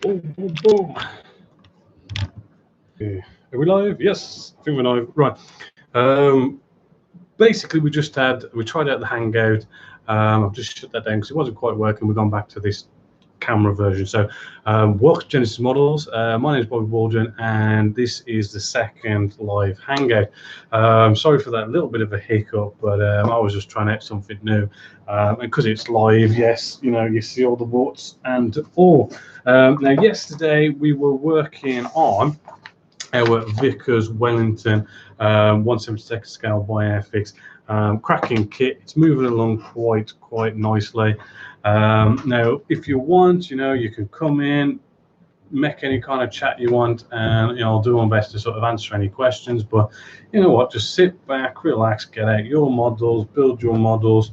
Boom, boom, boom. Okay. Are we live? Yes, I think we're live. Right. Basically, we tried out the Hangout. I've just shut that down because it wasn't quite working. We've gone back to this camera version. So, welcome to Genessis Models. My name is Bobby Waldron, and this is the second live Hangout. Sorry for that little bit of a hiccup, but I was just trying out something new. And because it's live, yes, you see all the what's and all. Now, yesterday we were working on our Vickers Wellington 1/72 scale by Airfix. Cracking kit. It's moving along quite nicely. Now, if you want, you can come in, make any kind of chat you want, and I'll do my best to sort of answer any questions. But you know what? Just sit back, relax, get out your models, build your models,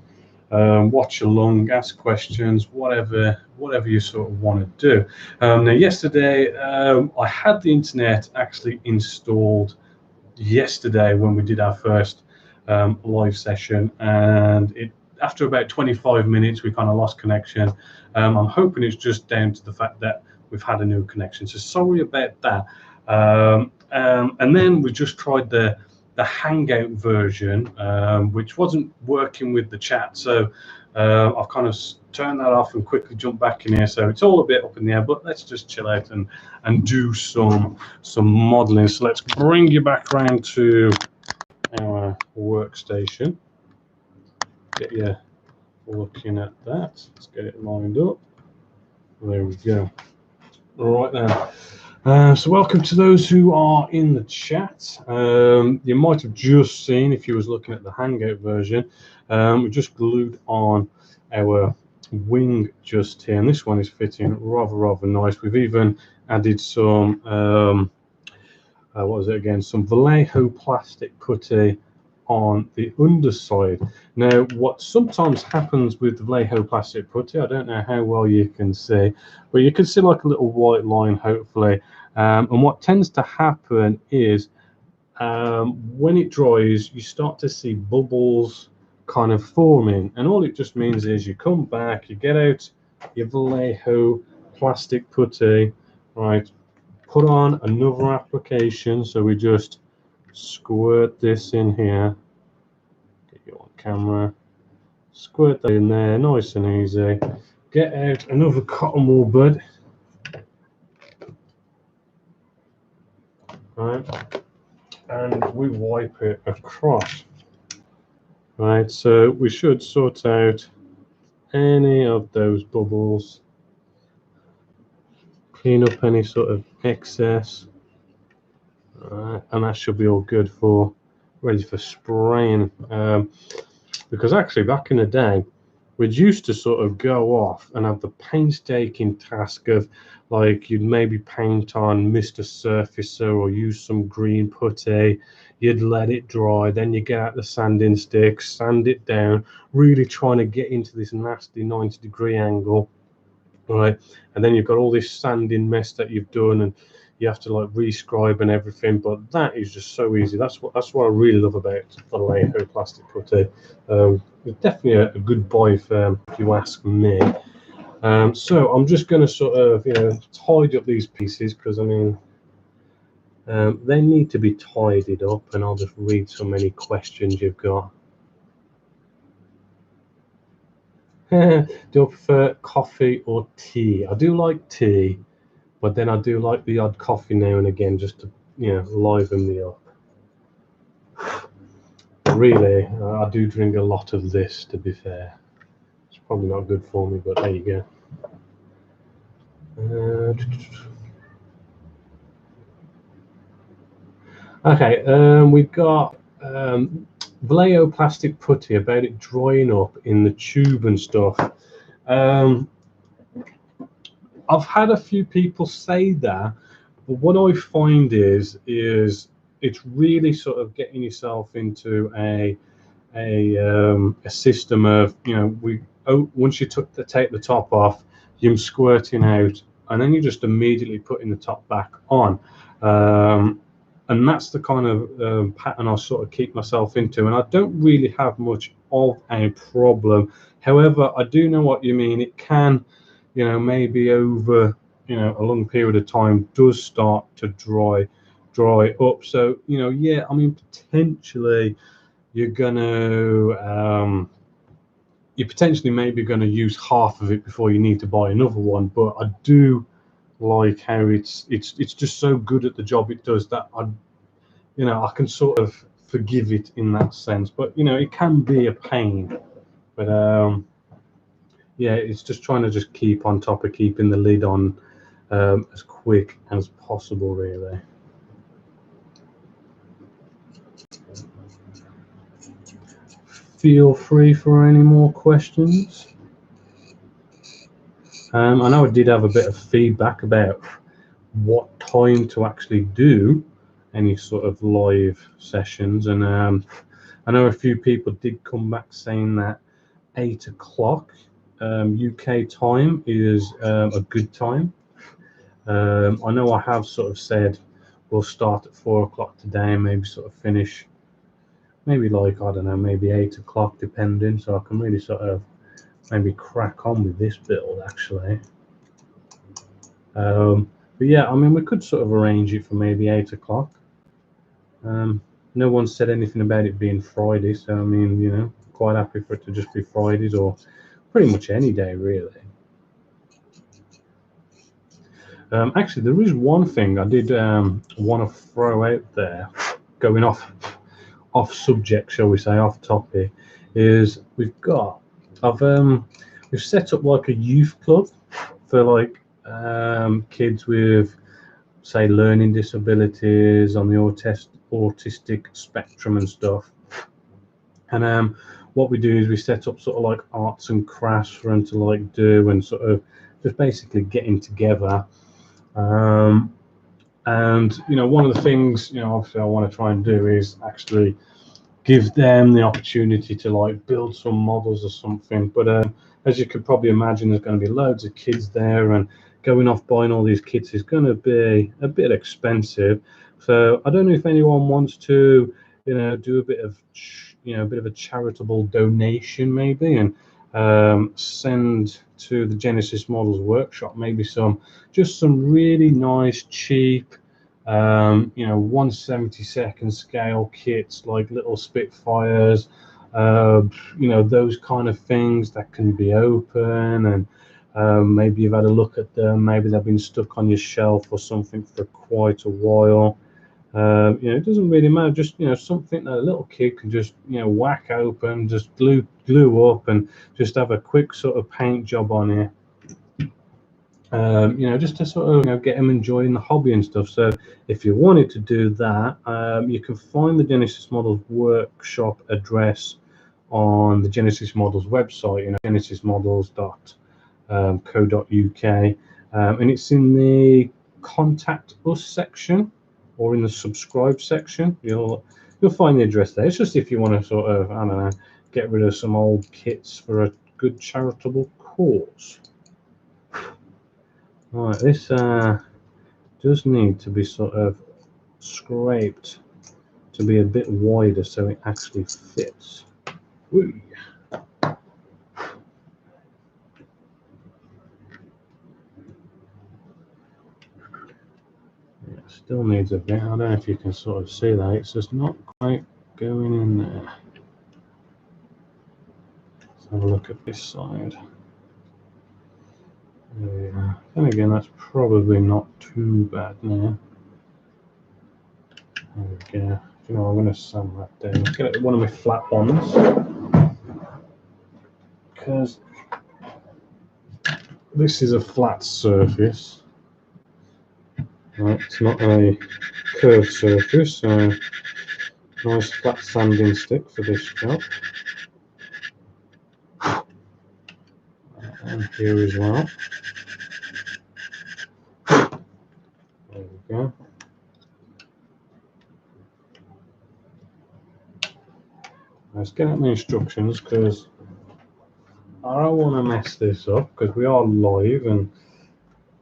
watch along, ask questions, whatever you sort of want to do. Now, yesterday I had the internet actually installed yesterday when we did our first live session, and after about 25 minutes we kind of lost connection. I'm hoping it's just down to the fact that we've had a new connection, so sorry about that. And then we just tried the Hangout version, which wasn't working with the chat, so I've kind of turned that off and quickly jumped back in here. So it's all a bit up in the air, but let's just chill out and do some modeling. So let's bring you back around to our workstation. Get you looking at that. Let's get it lined up. There we go. All right then. So welcome to those who are in the chat. You might have just seen, if you was looking at the Hangout version, we just glued on our wing just here, and this one is fitting rather nice. We've even added some what was it again, some Vallejo plastic putty on the underside. Now, what sometimes happens with the Vallejo plastic putty, I don't know how well you can see, but you can see like a little white line, hopefully. And what tends to happen is when it dries, you start to see bubbles kind of forming, and all it just means is you come back, you get out your Vallejo plastic putty, right, put on another application. So we just squirt this in here, get you on camera, squirt that in there, nice and easy. Get out another cotton wool bud, right, and we wipe it across. Right, so we should sort out any of those bubbles, clean up any sort of excess, right, and that should be all good for ready for spraying. Because actually back in the day, we'd used to sort of go off and have the painstaking task of, like, you'd maybe paint on Mr. Surfacer or use some green putty, you'd let it dry, then you get out the sanding stick, sand it down, really trying to get into this nasty 90-degree angle, right? And then you've got all this sanding mess that you've done, and you have to like rescribe and everything. But that is just so easy. That's what I really love about Vallejo plastic putty. It's definitely a good buy if you ask me. So I'm just going to sort of tidy up these pieces, because I mean they need to be tidied up, and I'll just read so many questions you've got. Do I prefer coffee or tea? I do like tea, but then I do like the odd coffee now and again, just to liven me up. But really, I do drink a lot of this, to be fair. It's probably not good for me, but there you go. Okay, we've got Vallejo plastic putty, about it drying up in the tube and stuff. I've had a few people say that, but what I find is it's really sort of getting yourself into a system of once you take the top off, you're squirting out, and then you're just immediately putting the top back on. And that's the kind of pattern I sort of keep myself into, and I don't really have much of a problem. However, I do know what you mean. It can, maybe over a long period of time does start to dry up. So yeah, I mean, potentially you're potentially maybe going to use half of it before you need to buy another one. But I do like how it's just so good at the job it does that I can sort of forgive it in that sense. But it can be a pain. But yeah, it's just trying to just keep on top of keeping the lid on as quick as possible, really. Feel free for any more questions. I know I did have a bit of feedback about what time to actually do any sort of live sessions, and I know a few people did come back saying that 8 o'clock UK time is a good time. I know I have sort of said we'll start at 4 o'clock today and maybe sort of finish maybe like, I don't know, maybe 8 o'clock depending, so I can really sort of maybe crack on with this build actually. But yeah, I mean, we could sort of arrange it for maybe 8 o'clock. No one said anything about it being Friday, so I mean, quite happy for it to just be Fridays or pretty much any day really. Actually, there is one thing I did want to throw out there, going off subject, shall we say, off topic, is we've set up like a youth club for like kids with, say, learning disabilities on the autistic spectrum and stuff. And what we do is we set up sort of like arts and crafts for them to like do, and sort of just basically getting together. And one of the things obviously I want to try and do is actually give them the opportunity to like build some models or something. But as you could probably imagine, there's going to be loads of kids there, and going off buying all these kits is going to be a bit expensive. So I don't know if anyone wants to do a bit of a charitable donation maybe, and send to the Genessis Models Workshop maybe some really nice cheap 1/72 scale kits, like little Spitfires, those kind of things that can be open, and maybe you've had a look at them, maybe they've been stuck on your shelf or something for quite a while. It doesn't really matter, just something that a little kid can just whack open, just glue up, and just have a quick sort of paint job on it. Just to sort of get them enjoying the hobby and stuff. So if you wanted to do that, you can find the Genessis Models Workshop address on the Genessis Models website, genesismodels.co.uk, and it's in the Contact Us section or in the Subscribe section. You'll find the address there. It's just if you want to sort of, I don't know, get rid of some old kits for a good charitable cause. Right, this does need to be sort of scraped to be a bit wider so it actually fits. Woo. Yeah, still needs a bit. I don't know if you can sort of see that. It's just not quite going in there. Let's have a look at this side. Yeah. And again, that's probably not too bad now. There we go. I'm going to sand that down. Get one of my flat ones, because this is a flat surface. Right, it's not a curved surface, so nice flat sanding stick for this job. And here as well. There we go. Let's get out my instructions, because I don't want to mess this up, because we are live and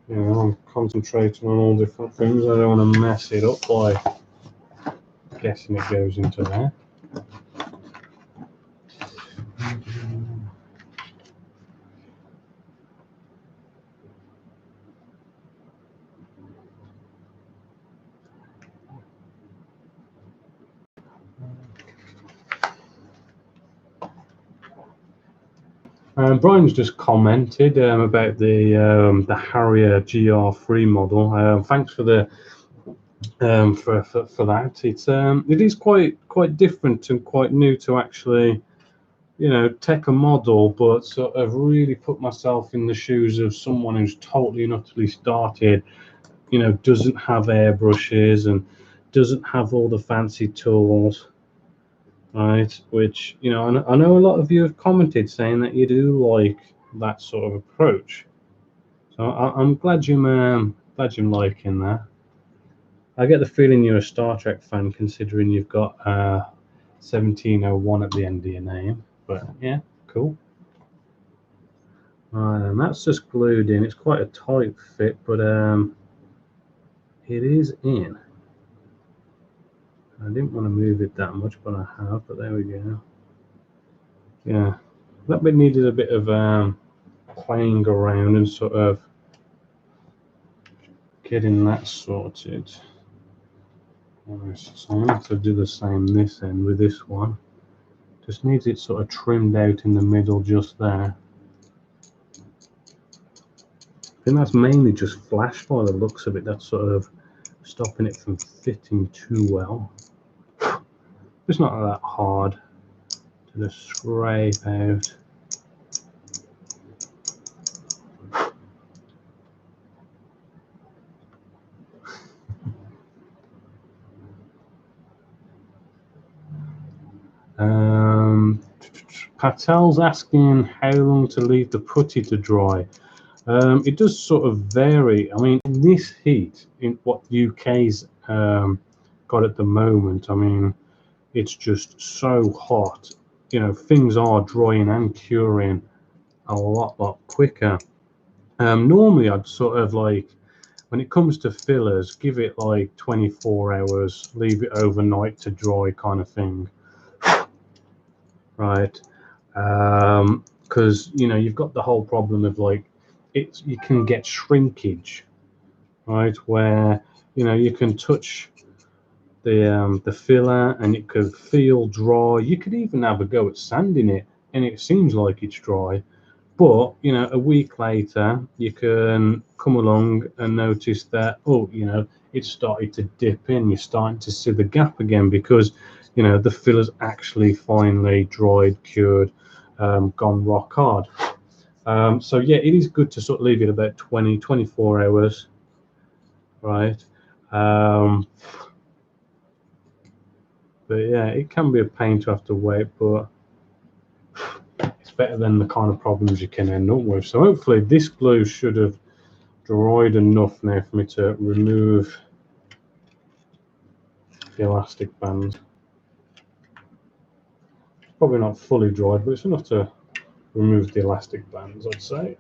I'm concentrating on all different things. I don't want to mess it up by guessing it goes into there. Brian's just commented about the Harrier GR3 model. Thanks for the for that. It is quite different and quite new to actually, you know, take a model, but sort of really put myself in the shoes of someone who's totally and utterly started, you know, doesn't have airbrushes and doesn't have all the fancy tools, right? Which, you know, I know a lot of you have commented saying that you do like that sort of approach. So I'm glad you're liking that. I get the feeling you're a Star Trek fan, considering you've got 1701 at the end of your name. But yeah, cool. And that's just glued in. It's quite a tight fit, but it is in. I didn't want to move it that much, but I have. But there we go. Yeah, that bit needed a bit of playing around and sort of getting that sorted. So I'm going to have to do the same this end with this one. Just needs it sort of trimmed out in the middle just there. I think that's mainly just flash by the looks of it. That's sort of stopping it from fitting too well. It's not that hard to just scrape out. Patel's asking how long to leave the putty to dry. It does sort of vary. I mean, in this heat, in what UK's got at the moment, I mean, it's just so hot. You know, things are drying and curing a lot quicker. Normally, I'd sort of like, when it comes to fillers, give it like 24 hours, leave it overnight to dry kind of thing. Right. Because, you know, you've got the whole problem of like, you can get shrinkage, right? Where, you know, you can touch the filler and it could feel dry. You could even have a go at sanding it and it seems like it's dry. But, you know, a week later, you can come along and notice that, oh, you know, it's started to dip in. You're starting to see the gap again because, you know, the filler's actually finally dried, cured, gone rock hard. So, yeah, it is good to sort of leave it about 24 hours, right? But, yeah, it can be a pain to have to wait, but it's better than the kind of problems you can end up with. So hopefully this glue should have dried enough now for me to remove the elastic band. Probably not fully dried, but it's enough to remove the elastic bands, I'd say.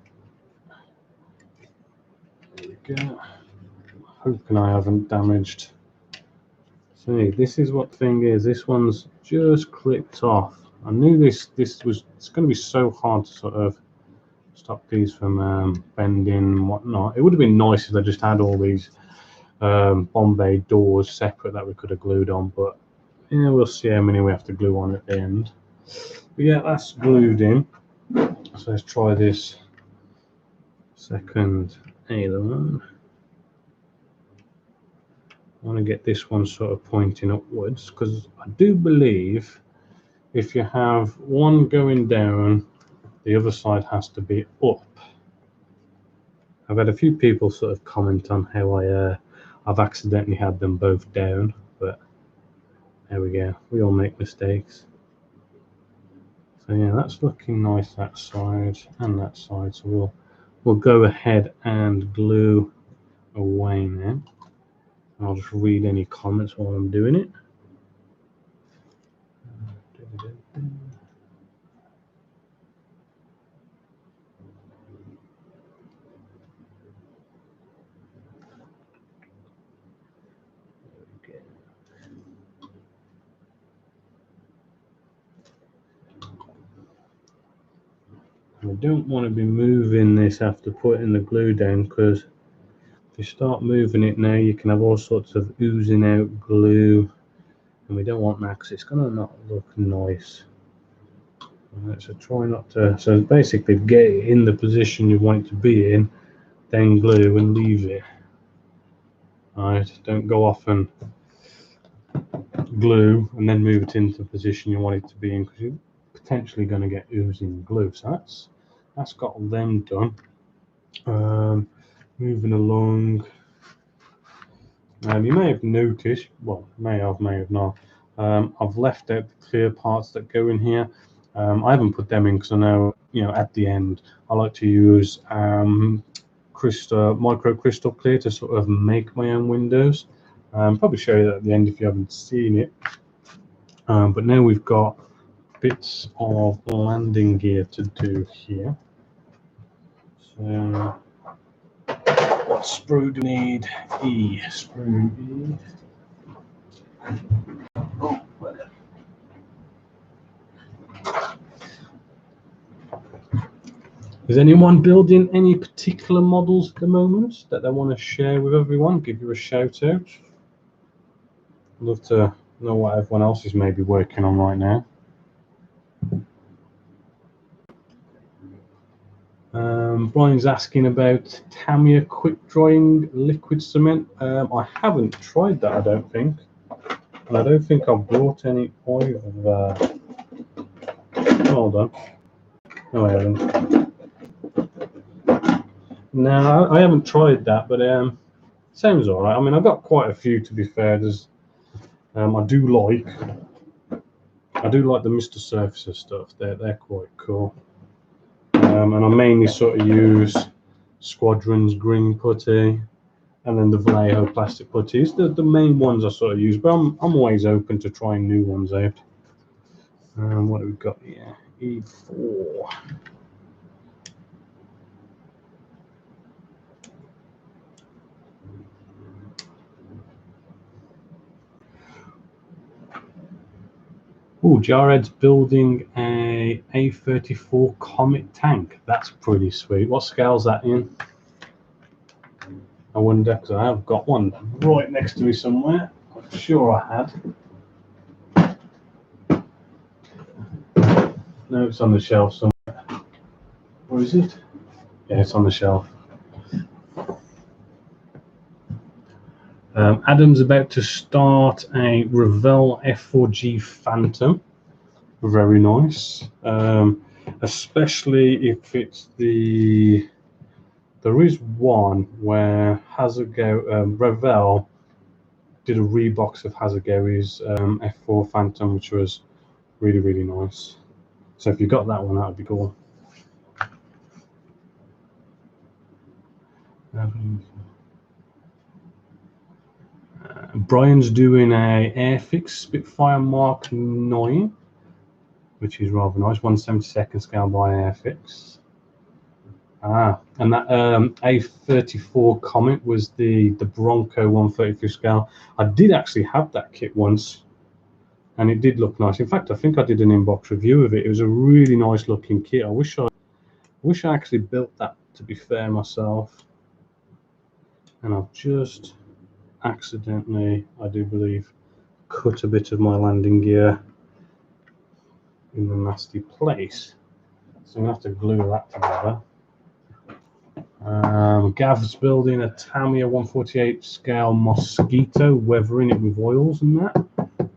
There we go. Hoping I haven't damaged. See, this is what the thing is. This one's just clipped off. I knew it's going to be so hard to sort of stop these from bending and whatnot. It would have been nice if they just had all these Bombay doors separate that we could have glued on, but yeah, we'll see how many we have to glue on at the end. But yeah, that's glued in. So let's try this second aileron. I want to get this one sort of pointing upwards because I do believe if you have one going down, the other side has to be up. I've had a few people sort of comment on how I've accidentally had them both down, but there we go. We all make mistakes. So yeah, that's looking nice, that side and that side. So we'll go ahead and glue away now. I'll just read any comments while I'm doing it. I don't want to be moving this after putting the glue down, because if you start moving it now, you can have all sorts of oozing out glue, and we don't want that because it's going to not look nice. So try not to. So basically, get it in the position you want it to be in, then glue and leave it. Alright, don't go off and glue and then move it into the position you want it to be in, because you're potentially going to get oozing glue. So that's got them done. Moving along. You may have noticed, well, may have not, I've left out the clear parts that go in here. I haven't put them in because I know, at the end I like to use micro crystal clear to sort of make my own windows. Probably show you that at the end if you haven't seen it. But now we've got bits of landing gear to do here. So what sprue do we need? Sprue E. Oh, is anyone building any particular models at the moment that they want to share with everyone? Give you a shout out. I'd love to know what everyone else is maybe working on right now. Brian's asking about Tamiya quick drying liquid cement. I haven't tried that, I don't think. And I don't think I've brought any either. Hold on. No, I haven't. No, I haven't tried that, but sounds alright. I mean, I've got quite a few, to be fair. There's, I do like the Mr. Surfacer stuff. They're quite cool. And I mainly sort of use Squadron's green putty, and then the Vallejo plastic putties. The main ones I sort of use, but I'm always open to trying new ones out. What have we got here? E4. Oh, Jared's building a A34 Comet tank. That's pretty sweet. What scale's that in? I wonder, because I have got one right next to me somewhere. I'm sure I had. No, it's on the shelf somewhere. Where is it? Yeah, it's on the shelf. Adam's about to start a Revell F4G Phantom. Very nice. Especially if it's the... There is one where Revell did a rebox of Hasegawa's F4 Phantom, which was really, really nice. So if you got that one, that would be cool. Brian's doing a Airfix Spitfire Mark 9, which is rather nice. 1/72nd scale by Airfix. And that A34 Comet was the Bronco 1/35 scale. I did actually have that kit once, and it did look nice. In fact, I think I did an inbox review of it. It was a really nice looking kit. I wish I actually built that, to be fair, myself. And I've just accidentally, I do believe, cut a bit of my landing gear in the nasty place. So I'm going to have to glue that together. Gav's building a Tamiya 1/48 scale Mosquito, weathering it with oils and that.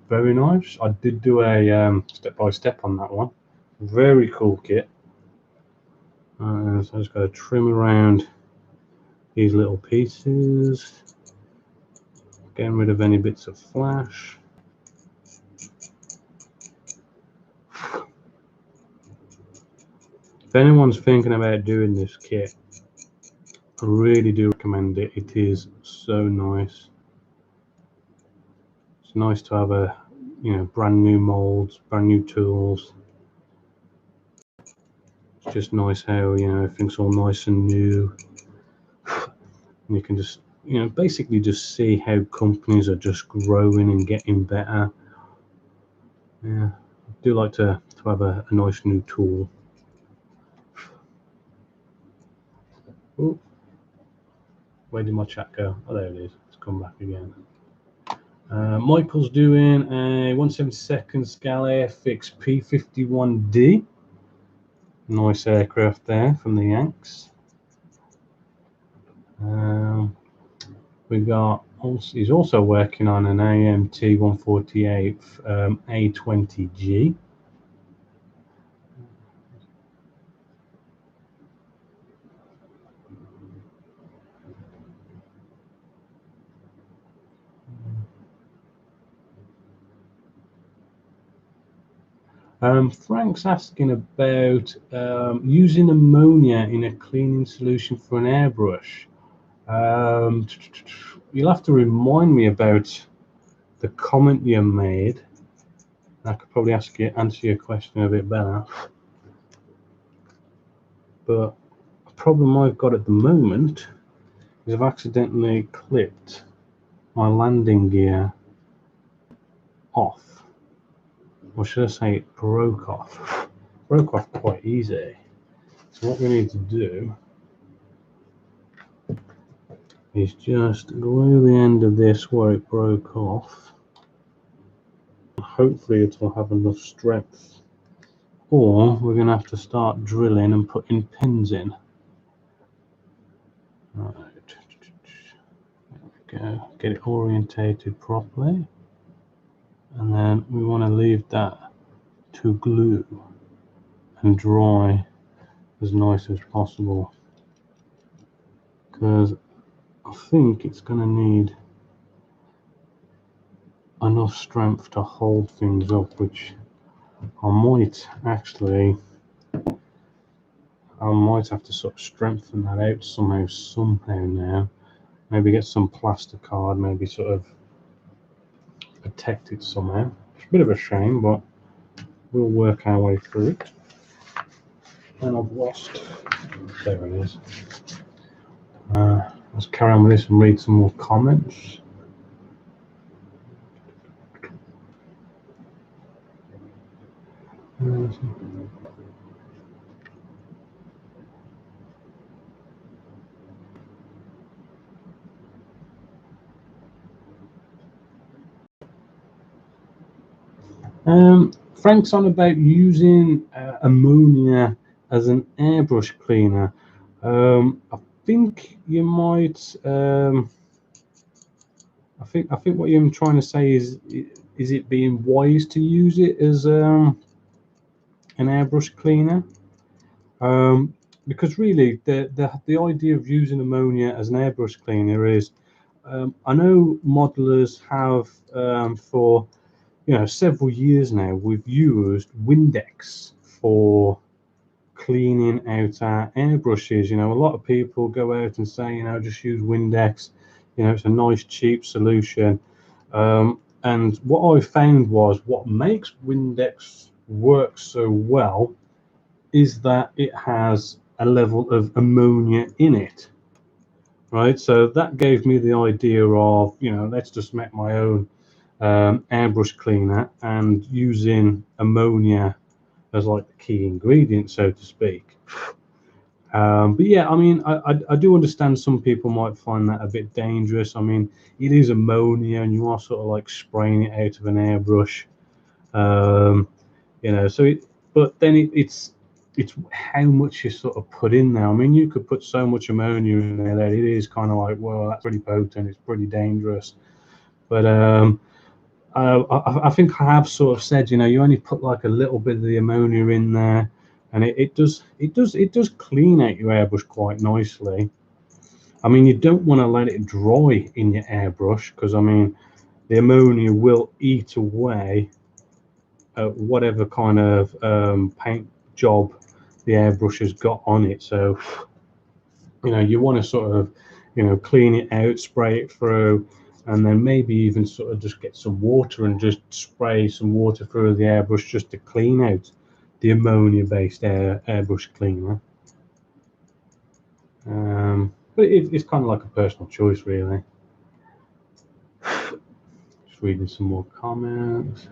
Very nice. I did do a step-by-step on that one. Very cool kit. So I just got to trim around these little pieces, getting rid of any bits of flash. If anyone's thinking about doing this kit, I really do recommend it. It is so nice. It's nice to have a, brand new molds, brand new tools. It's just nice how, everything's all nice and new. And you can just, basically just see how companies are just growing and getting better. Yeah, I do like to have a nice new tool. Ooh. Where did my chat go? Oh, there it is. It's come back again. Michael's doing a 1/72nd scale Airfix P51D. Nice aircraft there from the Yanks. We got, he's also working on an AMT 148 A20G. Frank's asking about using ammonia in a cleaning solution for an airbrush. You'll have to remind me about the comment you made. I could probably answer your question a bit better. But the problem I've got at the moment is I've accidentally clipped my landing gear off. Or should I say it broke off? Broke off quite easy. So what we need to do is just glue the end of this where it broke off. Hopefully it'll have enough strength. Or we're going to have to start drilling and putting pins in. Right. There we go. Get it orientated properly. And then we want to leave that to glue and dry as nice as possible. Because I think it's going to need enough strength to hold things up, which I might have to sort of strengthen that out somehow now. Maybe get some plastic card, maybe sort of protect it somehow. It's a bit of a shame, but we'll work our way through it. And I've lost, there it is. Let's carry on with this and read some more comments. Frank's on about using ammonia as an airbrush cleaner. I think you might. I think what you're trying to say is it being wise to use it as an airbrush cleaner? Because really, the idea of using ammonia as an airbrush cleaner is, I know modelers have for several years now, we've used Windex for cleaning out our airbrushes. A lot of people go out and say, just use Windex. It's a nice cheap solution. And what I found was what makes Windex work so well is that it has a level of ammonia in it, right? So that gave me the idea of, let's just make my own airbrush cleaner and using ammonia as like the key ingredient, so to speak. But yeah, I mean, I do understand some people might find that a bit dangerous. I mean, it is ammonia and you are sort of like spraying it out of an airbrush. So but then it's how much you sort of put in there. I mean, you could put so much ammonia in there that it is kind of like, well, that's pretty potent, it's pretty dangerous. But I think I have sort of said, you only put like a little bit of the ammonia in there, and it does clean out your airbrush quite nicely. I mean, you don't want to let it dry in your airbrush because I mean, the ammonia will eat away at whatever kind of paint job the airbrush has got on it. So you want to sort of clean it out, spray it through, and then maybe even sort of just get some water and just spray some water through the airbrush just to clean out the ammonia based airbrush cleaner. But it's kind of like a personal choice, really. Just reading some more comments.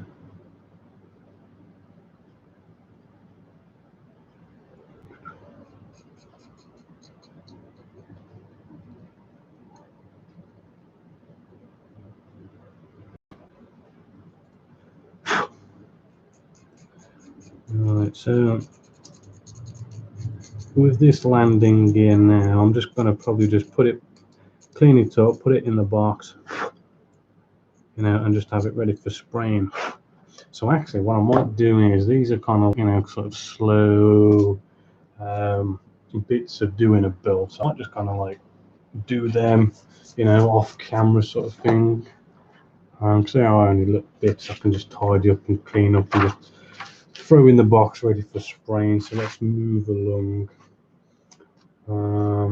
Right, so with this landing gear now, I'm just going to probably just clean it up, put it in the box, you know, and just have it ready for spraying. So actually what I might do is, these are kind of, you know, sort of slow bits of doing a build, so I might just kind of like do them, you know, off camera sort of thing. So there are only little bits I can just tidy up and clean up and just throw in the box ready for spraying. So let's move along.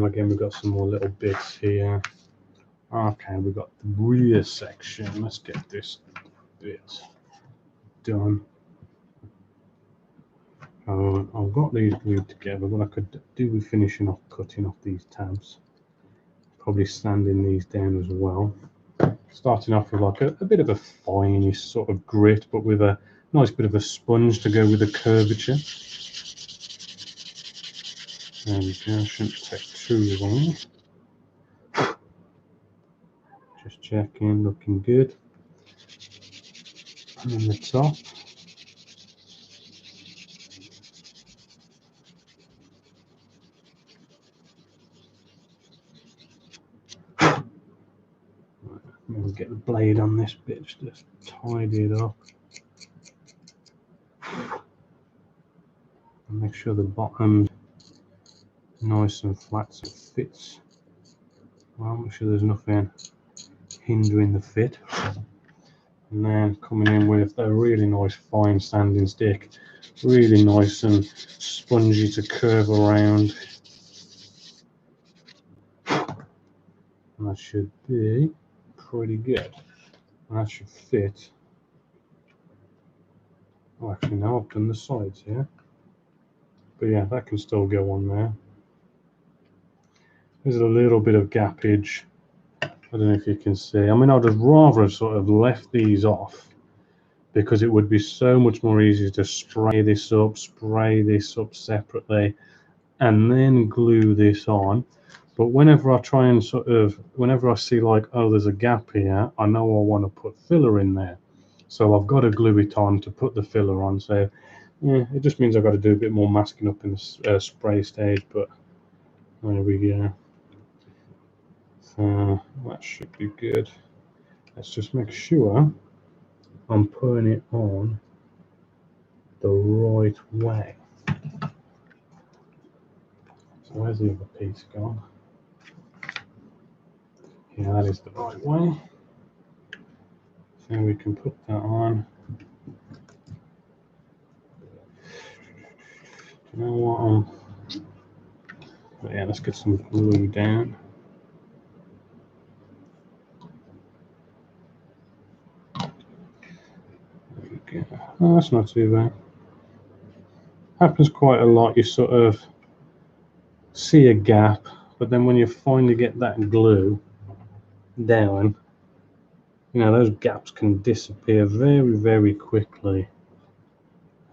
Again, we've got some more little bits here. Okay, we've got the rear section. Let's get this bit done. I've got these glued together. What I could do with finishing off cutting off these tabs, probably sanding these down as well. Starting off with like a bit of a finey sort of grit, but with a nice bit of a sponge to go with the curvature. There we go, shouldn't take too long. Just checking, looking good. And then the top. We'll get the blade on this bit, just tidy it up. And make sure the bottom's nice and flat so it fits. Well, make sure there's nothing hindering the fit. And then coming in with a really nice fine sanding stick, really nice and spongy to curve around. And that should be pretty good. And that should fit. Oh, actually, now I've done the sides here. But yeah, that can still go on there. There's a little bit of gappage. I don't know if you can see. I mean, I'd have rather sort of left these off, because it would be so much more easy to spray this up separately, and then glue this on. But whenever I try and whenever I see like, oh, there's a gap here, I know I want to put filler in there. So I've got to glue it on to put the filler on. So yeah, it just means I've got to do a bit more masking up in the spray stage, but there we go. So that should be good. Let's just make sure I'm putting it on the right way. So where's the other piece gone? Yeah, that is the right way. So we can put that on. You know what? But yeah, let's get some glue down. There we go. Oh, that's not too bad. Happens quite a lot. You sort of see a gap, but then when you finally get that glue down, you know, those gaps can disappear very, very quickly.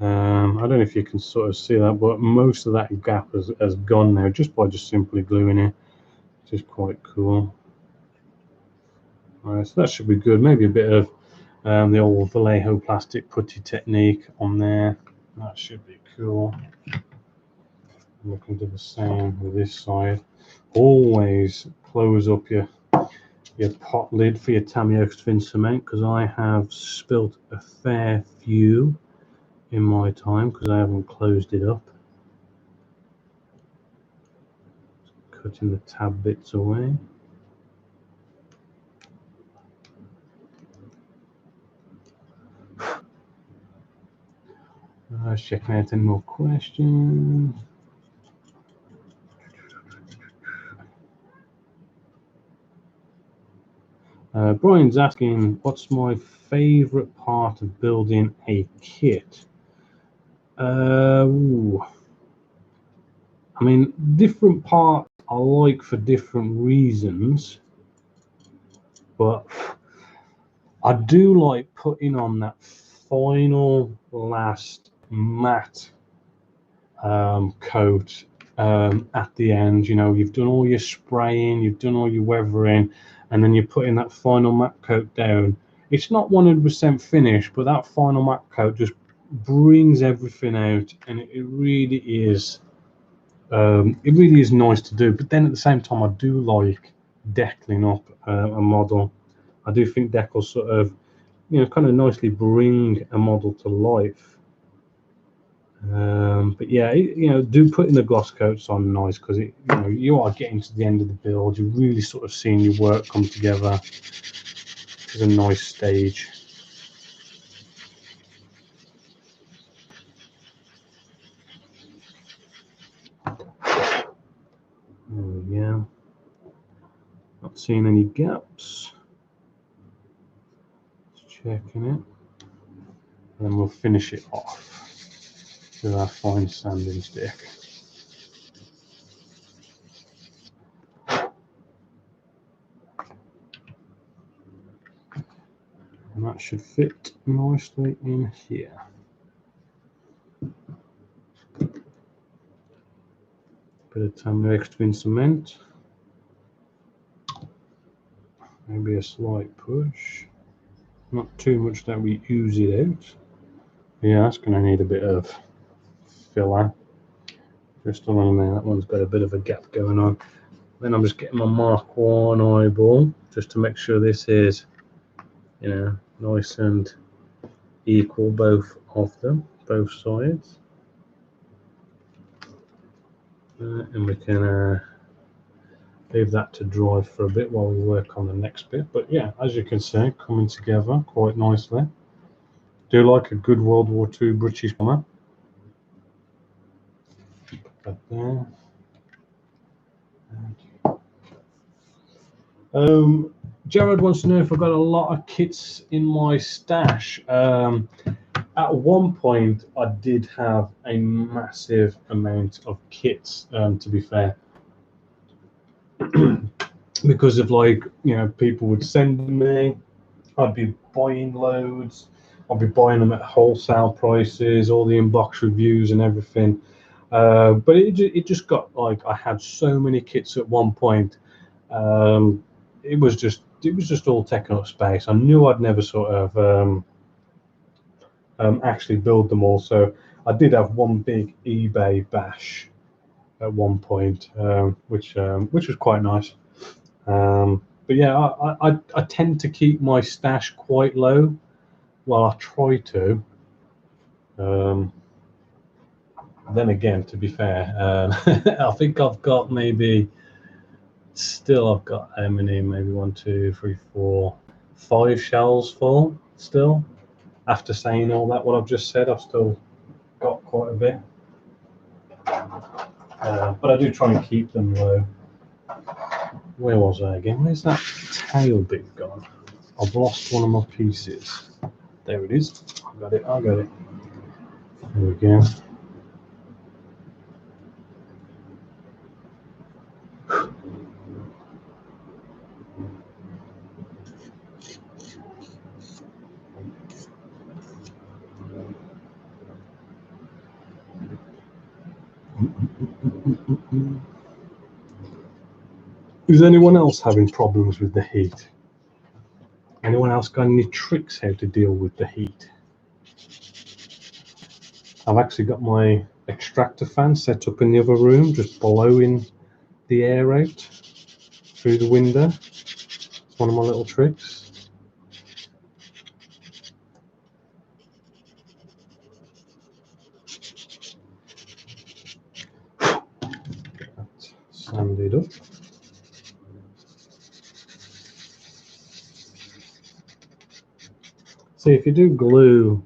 I don't know if you can sort of see that, but most of that gap has gone now just by simply gluing it, which is quite cool. Alright, so that should be good. Maybe a bit of the old Vallejo plastic putty technique on there. That should be cool. I'm looking to do the same with this side. Always close up your pot lid for your Tamiya thin cement, because I have spilt a fair few in my time because I haven't closed it up. Cutting the tab bits away. Checking out any more questions. Brian's asking, what's my favorite part of building a kit? I mean, different parts I like for different reasons, but I do like putting on that final last matte coat at the end. You know, you've done all your spraying, you've done all your weathering, and then you're putting that final matte coat down. It's not 100% finished, but that final matte coat just brings everything out, and it really is It really is nice to do, but then at the same time I do like deckling up a model. I do think decals sort of, kind of nicely bring a model to life. But yeah, do putting the gloss coats on nice, because you are getting to the end of the build. You're really sort of seeing your work come together. It's a nice stage. Yeah, not seeing any gaps. Just checking it, and then we'll finish it off with our fine sanding stick. And that should fit nicely in here. Bit of Tamrex twin cement. Maybe a slight push. Not too much that we ooze it out. Yeah, that's going to need a bit of filler. Just along there, that one's got a bit of a gap going on. Then I'm just getting my Mark 1 eyeball, just to make sure this is, nice and equal, both of them, both sides. And we can leave that to dry for a bit while we work on the next bit. But yeah, as you can see, coming together quite nicely. Do like a good World War II British bomber. Put that there. Jared wants to know if I've got a lot of kits in my stash. At one point, I did have a massive amount of kits, to be fair. Because of people would send me, I'd be buying loads. I'd be buying them at wholesale prices, all the inbox reviews and everything. But it just got I had so many kits at one point. It was just all taking up space. I knew I'd never sort of actually build them all. So I did have one big eBay bash at one point, which was quite nice. But yeah, I tend to keep my stash quite low. Well, I try to. Then again, to be fair, I think I've got I've got how many? Maybe 1, 2, 3, 4, 5 shells full still. After saying all that, what I've just said, I've still got quite a bit. But I do try and keep them low. Where was I again? Where's that tail bit gone? I've lost one of my pieces. There it is. I got it. There we go. Is anyone else having problems with the heat? Anyone else got any tricks how to deal with the heat? I've actually got my extractor fan set up in the other room, just blowing the air out through the window. It's one of my little tricks. Get that sanded up. See, if you do glue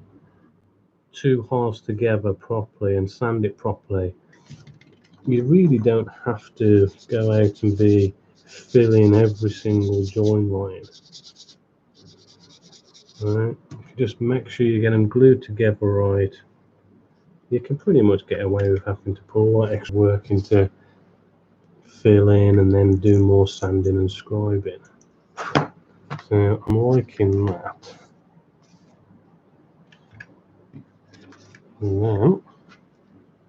two halves together properly and sand it properly, you really don't have to go out and be filling every single join line. Right? If you just make sure you get them glued together right, you can pretty much get away with having to put all that extra work into fill in and then do more sanding and scribing. So I'm liking that. Now,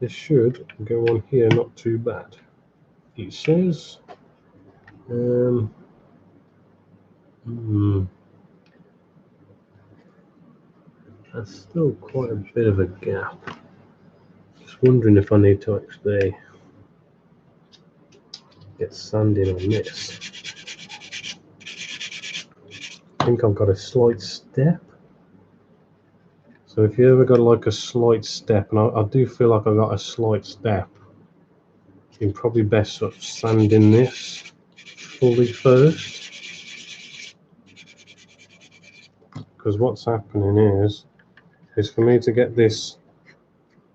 this should go on here not too bad. It says there's still quite a bit of a gap. Just wondering if I need to actually get sanding on this. I think I've got a slight step. So if you ever got like a slight step, and I do feel like I got a slight step, you can probably best sort of sanding this fully first. Because what's happening is for me to get this,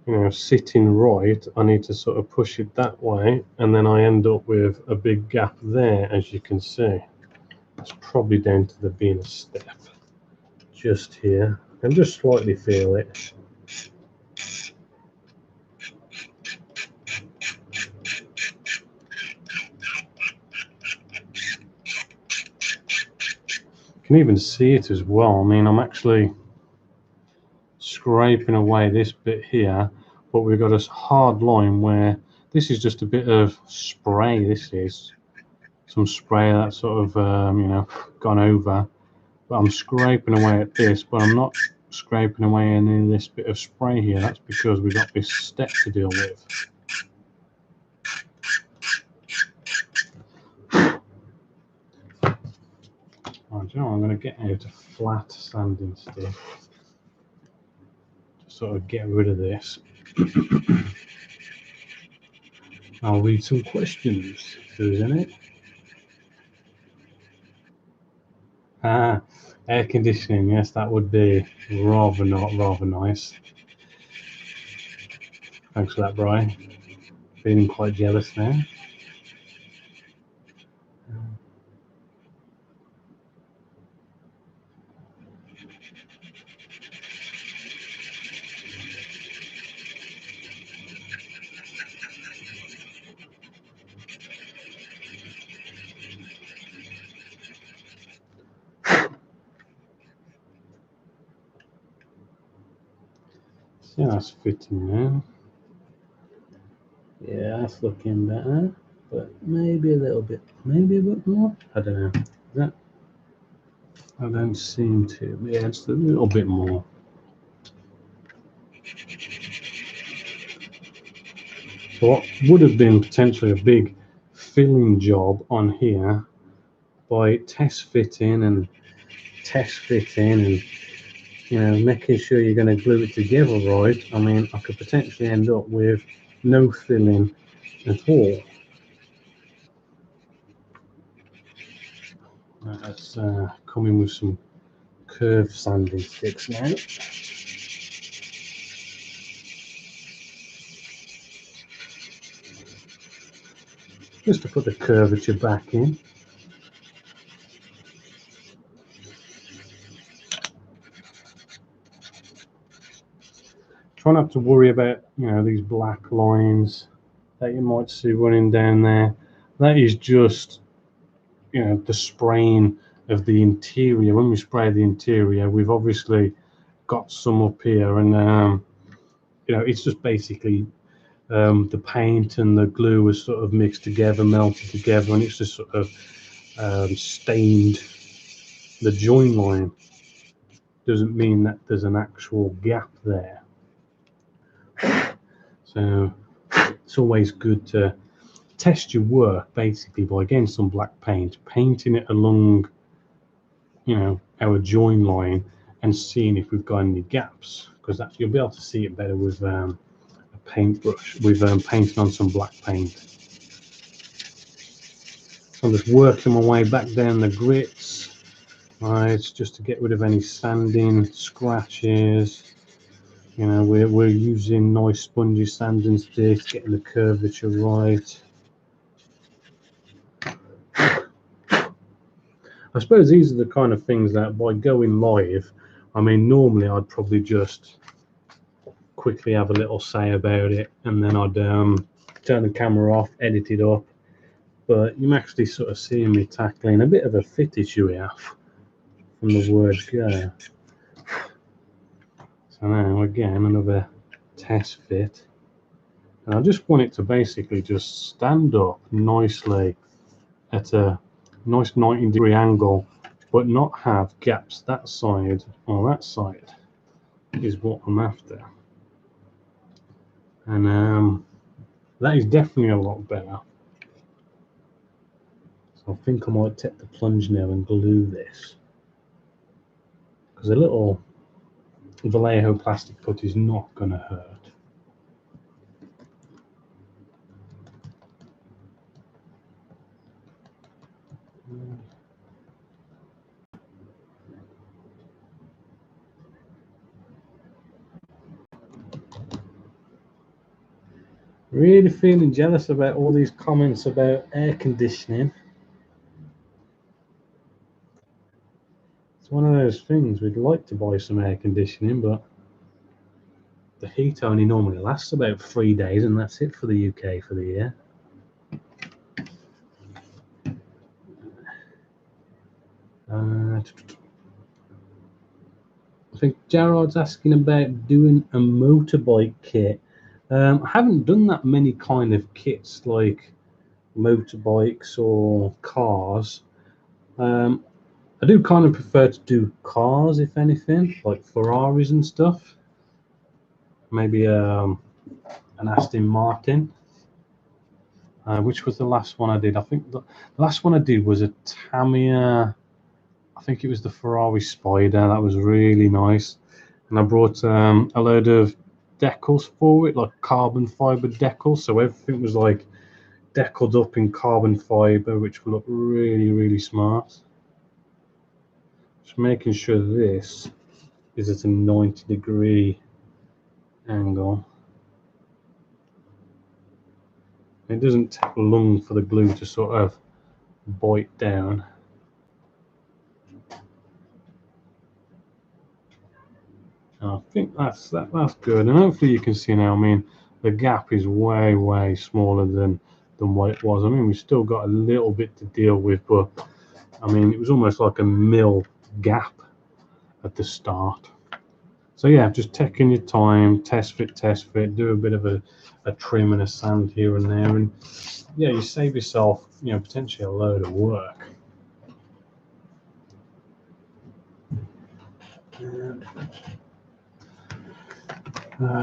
you know, sitting right, I need to sort of push it that way, and then I end up with a big gap there, as you can see. It's probably down to there being a step just here, and just slightly feel it. You can even see it as well. I mean, I'm actually scraping away this bit here, but we've got a hard line where this is just a bit of spray. This is some spray that's sort of you know, gone over, but I'm scraping away at this, but I'm not scraping away any of this bit of spray here. That's because we've got this step to deal with. Right, you know, I'm going to get out a flat sanding stick to sort of get rid of this. I'll read some questions if there's any. Air conditioning, yes, that would be rather nice. Thanks for that, Brian. Feeling quite jealous now. Yeah, that's fitting now. Yeah, that's looking better, but maybe a little bit, maybe a bit more. I don't know. Is that? I don't seem to. Yeah, it's a little bit more. So what would have been potentially a big filling job on here, by test fitting and you know, making sure you're going to glue it together right. I mean, I could potentially end up with no filling at all. Let's come in with some curved sanding sticks now. Just to put the curvature back in. Try not to worry about, you know, these black lines that you might see running down there. That is just, you know, the spraying of the interior. When we spray the interior, we've obviously got some up here, and you know, it's just basically the paint and the glue is sort of mixed together, melted together, and it's just sort of stained the join line. Doesn't mean that there's an actual gap there. So it's always good to test your work basically by getting some black paint, painting it along, you know, our join line, and seeing if we've got any gaps, because that you'll be able to see it better with a paintbrush, with painting on some black paint. So I'm just working my way back down the grits, right, just to get rid of any sanding scratches. You know, we're using nice spongy sanding sticks, getting the curvature right. I suppose these are the kind of things that by going live, I mean, normally I'd probably just quickly have a little say about it, and then I'd turn the camera off, edit it up. But you're actually sort of seeing me tackling a bit of a fit issue here from the word go. So now again, another test fit. And I just want it to basically just stand up nicely at a nice 90-degree angle, but not have gaps that side or that side is what I'm after. And that is definitely a lot better. So I think I might take the plunge now and glue this, because a little Vallejo plastic putty is not going to hurt. Really feeling jealous about all these comments about air conditioning. It's one of those things, we'd like to buy some air conditioning, but the heat only normally lasts about 3 days, and that's it for the UK for the year. I think Gerard's asking about doing a motorbike kit. I haven't done that many kind of kits like motorbikes or cars. I do kind of prefer to do cars, if anything, like Ferraris and stuff. Maybe an Aston Martin. Which was the last one I did? I think the last one I did was a Tamiya. I think it was the Ferrari Spider. That was really nice. And I brought a load of decals for it, like carbon fiber decals. So everything was like deckled up in carbon fiber, which will look really, really smart. Just making sure this is at a 90-degree angle. It doesn't take long for the glue to sort of bite down. I think that's good, and hopefully you can see now. I mean, the gap is way smaller than what it was. I mean, we've still got a little bit to deal with, but I mean, it was almost like a mil gap at the start. So yeah, just taking your time, test fit, do a bit of a trim and a sand here and there, and yeah, you save yourself, you know, potentially a load of work.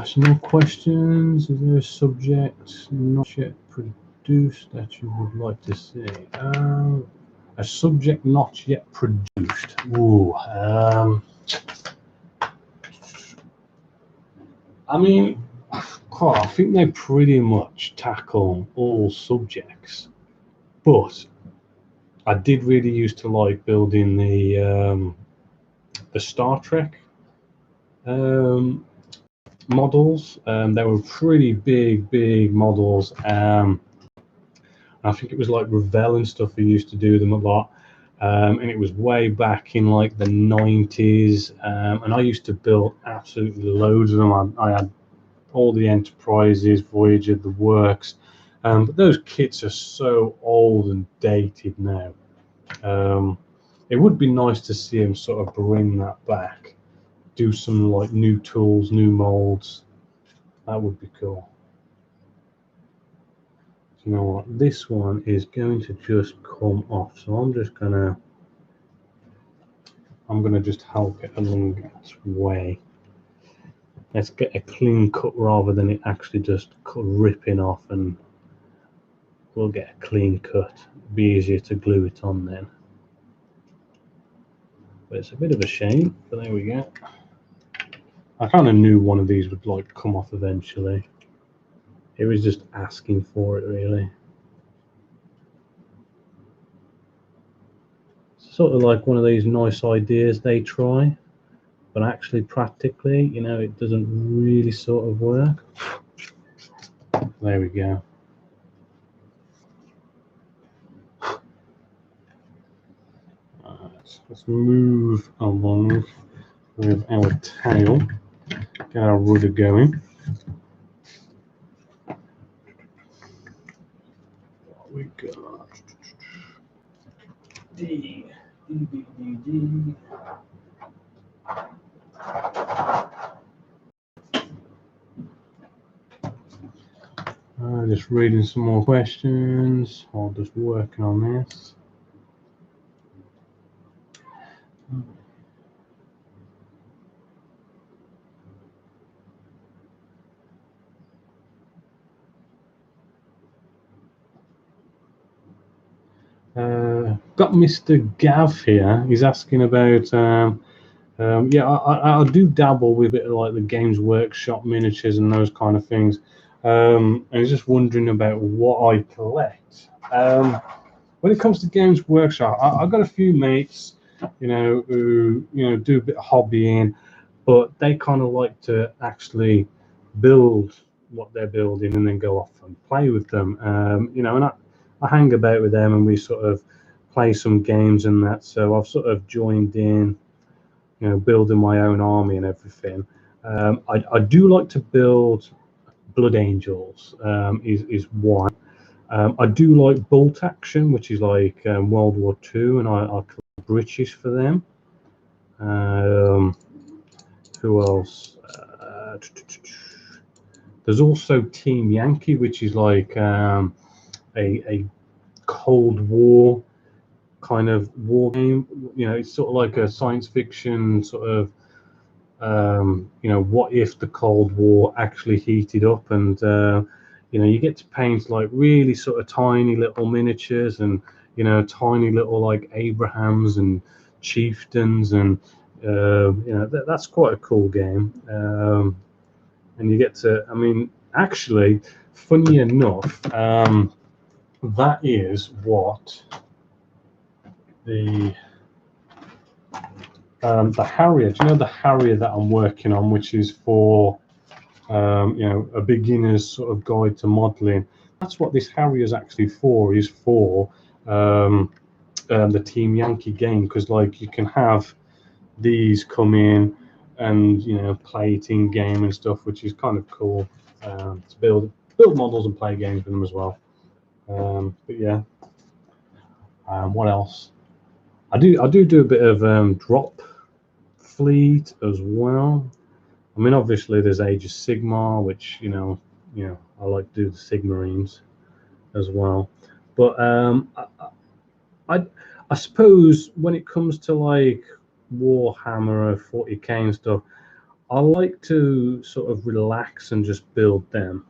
Some more questions. Is there a subject not yet produced that you would like to see? A subject not yet produced. Ooh. I mean, I think they pretty much tackle all subjects, but I did really used to like building the Star Trek models. They were pretty big models. I think it was like Revell and stuff who used to do them a lot. And it was way back in like the 90s. And I used to build absolutely loads of them. I had all the Enterprises, Voyager, the works. But those kits are so old and dated now. It would be nice to see them sort of bring that back. Do some like new tools, new molds. That would be cool. You know what, this one is going to just come off, so I'm gonna just help it along its way. Let's get a clean cut rather than it actually just ripping off, and we'll get a clean cut. It'll be easier to glue it on then. But it's a bit of a shame, but there we go. I kind of knew one of these would like come off eventually. It was just asking for it, really. Sort of like one of these nice ideas they try, but actually practically, you know, it doesn't really sort of work. There we go. Let's move along with our tail, get our rudder going. What we got? D. Just reading some more questions while just working on this. got Mr. Gav here. He's asking about. Yeah, I do dabble with a bit of like the Games Workshop miniatures and those kind of things. And he's just wondering about what I collect. When it comes to Games Workshop, I've got a few mates, who do a bit of hobbying, but they kind of like to actually build what they're building and then go off and play with them. And I hang about with them and we sort of play some games and that. So I've sort of joined in, building my own army and everything. I do like to build Blood Angels, is one. I do like Bolt Action, which is like World War II, and I collect British for them. Who else? There's also Team Yankee, which is like a Cold War kind of war game. It's sort of like a science fiction sort of. What if the Cold War actually heated up, and you get to paint like really sort of tiny little miniatures, and tiny little like Abrahams and chieftains, and that's quite a cool game. And you get to, actually, funny enough, that is what the Harrier. Do you know the Harrier that I'm working on, which is for a beginner's sort of guide to modelling? That's what this Harrier is actually for. Is for the Team Yankee game, because like you can have these come in and play it in game and stuff, which is kind of cool to build models and play games with them as well. But yeah, what else? I do a bit of drop fleet as well. Obviously there's Age of Sigmar, which I like to do the Sigmarines as well. But I suppose when it comes to like Warhammer or 40k and stuff, I like to sort of relax and just build them.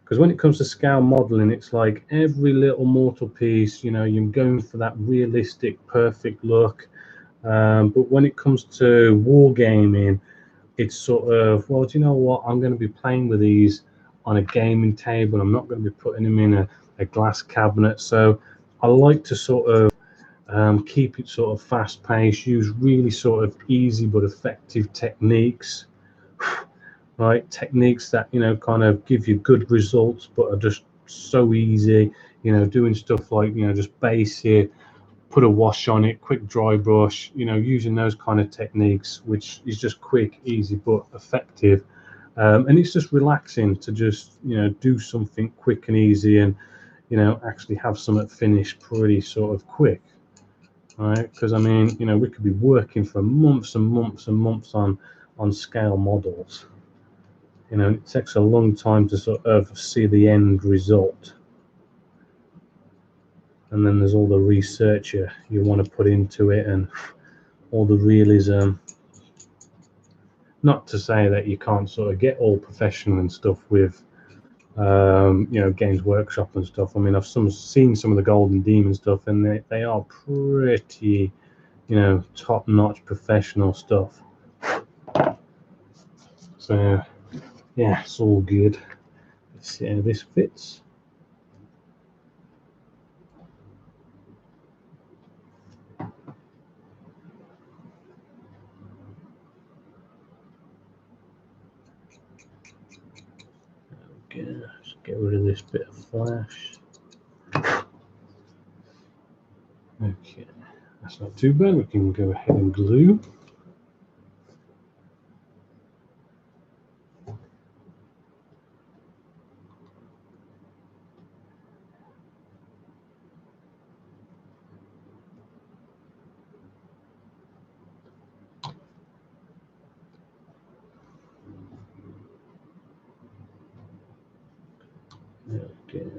Because when it comes to scale modeling, it's like every little mortal piece, you're going for that realistic, perfect look. But when it comes to wargaming, it's sort of, well, do you know what? I'm going to be playing with these on a gaming table. I'm not going to be putting them in a glass cabinet. So I like to sort of keep it sort of fast paced, use really sort of easy but effective techniques, right? Techniques that, kind of give you good results, but are just so easy, doing stuff like, just base it, put a wash on it, quick dry brush, using those kind of techniques, which is just quick, easy, but effective. And it's just relaxing to just, do something quick and easy and, actually have something finished pretty sort of quick. Right? Because we could be working for months and months and months on scale models. It takes a long time to sort of see the end result. And then there's all the research you want to put into it and all the realism. Not to say that you can't sort of get all professional and stuff with Games Workshop and stuff. I've seen some of the Golden Demon stuff, and they are pretty top-notch professional stuff. So yeah, it's all good. Let's see how this fits. Okay, let's get rid of this bit of flash. Okay, that's not too bad. We can go ahead and glue. Okay.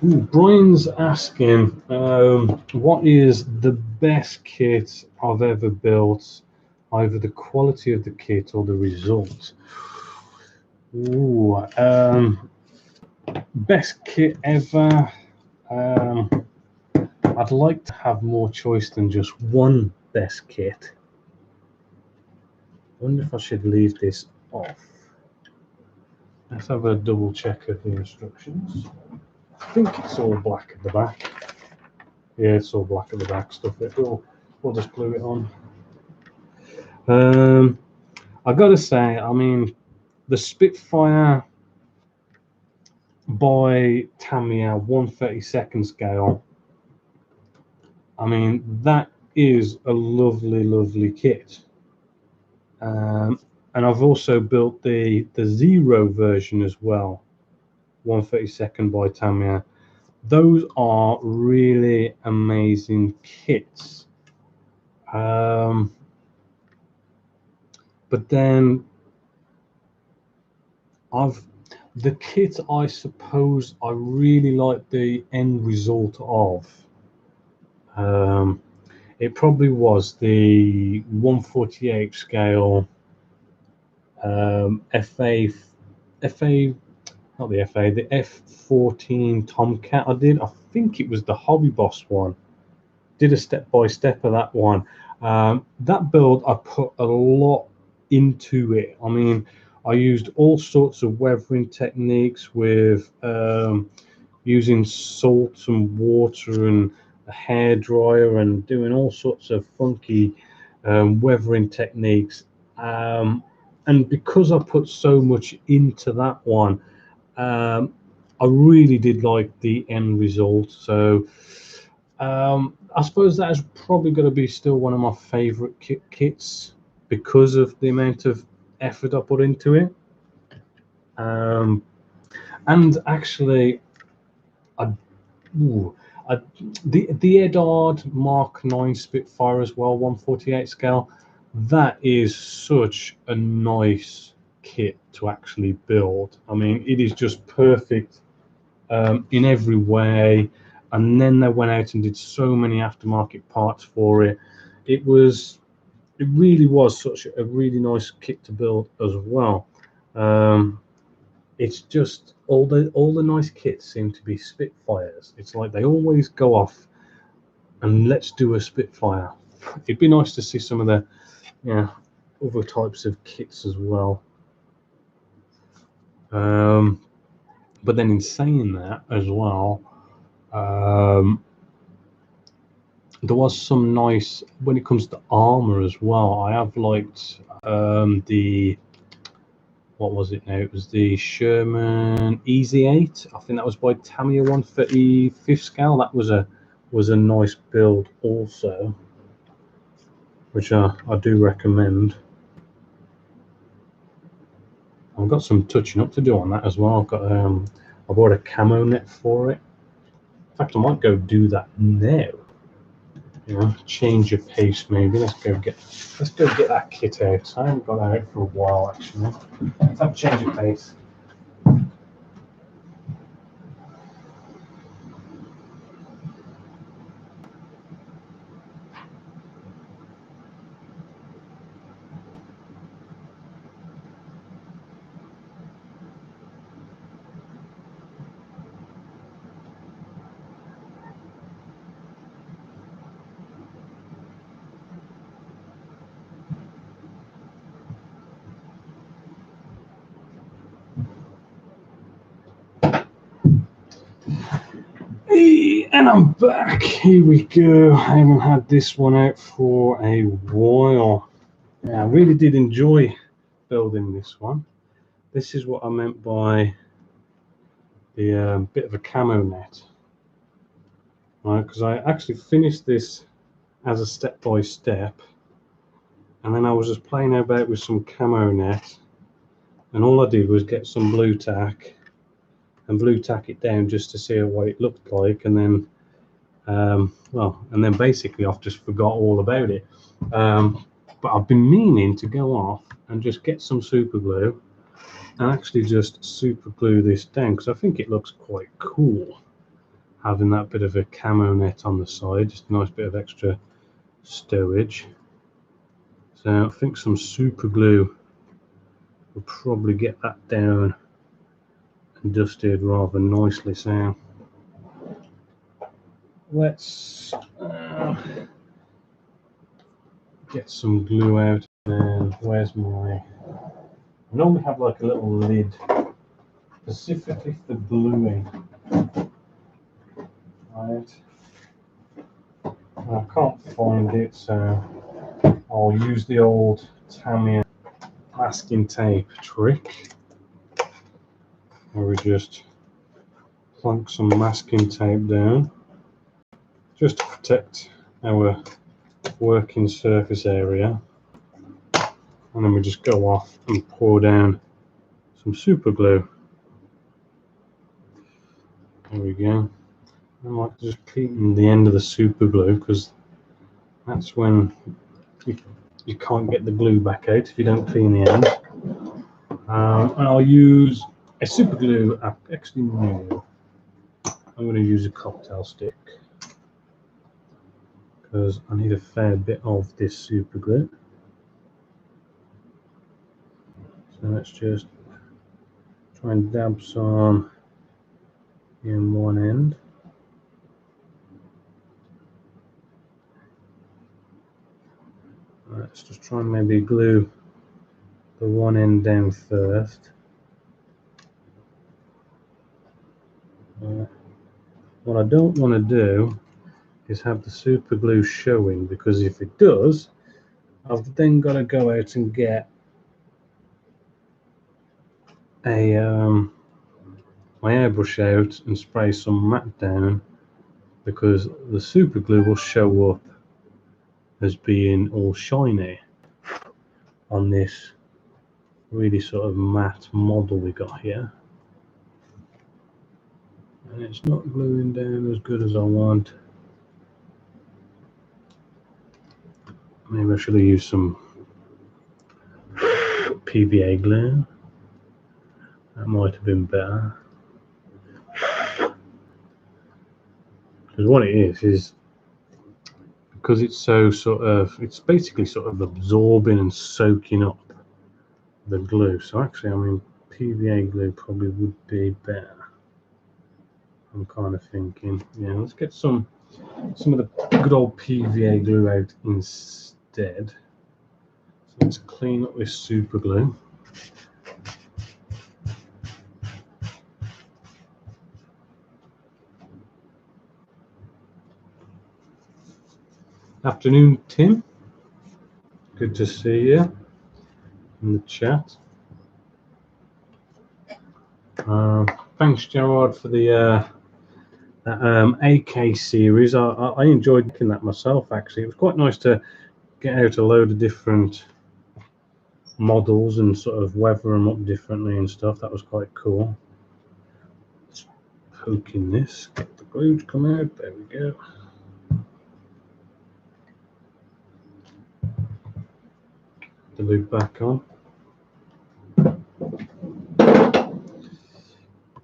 Brian's asking, what is the best kit I've ever built, either the quality of the kit or the result? Ooh, best kit ever. I'd like to have more choice than just one best kit. I wonder if I should leave this off. Let's have a double check of the instructions. I think it's all black at the back. Yeah, it's all black at the back stuff. We'll just glue it on. I gotta say, I mean, the Spitfire by Tamiya 1/32 scale, I mean, that is a lovely, lovely kit. And I've also built the Zero version as well, 1/32 by Tamiya. Those are really amazing kits. But then the kit, I suppose I really like the end result of. It probably was the 1/48 scale not the FA, the F14 Tomcat I did. I think it was the Hobby Boss one. Did a step-by-step of that one. That build, I put a lot into it. I mean, I used all sorts of weathering techniques with using salt and water and a hairdryer and doing all sorts of funky weathering techniques. And because I put so much into that one, I really did like the end result. So I suppose that is probably going to be still one of my favorite kits because of the amount of effort I put into it. And actually, the Edard Mark 9 Spitfire as well, 1/48 scale. That is such a nice kit to actually build. I mean, it is just perfect in every way. And then they went out and did so many aftermarket parts for it. It really was such a really nice kit to build as well. It's just all the nice kits seem to be Spitfires. It's like they always go off and let's do a Spitfire. It'd be nice to see some of the other types of kits as well. But then in saying that as well, there was some nice, when it comes to armor as well, I have liked the, what was it now? It was the Sherman Easy 8. I think that was by Tamiya 1/35 scale. That was a nice build also, which I do recommend. I've got some touching up to do on that as well. I've got I bought a camo net for it. In fact, I might go do that now. You know, change of pace maybe. Let's go get that kit out. I haven't got that out for a while actually. Let's have a change of pace. And I'm back. Here we go. I haven't had this one out for a while. Yeah, I really did enjoy building this one. This is what I meant by the bit of a camo net, right? Because I actually finished this as a step-by-step, and then I was just playing about with some camo net, and all I did was get some blue tack and blue tack it down just to see what it looked like, and then and then basically I've just forgot all about it. But I've been meaning to go off and just get some super glue and actually just super glue this down, because I think it looks quite cool having that bit of a camo net on the side, just a nice bit of extra stowage. So I think some super glue will probably get that down and dusted rather nicely. So let's get some glue out. And where's my... I normally have like a little lid specifically for gluing. Right. I can't find it, so I'll use the old Tamiya masking tape trick, where we just plonk some masking tape down just to protect our working surface area, and then we just go off and pour down some super glue. There we go. I like just keeping the end of the super glue, because that's when you can't get the glue back out if you don't clean the end. And I'll use a super glue. Actually, no, I'm going to use a cocktail stick, because I need a fair bit of this super glue. So let's just try and dab some in one end. Let's just try and maybe glue the one end down first. What I don't want to do is have the super glue showing, because if it does, I've then got to go out and get a my airbrush out and spray some matte down, because the super glue will show up as being all shiny on this really sort of matte model we got here, and it's not gluing down as good as I want. Maybe I should have used some PVA glue. That might have been better. Because what it is because it's so it's basically sort of absorbing and soaking up the glue. So actually, I mean, PVA glue probably would be better. I'm kind of thinking, yeah, let's get some of the good old PVA glue out instead. So let's clean up this super glue. Afternoon, Tim. Good to see you in the chat. Thanks, Gerard, for the AK series. I enjoyed making that myself, actually. It was quite nice to get out a load of different models and sort of weather them up differently and stuff. That was quite cool. Just poking this, get the glue to come out. There we go. The lid back on.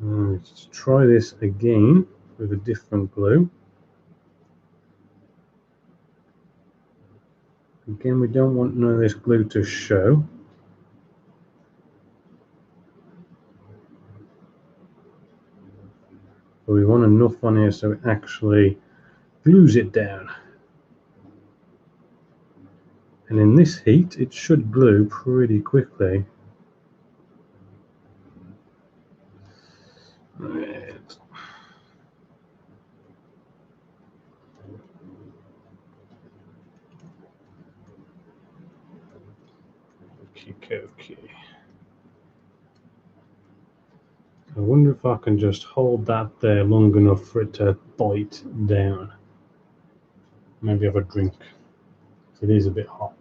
Let's try this again with a different glue. Again, we don't want none of this glue to show. But we want enough on here so it actually glues it down. And in this heat, it should glue pretty quickly. Right. Okay. I wonder if I can just hold that there long enough for it to bite down. Maybe have a drink. It is a bit hot.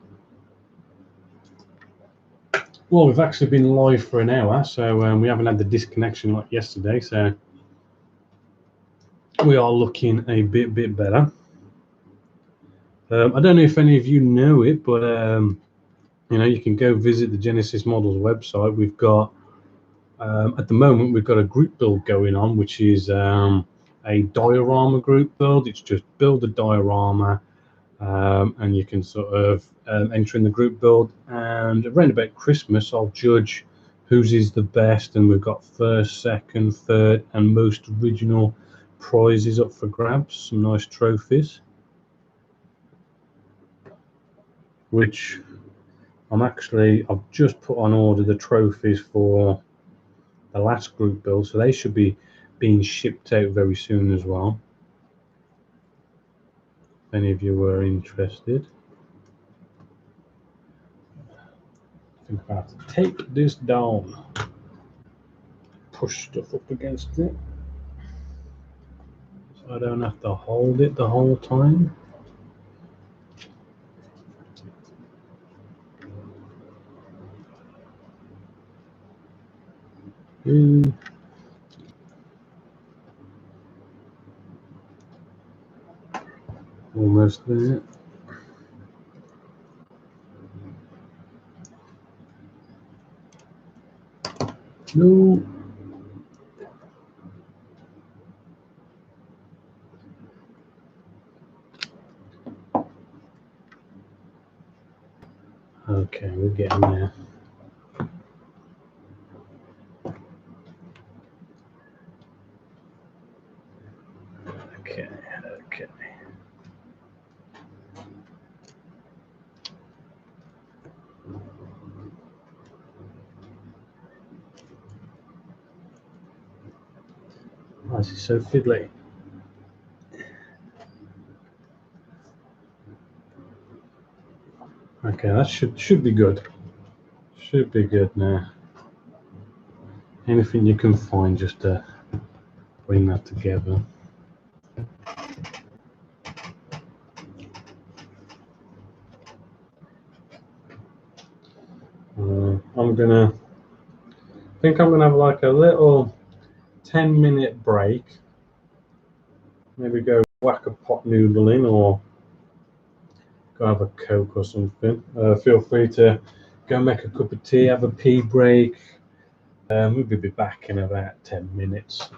Well, we've actually been live for an hour, so we haven't had the disconnection like yesterday, so we are looking a bit better. I don't know if any of you know it, but you know, you can go visit the Genessis Models website. We've got At the moment, we've got a group build going on, which is a diorama group build. It's just build a diorama, and you can sort of enter in the group build. And around about Christmas, I'll judge whose is the best, and we've got first, second, third, and most original prizes up for grabs. Some nice trophies, which I've just put on order the trophies for the last group build, so they should be being shipped out very soon as well, if any of you were interested. I think I have to take this down, push stuff up against it, so I don't have to hold it the whole time. Almost there. No. Okay, we're getting there. Okay. Oh, this is so fiddly. Okay, that should be good. Should be good now. Anything you can find just to bring that together. I think I'm gonna have like a little 10-minute break. Maybe go whack a pot noodle in, or go have a Coke or something. Feel free to go make a cup of tea, have a pee break. We'll be back in about 10 minutes.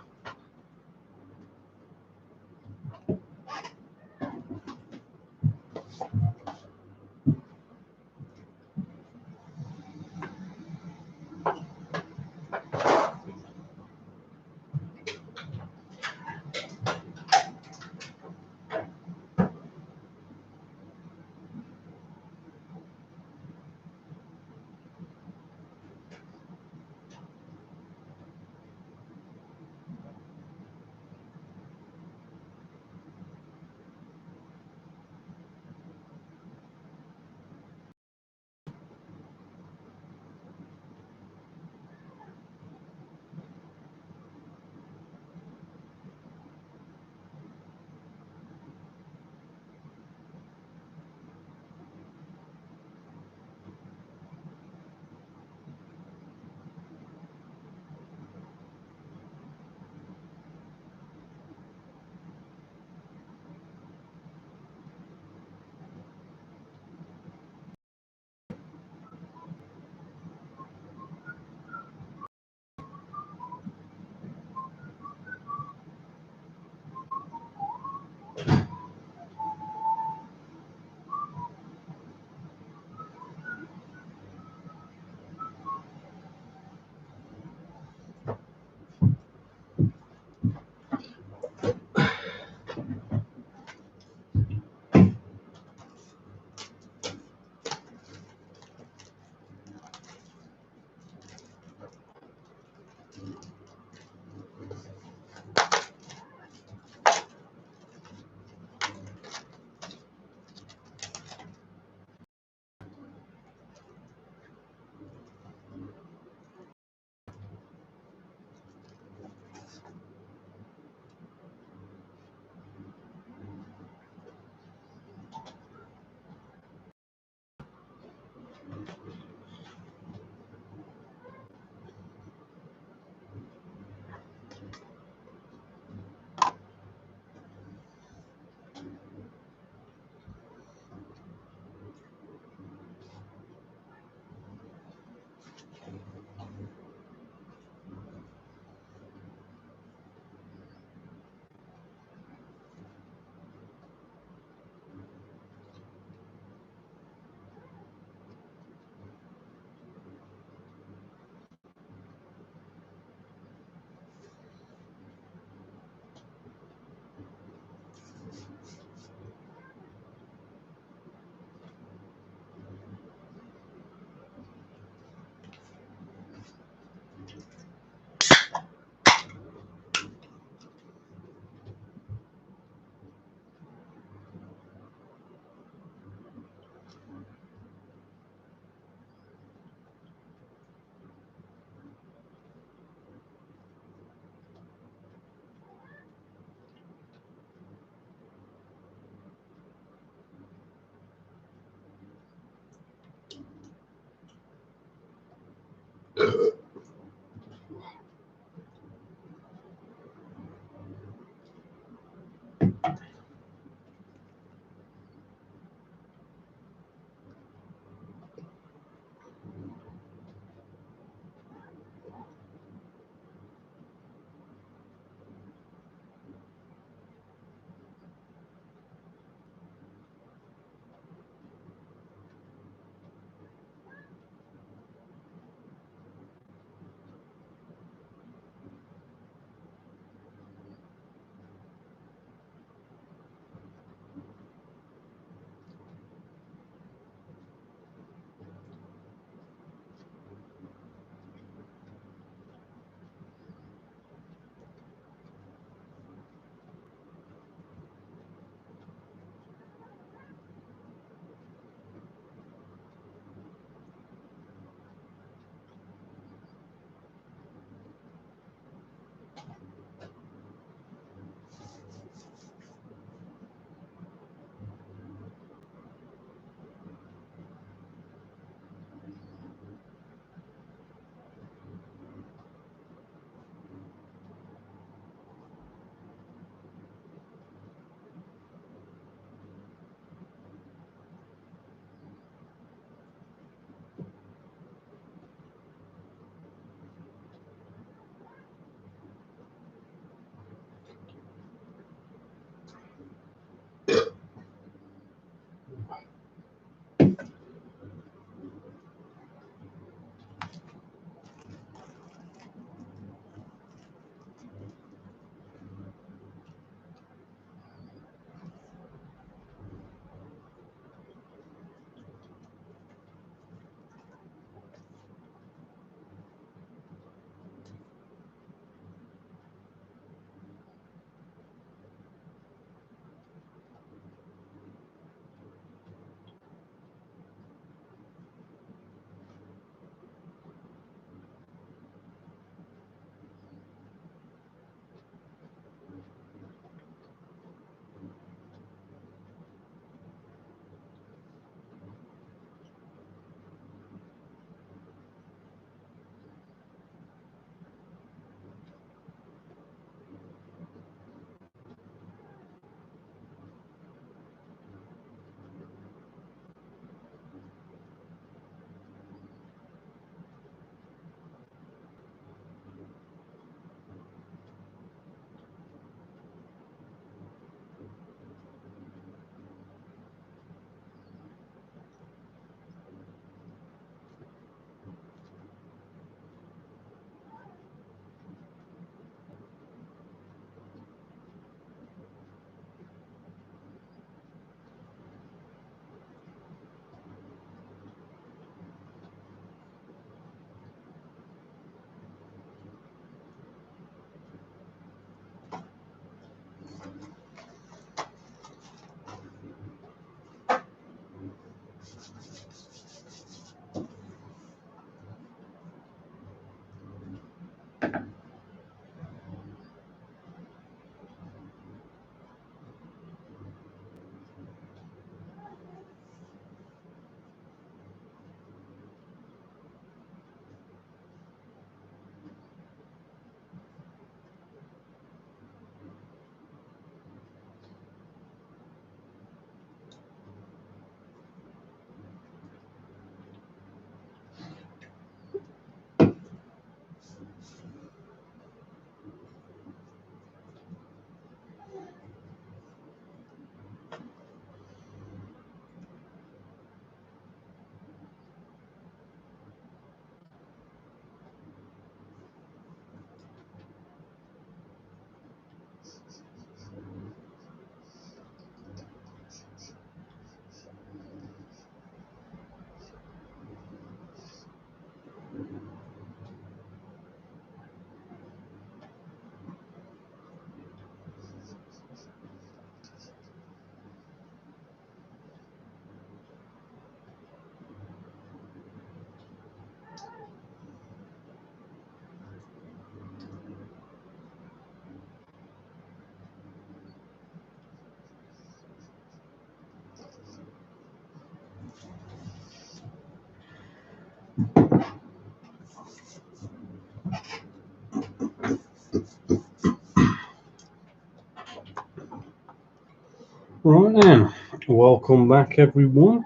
Right then, welcome back everyone.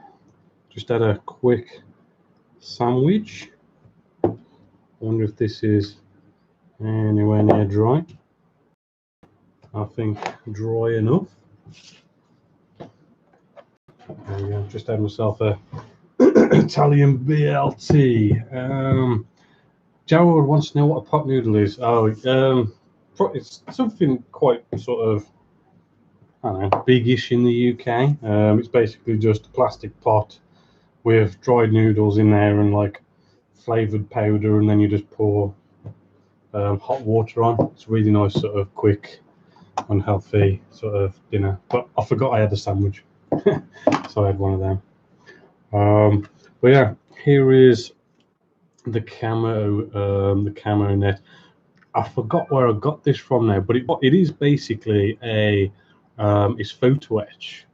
Just had a quick sandwich. Wonder if this is anywhere near dry. I think dry enough. There we go. Just had myself a Italian BLT. Gerald wants to know what a pot noodle is. Oh, it's something quite sort of, I don't know, big-ish in the UK. It's basically just a plastic pot with dried noodles in there and like flavored powder, and then you just pour hot water on. It's really nice, sort of quick, unhealthy sort of dinner. But I forgot I had a sandwich, so I had one of them. But yeah, here is the camo net. I forgot where I got this from now, but it is basically a it's photo etch,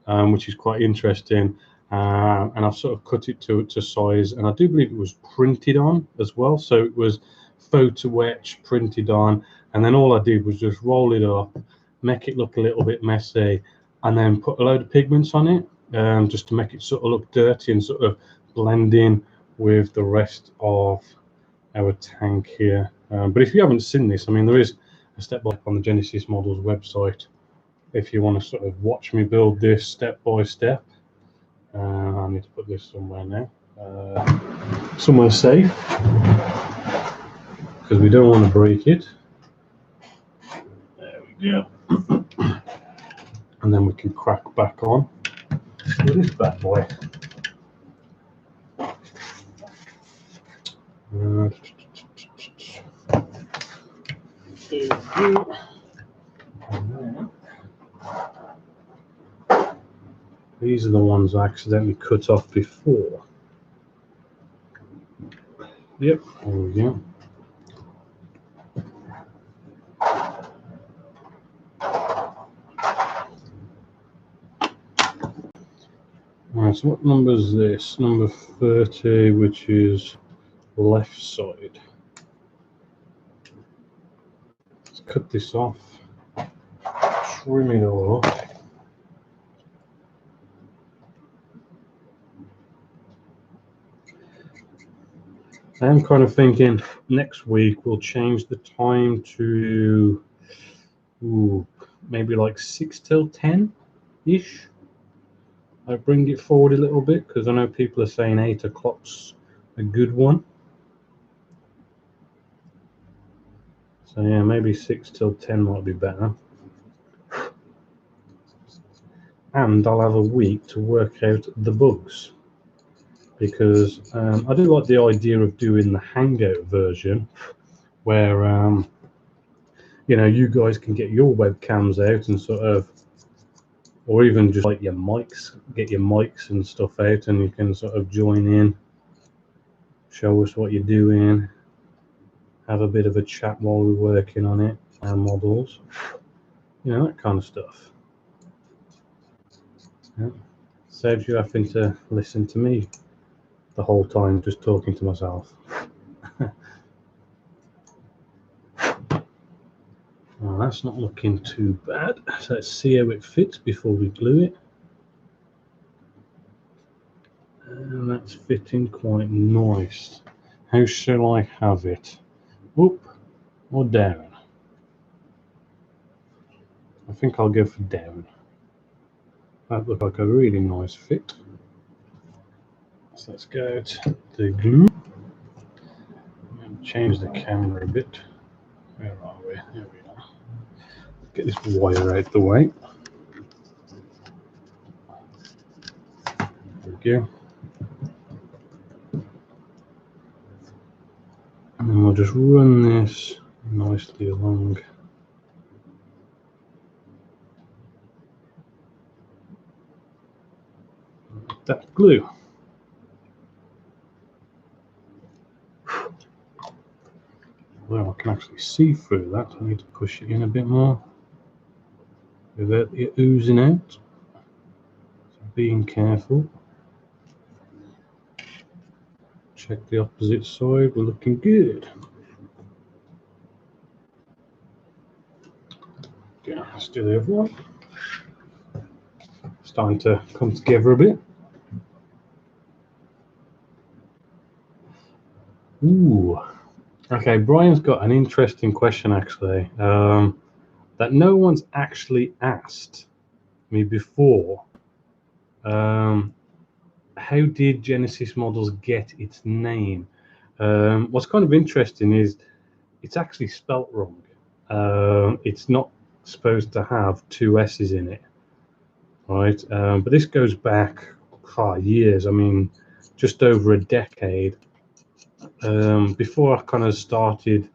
which is quite interesting. And I've sort of cut it to size, and I do believe it was printed on as well. So it was photo etch printed on, and then all I did was just roll it up, make it look a little bit messy, and then put a load of pigments on it, just to make it sort of look dirty and sort of blend in with the rest of our tank here. But if you haven't seen this, I mean, there is a step-by-step on the Genessis Models website if you want to sort of watch me build this step by step. I need to put this somewhere now, somewhere safe, because we don't want to break it. There we go. And then we can crack back on with this bad boy. These are the ones I accidentally cut off before. Yep, there we go. Alright, so what number is this? Number 30, which is left side. Let's cut this off, trim it all up. I'm kind of thinking next week we'll change the time to maybe like 6 till 10-ish. I bring it forward a little bit because I know people are saying 8 o'clock's a good one. So yeah, maybe 6 till 10 might be better. And I'll have a week to work out the bugs, because I do like the idea of doing the hangout version where you know, you guys can get your webcams out and sort of, or even just like your mics, get your mics and stuff out, and you can sort of join in, show us what you're doing, have a bit of a chat while we're working on it, our models, you know, that kind of stuff. Yeah. Saves you having to listen to me the whole time, just talking to myself. Well, that's not looking too bad. So let's see how it fits before we glue it. And that's fitting quite nice. How shall I have it? Up or down? I think I'll go for down. That looked like a really nice fit. So let's go to the glue and change the camera a bit. Where are we? There we are. Get this wire out the way. There we go. And then we'll just run this nicely along. That glue. Well, I can actually see through that. I need to push it in a bit more without it oozing out. So being careful. Check the opposite side. We're looking good. Yeah, let's do the other one. Starting to come together a bit. Ooh. Okay, Brian's got an interesting question actually, that no one's actually asked me before. How did Genessis Models get its name? What's kind of interesting is it's actually spelt wrong. It's not supposed to have two S's in it, right? But this goes back years. I mean, just over a decade. Before I kind of started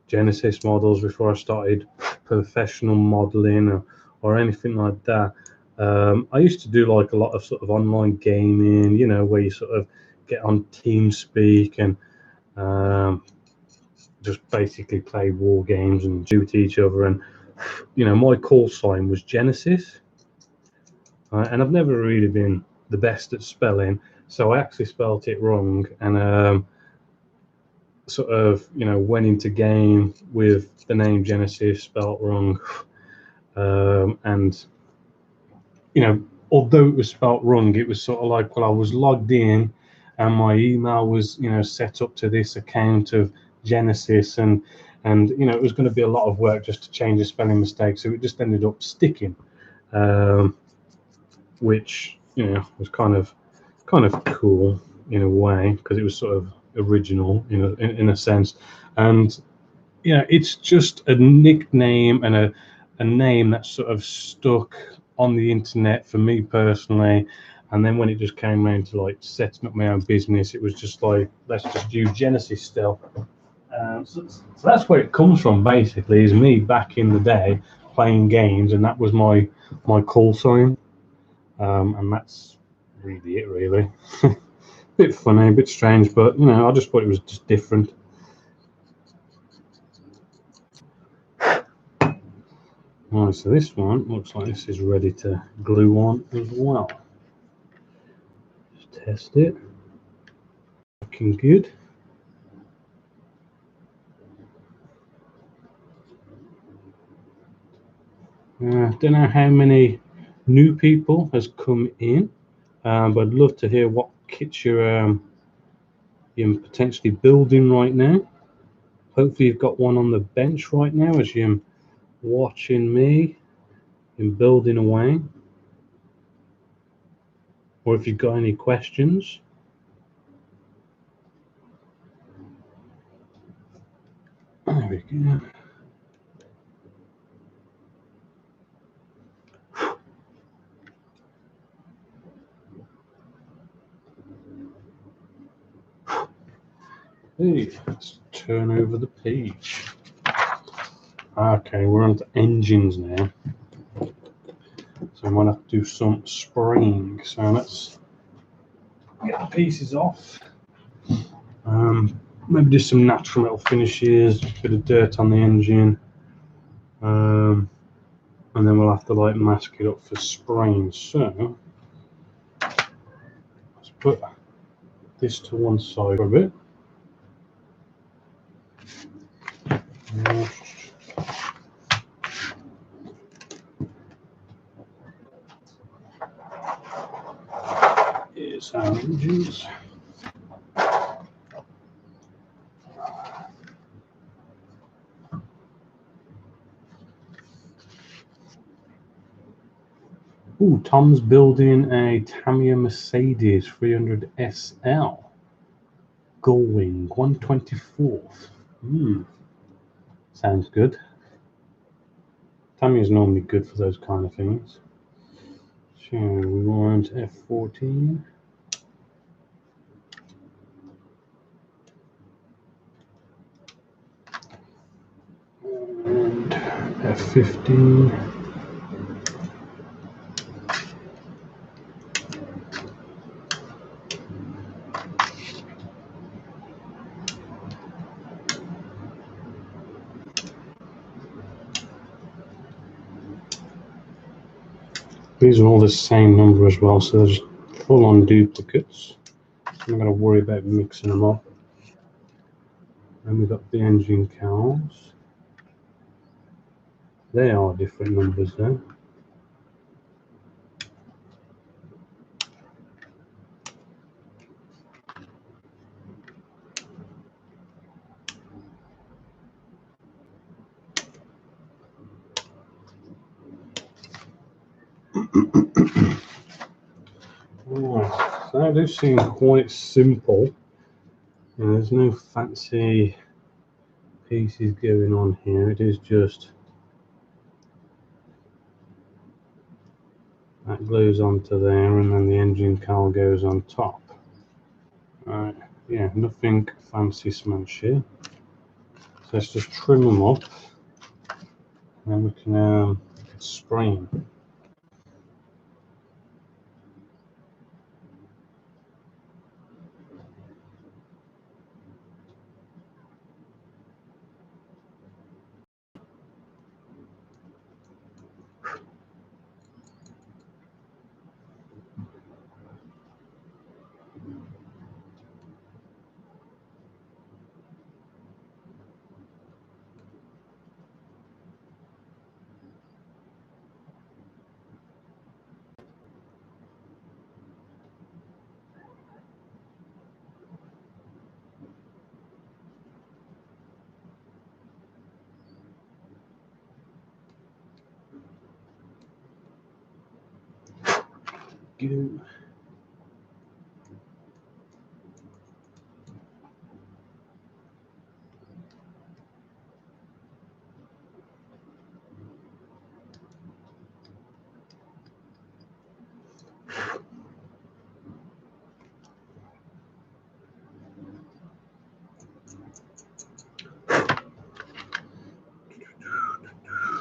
Genessis Models, before I started professional modeling or anything like that, I used to do like a lot of sort of online gaming, you know, where you sort of get on TeamSpeak and just basically play war games and shoot each other. And you know, my call sign was Genessis, and I've never really been the best at spelling, so I actually spelt it wrong, and sort of, you know, went into game with the name Genessis spelt wrong, and you know, although it was spelt wrong, it was sort of like, well, I was logged in and my email was, you know, set up to this account of Genessis, and you know, it was going to be a lot of work just to change a spelling mistake, so it just ended up sticking, which, you know, was kind of cool in a way, because it was sort of original, you know, in a sense. And yeah, it's just a nickname and a name that sort of stuck on the internet for me personally. And then when it just came around to like setting up my own business, it was just like, let's just use Genessis still. So that's where it comes from, basically, is me back in the day playing games, and that was my call sign, and that's really it, really. Bit funny, a bit strange, but you know, I just thought it was just different. Right, so this one looks like this is ready to glue on as well. Just test it. Looking good. Don't know how many new people has come in, but I'd love to hear what kits you're potentially building right now. Hopefully you've got one on the bench right now as you're watching me and building away. Or if you've got any questions. There we go. Hey, let's turn over the page. Okay, we're on to engines now. So I'm gonna have to do some spraying. So let's get the pieces off. maybe do some natural metal finishes, a bit of dirt on the engine, and then we'll have to like mask it up for spraying. So let's put this to one side for a bit. Here's our engines. Ooh, Tom's building a Tamiya Mercedes 300 SL. Gullwing 1/24th. Sounds good. Tamiya is normally good for those kind of things. So we want F14. And F15. These are all the same number as well, so there's full-on duplicates. So I'm not going to worry about mixing them up. And we've got the engine cowls. They are different numbers though. Right, so they seem quite simple. And there's no fancy pieces going on here. It is just that glues onto there, and then the engine cowl goes on top. Right, yeah, nothing fancy smash here. So let's just trim them up, and then we can spray them. Go.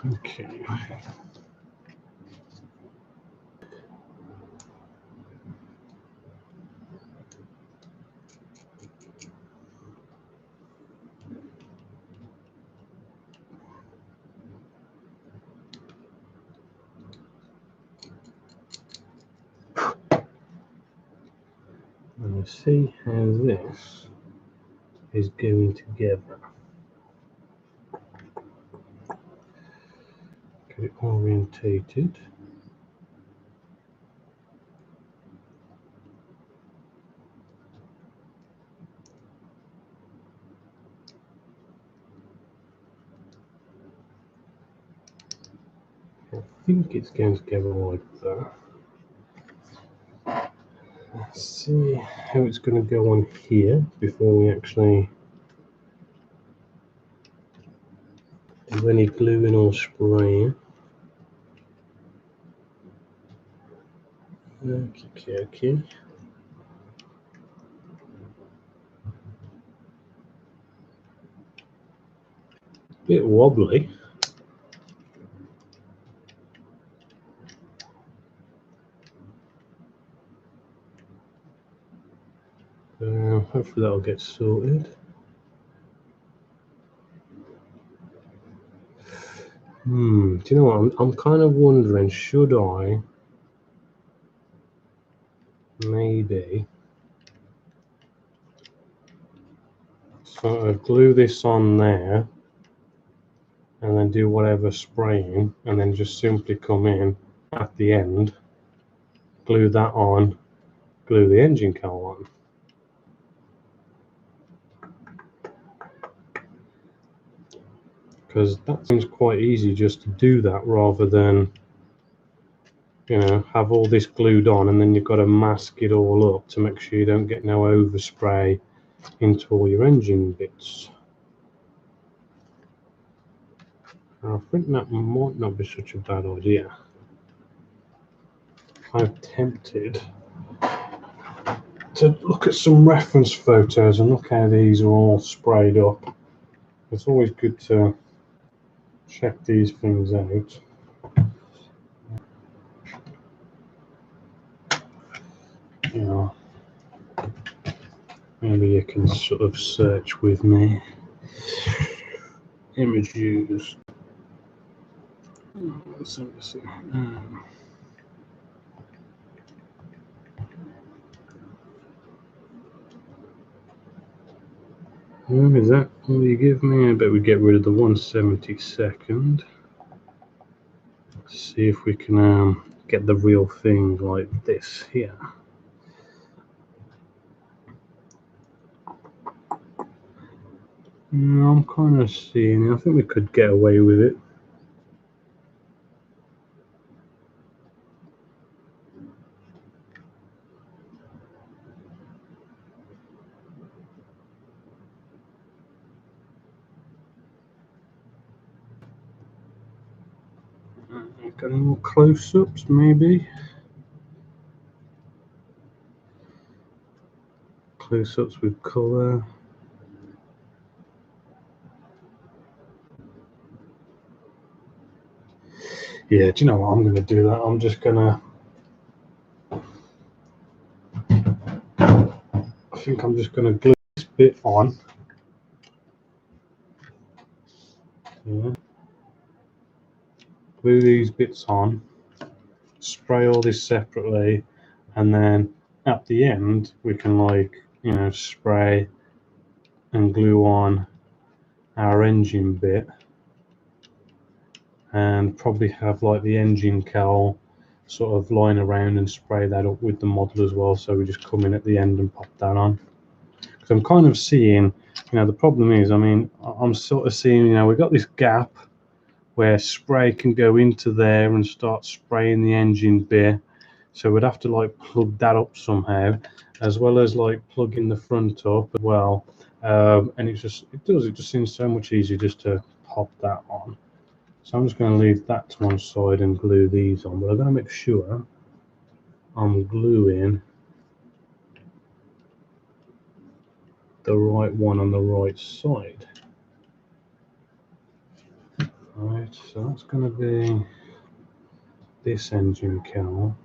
Okay. Let's see how this is going together. Get it orientated. I think it's going together like that. Let's see how it's going to go on here before we actually do any gluing or spraying. Okay. Bit wobbly. Hopefully that'll get sorted. Do you know what? I'm kind of wondering, should I maybe sort of glue this on there and then do whatever spraying, and then just simply come in at the end, glue that on, glue the engine cowl on. Because that seems quite easy just to do that, rather than, you know, have all this glued on and then you've got to mask it all up to make sure you don't get no overspray into all your engine bits. I think that might not be such a bad idea. I'm tempted to look at some reference photos and look how these are all sprayed up. It's always good to check these things out. You know, maybe you can sort of search with me. Image use. Let's see. Is that all you give me? I bet we get rid of the 1/72. See if we can get the real thing like this here. I'm kind of seeing it. I think we could get away with it. Got any more close-ups, maybe? Close-ups with colour. Yeah, do you know what? I'm going to do that. I'm just going to... I think I'm just going to glue this bit on. Yeah. Glue these bits on. Spray all this separately. And then at the end, we can, like, you know, spray and glue on our engine bit. And probably have, like, the engine cowl sort of line around and spray that up with the model as well, so we just come in at the end and pop that on. Because I'm kind of seeing, you know, the problem is, I mean, I'm sort of seeing, you know, we've got this gap where spray can go into there and start spraying the engine bit, so we'd have to like plug that up somehow, as well as like plugging the front up as well, and it just seems so much easier just to pop that on. So I'm just going to leave that to one side and glue these on, but I'm going to make sure I'm gluing the right one on the right side. Right, so that's going to be this engine cowl.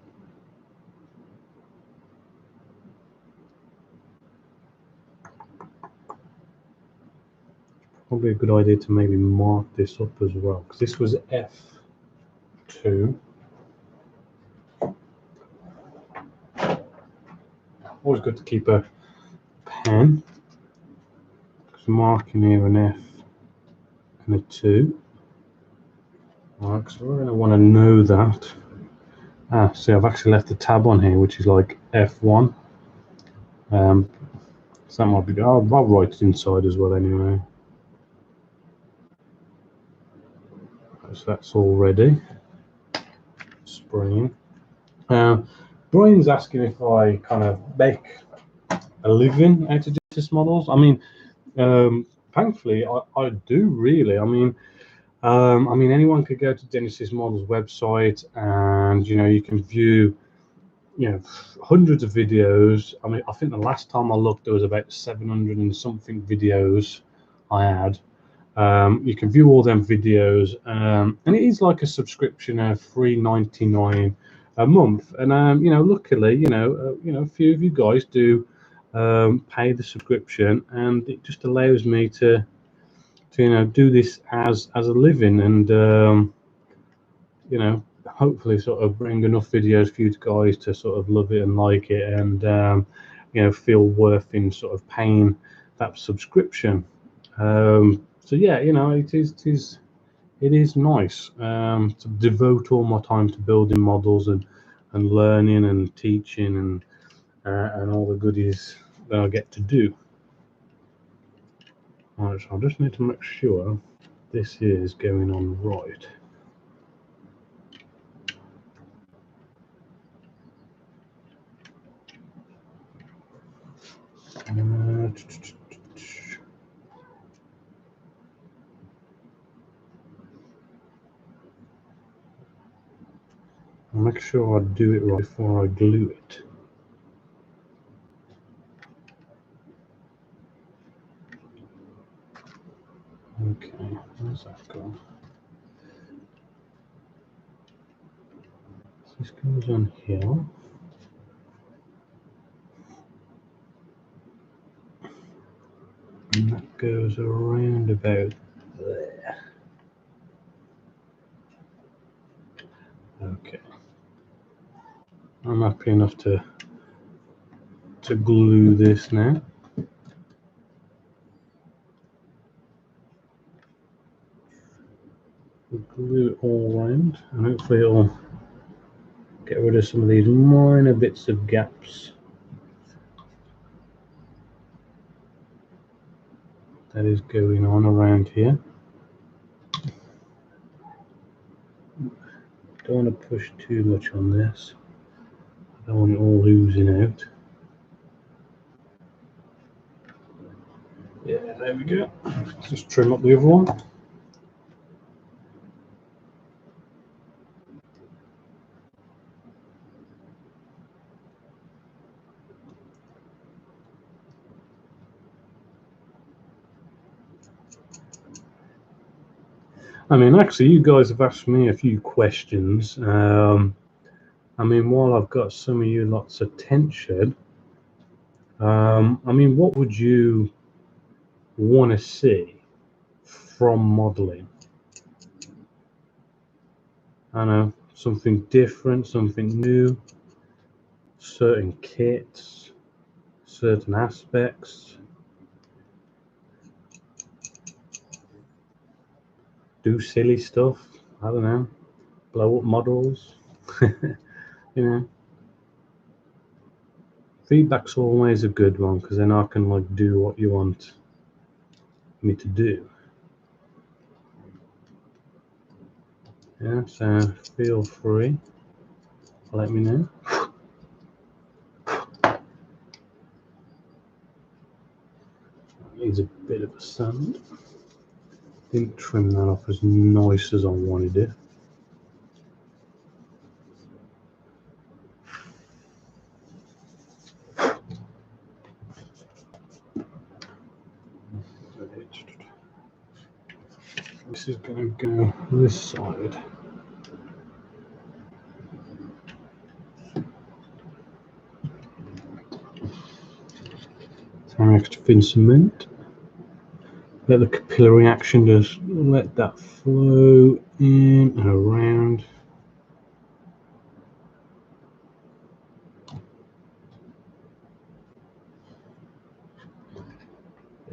Probably a good idea to maybe mark this up as well, because this was F2. Always good to keep a pen, because I'm marking here an F and a 2. Alright, so we're going to want to know that. See, I've actually left a tab on here, which is like F1. So that might be good. I'll write it inside as well anyway. So that's all ready. Spraying. Brian's asking if I kind of make a living out of Genessis models. I mean, thankfully, I do really. I mean, anyone could go to Genessis Models website, and you know, you can view, you know, hundreds of videos. I mean, I think the last time I looked, there was about 700 and something videos I had. You can view all them videos, and it is like a subscription of $3.99 a month. And you know, luckily, you know, a few of you guys do pay the subscription, and it just allows me to to do this as a living, and hopefully sort of bring enough videos for you guys to sort of love it and like it, and feel worth in sort of paying that subscription. So yeah, it is nice to devote all my time to building models and learning and teaching and all the goodies that I get to do. Right, so I just need to make sure this is going on right. I'll make sure I do it right before I glue it. Okay, where's that gone? So this goes on here. And that goes around about there. Okay. I'm happy enough to glue this now. We'll glue it all around, and hopefully it'll get rid of some of these minor bits of gaps that is going on around here. Don't want to push too much on this. I don't want it all oozing out. Yeah, there we go. Let's just trim up the other one. I mean, actually, you guys have asked me a few questions. I mean, while I've got some of you lots' attention, I mean, what would you want to see from modeling? I know, something different, something new, certain kits, certain aspects. Do silly stuff, I don't know, blow up models. Feedback's always a good one, because then I can like do what you want me to do. Yeah, so feel free, let me know. Needs a bit of a sand. Didn't trim that off as nice as I wanted it. This is going to go this side. Some extra thin cement. Let the capillary action just let that flow in and around.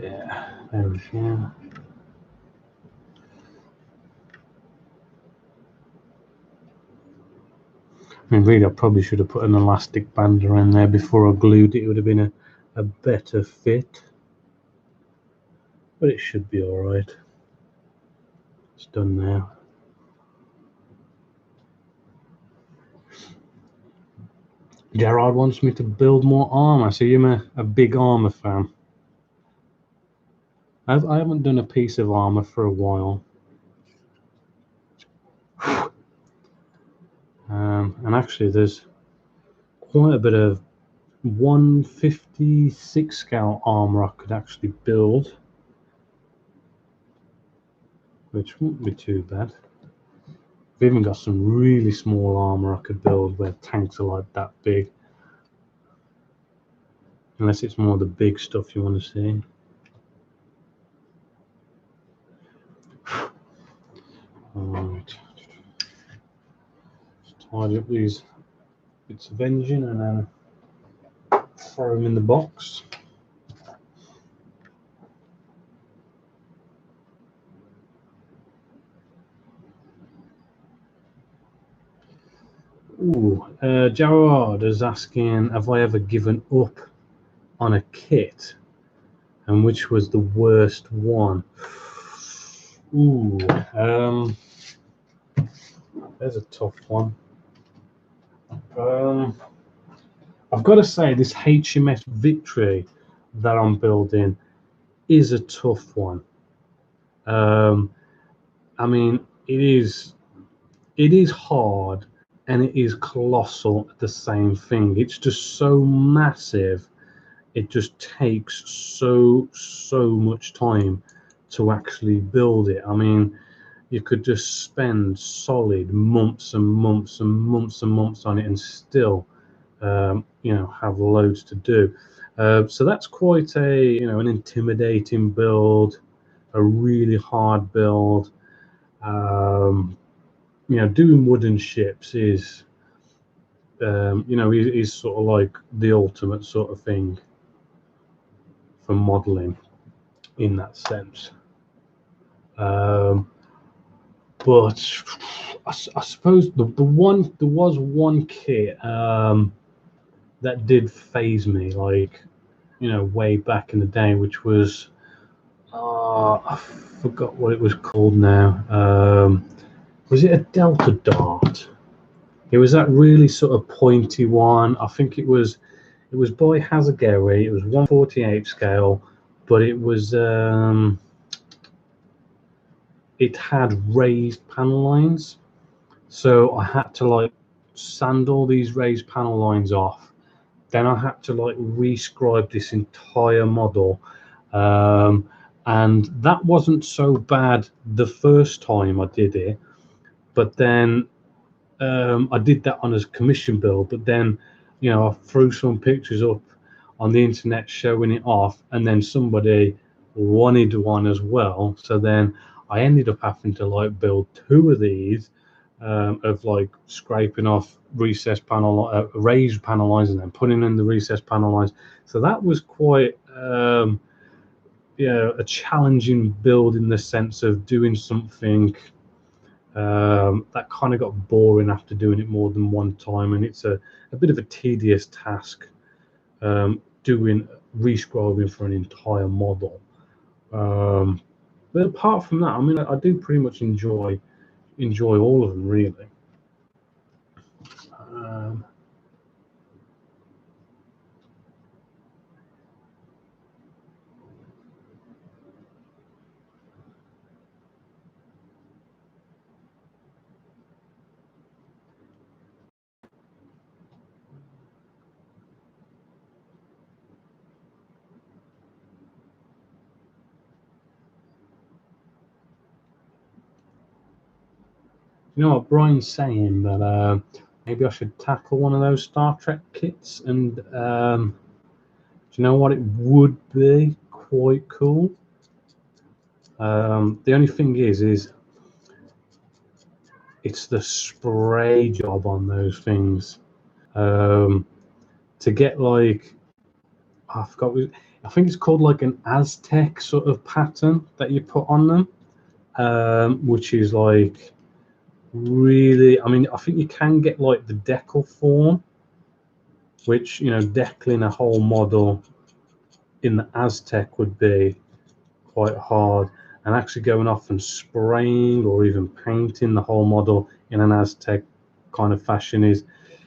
Yeah, there we go. I mean, really, I probably should have put an elastic band around there before I glued it. It would have been a better fit. But it should be alright. It's done now. Gerard wants me to build more armor, so you're a big armor fan. I haven't done a piece of armor for a while. And actually there's quite a bit of 156 scale armor I could actually build, which won't be too bad. I've even got some really small armor I could build where tanks are like that big, unless it's more the big stuff you want to see. Right. Just tidy up these bits of engine and then throw them in the box. Ooh, Gerard is asking, have I ever given up on a kit, and which was the worst one? Ooh, there's a tough one. I've got to say, this HMS Victory that I'm building is a tough one. I mean, it is hard and it is colossal at the same thing. It's just so massive. It just takes so much time to actually build it. I mean, you could just spend solid months and months and months and months on it and still you know, have loads to do. So that's quite a, you know, an intimidating build, a really hard build. You know, doing wooden ships is you know, is sort of like the ultimate sort of thing for modeling in that sense. But I suppose there was one kit that did phase me, like, you know, way back in the day, which was I forgot what it was called now. Was it a Delta Dart? It was that really sort of pointy one. I think it was by Hazagari. It was 1/48 scale, but it was it had raised panel lines, so I had to like sand all these raised panel lines off. Then I had to like rescribe this entire model, and that wasn't so bad the first time I did it, but then I did that on a commission build, but then, you know, I threw some pictures up on the internet showing it off, and then somebody wanted one as well. So then I ended up having to like build two of these, of like scraping off recessed panel, raised panel lines, and then putting in the recessed panel lines. So that was quite, yeah, a challenging build in the sense of doing something that kind of got boring after doing it more than one time, and it's a bit of a tedious task doing rescribing for an entire model. But apart from that, I mean, I do pretty much enjoy all of them, really. You know what Brian's saying, that maybe I should tackle one of those Star Trek kits, and do you know what, it would be quite cool. The only thing is it's the spray job on those things. To get like, I forgot, I think it's called like an Aztec sort of pattern that you put on them, which is like really, I mean, I think you can get like the decal form, which, you know, decaling a whole model in the Aztec would be quite hard, and actually going off and spraying or even painting the whole model in an Aztec kind of fashion is,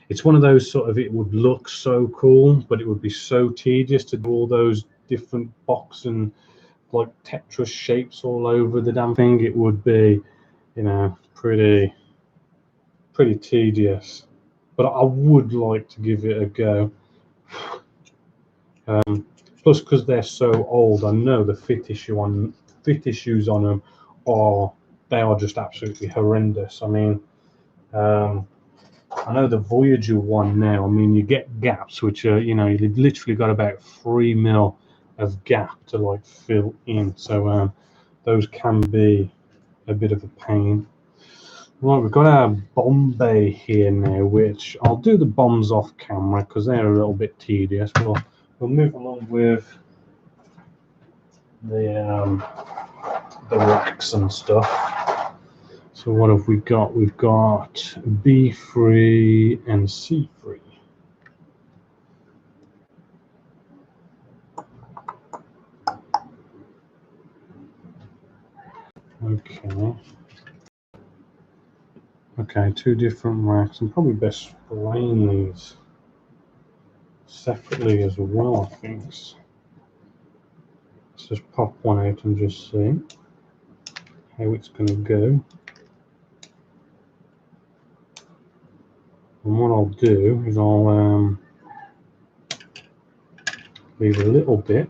it's one of those sort of, it would look so cool, but it would be so tedious to do all those different box and like Tetris shapes all over the damn thing. It would be, you know, pretty tedious, but I would like to give it a go. Plus, because they're so old, I know the fit issues on them are just absolutely horrendous. I mean, I know the Voyager one now, I mean, you get gaps which are, you know, you've literally got about 3 mil of gap to like fill in. So those can be a bit of a pain. Right, we've got our bomb bay here now, which I'll do the bombs off camera because they're a little bit tedious. We'll move along with the racks and stuff. So what have we got? We've got B3 and C3. Okay. Okay, two different racks. I'm probably best spraying these separately as well, I think. Let's just pop one out and just see how it's going to go. And what I'll do is I'll leave a little bit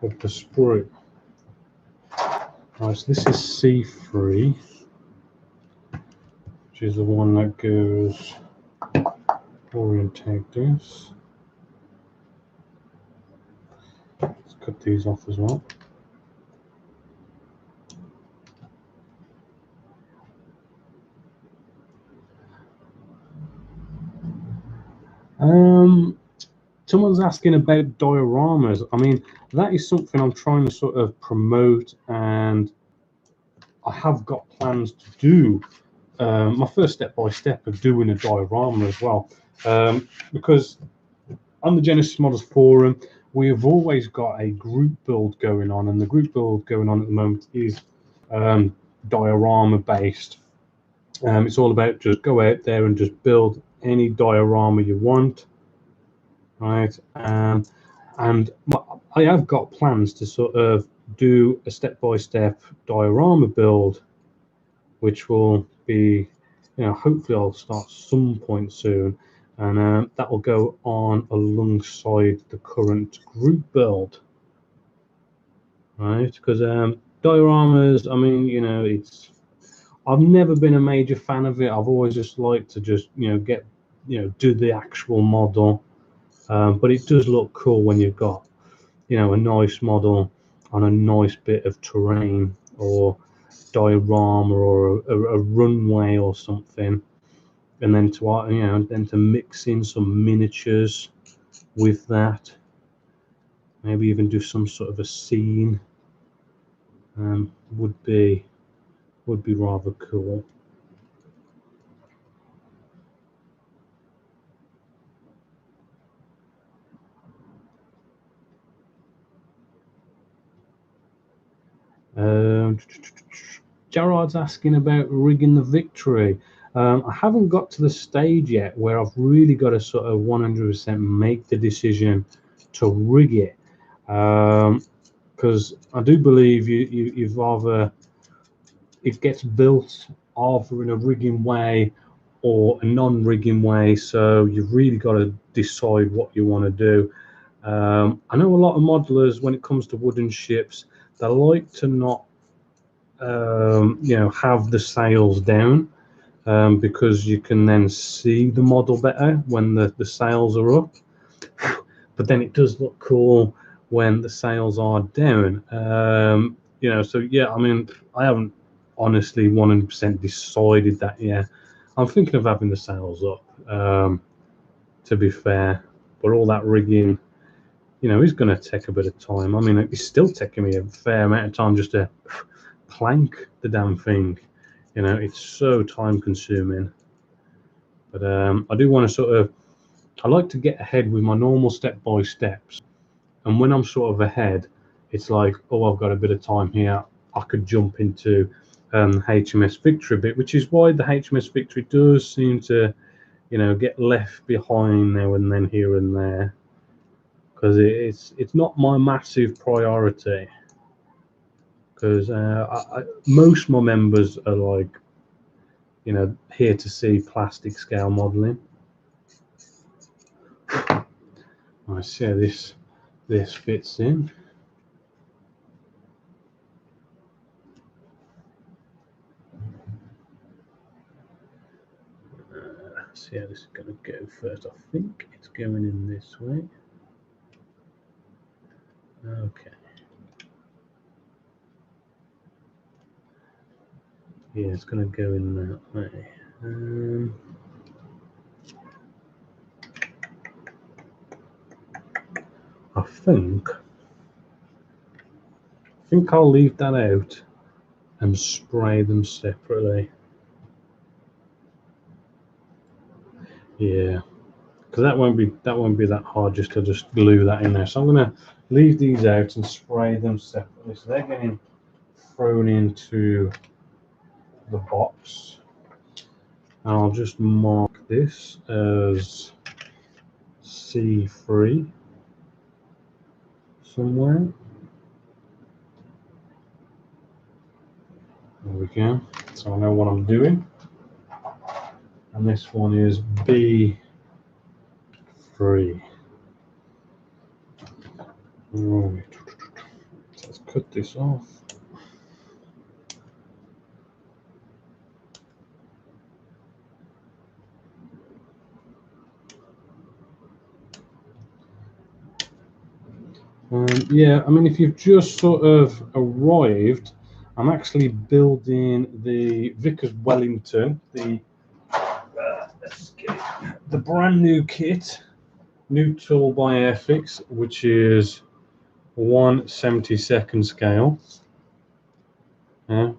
of the spray. Right, so this is C3, which is the one that goes orientate this. Let's cut these off as well. Someone's asking about dioramas. I mean, that is something I'm trying to sort of promote, and I have got plans to do. My first step-by-step of doing a diorama as well, because on the Genessis Models forum, we have always got a group build going on, and the group build going on at the moment is diorama based. It's all about just go out there and just build any diorama you want, right? And I have got plans to sort of do a step-by-step diorama build, which will be, hopefully I'll start some point soon, and that will go on alongside the current group build, right? Because dioramas, I mean, I've never been a major fan of it. I've always just liked to just get do the actual model, but it does look cool when you've got a nice model on a nice bit of terrain or diorama or a runway or something, and then to mix in some miniatures with that, maybe even do some sort of a scene, would be rather cool. Gerard's asking about rigging the Victory. I haven't got to the stage yet where I've really got to sort of 100% make the decision to rig it, because I do believe you've either it gets built either in a rigging way or a non-rigging way, so you've really got to decide what you want to do. I know a lot of modelers, when it comes to wooden ships, they like to not have the sails down, because you can then see the model better when the sails are up. But then it does look cool when the sails are down. So yeah, I mean, I haven't honestly 100% decided that yet. I'm thinking of having the sails up, to be fair, but all that rigging, is going to take a bit of time. I mean, it's still taking me a fair amount of time just to plank the damn thing. It's so time consuming. But I do want to I like to get ahead with my normal step-by-steps, and when I'm sort of ahead, it's like, oh, I've got a bit of time here, I could jump into HMS Victory a bit, which is why the HMS Victory does seem to get left behind now and then, here and there, because it's not my massive priority, because most of my members are like here to see plastic scale modeling. I see how this fits in. See how this is going to go first. I think it's going in this way. Okay. Yeah, it's going to go in that way. I think I'll leave that out and spray them separately. Yeah, because that won't be that hard just to glue that in there. So I'm going to leave these out and spray them separately. So they're getting thrown into the box. And I'll just mark this as C3 somewhere. There we go. So I know what I'm doing. And this one is B3. Right. Let's cut this off. Yeah, I mean, if you've just sort of arrived, I'm actually building the Vickers Wellington, the brand new kit, new tool by Airfix, which is 1/72 scale. Yeah,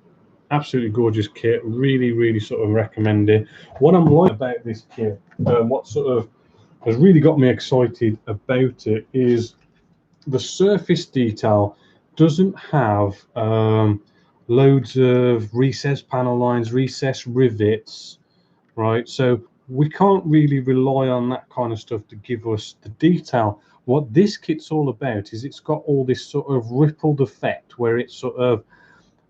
absolutely gorgeous kit. Really sort of recommend it. What I'm like about this kit, what sort of has really got me excited about it, is the surface detail doesn't have loads of recessed panel lines, recessed rivets, right? So we can't really rely on that kind of stuff to give us the detail. What this kit's all about is it's got all this sort of rippled effect where it's sort of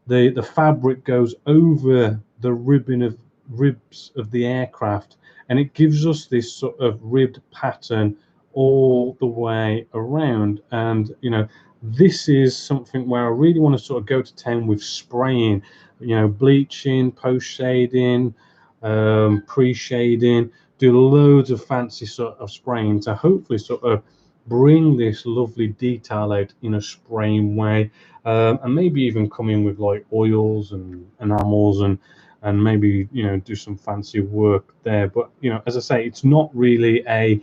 the fabric goes over the ribs of the aircraft, and it gives us this sort of ribbed pattern all the way around. And you know, this is something where I really want to sort of go to town with spraying, you know, bleaching, post shading, pre-shading, do loads of fancy sort of spraying to hopefully sort of bring this lovely detail out in a spraying way. And maybe even come in with like oils and enamels and maybe, you know, do some fancy work there. But you know, as I say, it's not really a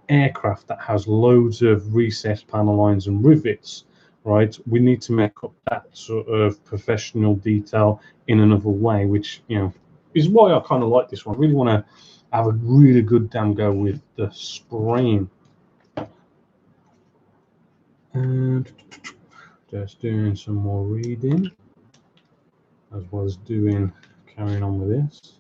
aircraft that has loads of recessed panel lines and rivets, right? We need to make up that sort of professional detail in another way, which, you know, is why I kind of like this one. I really want to have a really good damn go with the spraying. And just doing some more reading as well as carrying on with this.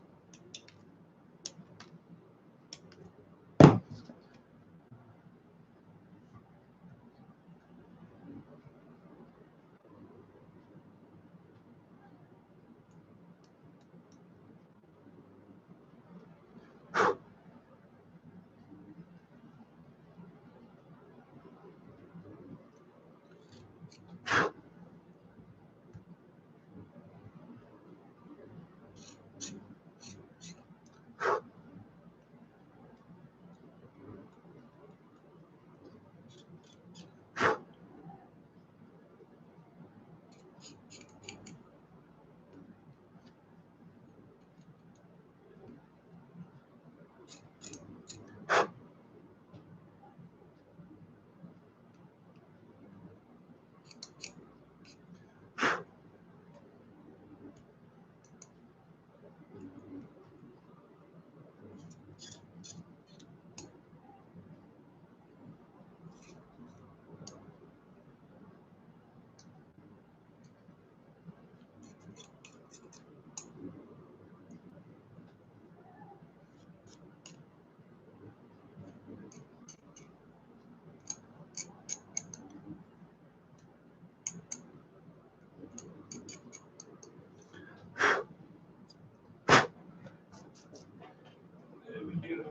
There we go.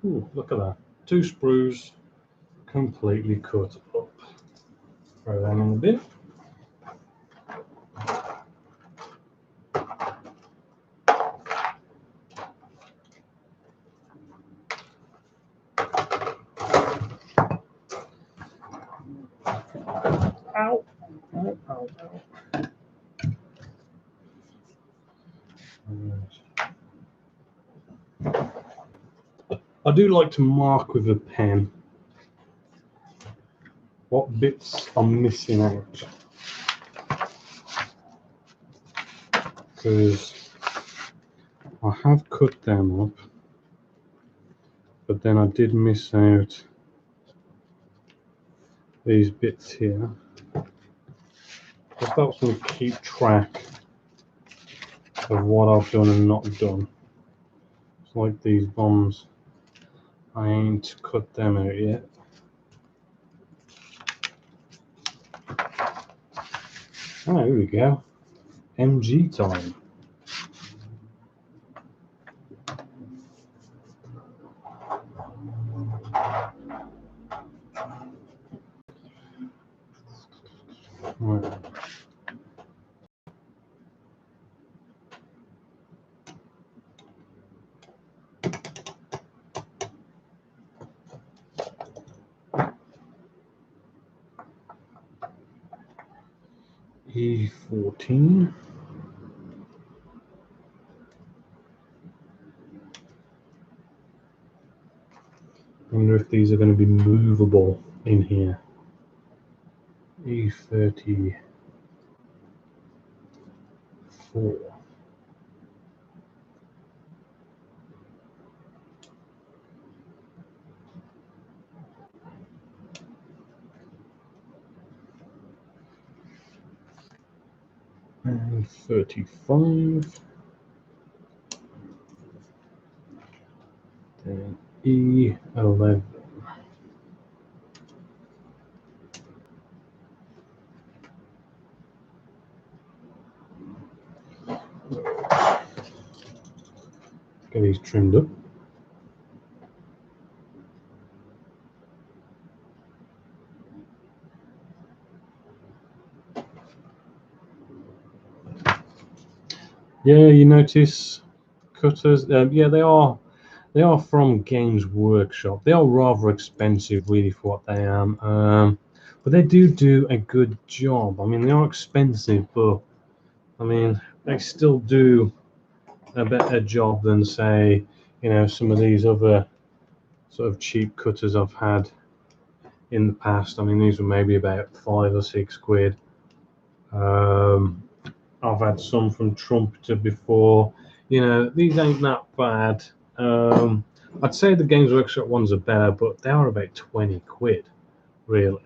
Ooh, look at that. 2 sprues completely cut up. Throw them in the bin. ow, ow, ow, ow. I do like to mark with a pen what bits I'm missing out, because I have cut them up, but then I did miss out these bits here. Just helps me keep track of what I've done and not done. It's like these bombs, I ain't cut them out yet. Oh, here we go. MG time. Right. E14. Wonder if these are going to be movable in here. E34. And 35. Then E11. Get these trimmed up. Yeah, you notice cutters. Yeah, they are from Games Workshop. They are rather expensive, really, for what they are. But they do a good job. I mean, they are expensive, but I mean, they still do a better job than, say, some of these other sort of cheap cutters I've had in the past. I mean, these were maybe about £5 or £6. I've had some from Trumpeter before. These ain't that bad. I'd say the Games Workshop ones are better, but they are about £20, really.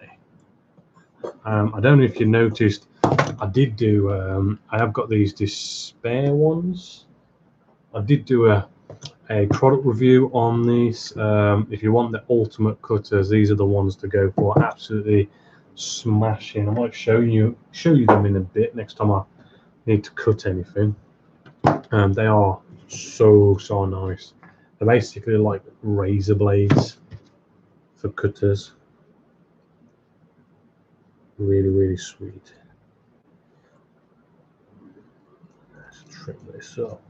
I don't know if you noticed, I did do, I have got these Despair ones. I did do a product review on these. If you want the ultimate cutters, these are the ones to go for. Absolutely smashing. I might show you them in a bit next time I need to cut anything. They are so nice. They're basically like razor blades for cutters. Really sweet. Let's trim this up.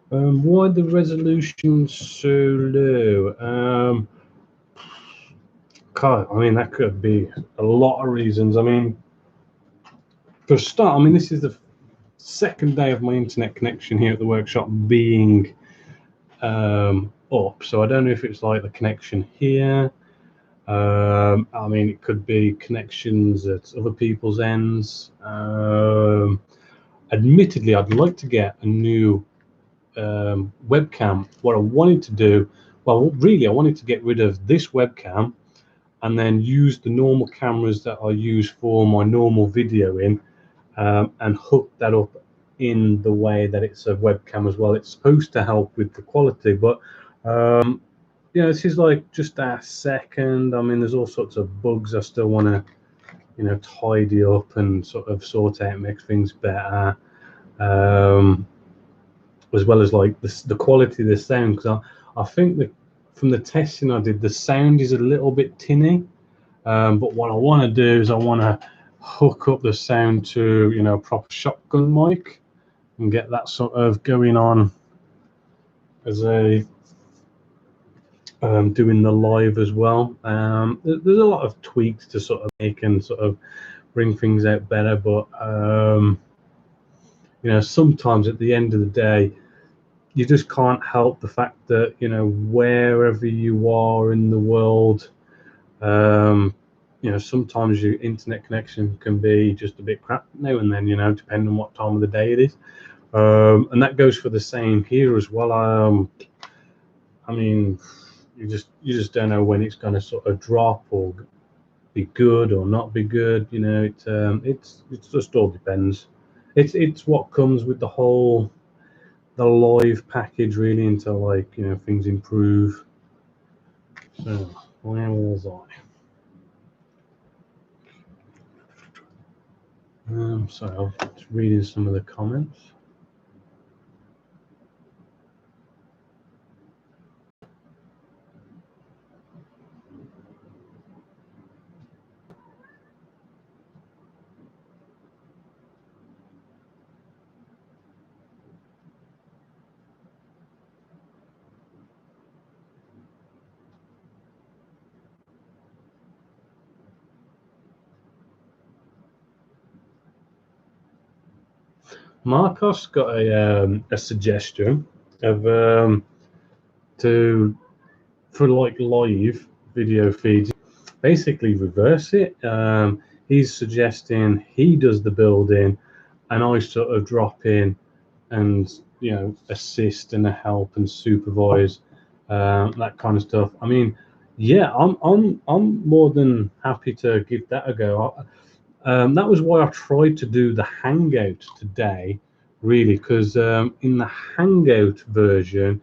Why the resolution so low? God, I mean, that could be a lot of reasons. I mean, for a start, I mean, this is the second day of my internet connection here at the workshop being up, so I don't know if it's like the connection here. I mean, it could be connections at other people's ends. Admittedly, I'd like to get a new webcam. What I wanted to do, well, really, I wanted to get rid of this webcam and then use the normal cameras that I use for my normal videoing, and hook that up in the way that it's a webcam as well. It's supposed to help with the quality, but you know, this is like just a second. I mean, there's all sorts of bugs I still want to, you know, tidy up and sort of sort out, make things better, as well as like the quality of the sound, because I think that from the testing I did, the sound is a little bit tinny. But what I want to do is I want to hook up the sound to, you know, a proper shotgun mic and get that sort of going on as a doing the live as well. There's a lot of tweaks to sort of make and sort of bring things out better, but you know, sometimes at the end of the day, you just can't help the fact that, you know, wherever you are in the world, you know, sometimes your internet connection can be just a bit crap now and then, you know, depending on what time of the day it is. And that goes for the same here as well. I mean, you just don't know when it's going to sort of drop or be good or not be good. You know, it's just all depends. It's what comes with the live package really, until, like, you know, things improve. So where was I? Sorry, I'm just reading some of the comments. Marcos got a suggestion of for like live video feeds, basically reverse it. He's suggesting he does the building and I sort of drop in and, you know, assist and help and supervise, that kind of stuff. I mean, yeah, I'm more than happy to give that a go. That was why I tried to do the Hangout today, really, because in the Hangout version,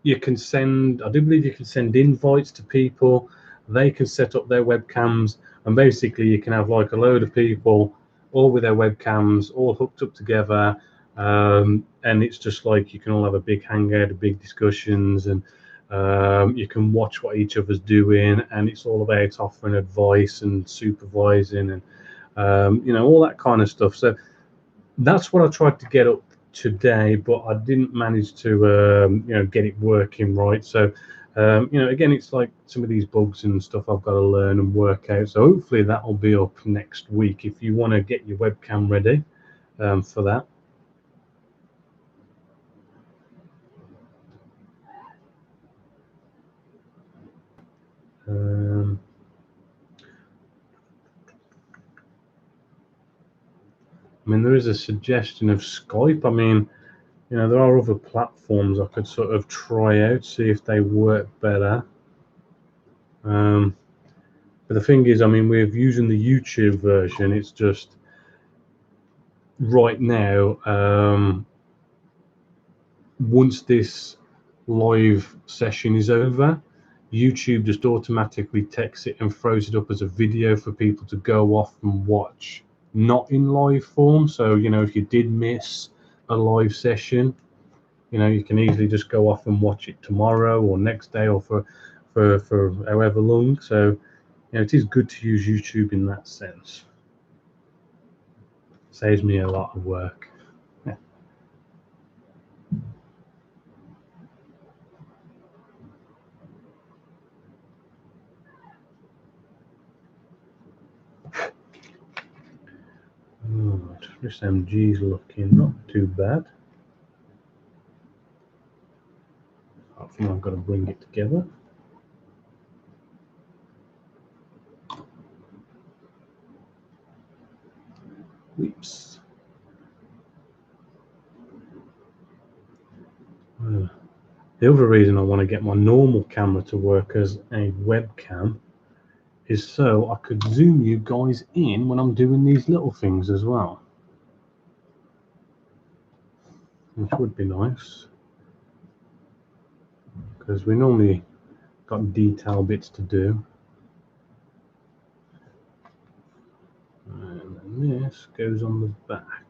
you can send, I do believe you can send invites to people. They can set up their webcams, and basically you can have like a load of people all with their webcams all hooked up together, and it's just like you can all have a big hangout, a big discussions, and you can watch what each other's doing, and it's all about offering advice and supervising and you know, all that kind of stuff. So that's what I tried to get up today, but I didn't manage to you know, get it working right. So you know, again, it's like some of these bugs and stuff I've got to learn and work out. So hopefully that will be up next week if you want to get your webcam ready for that. I mean, there is a suggestion of Skype. I mean, you know, there are other platforms I could sort of try out, see if they work better. But the thing is, I mean, we're using the YouTube version. It's just right now, once this live session is over, YouTube just automatically takes it and throws it up as a video for people to go off and watch, not in live form. So, you know, if you did miss a live session, you know, you can easily just go off and watch it tomorrow or next day or for for however long. So it is good to use YouTube in that sense. Saves me a lot of work. Yeah. Right, this MG's looking not too bad. I think I've got to bring it together. Whoops. The other reason I want to get my normal camera to work as a webcam is so I could zoom you guys in when I'm doing these little things as well, which would be nice, because we normally got detail bits to do. And then this goes on the back.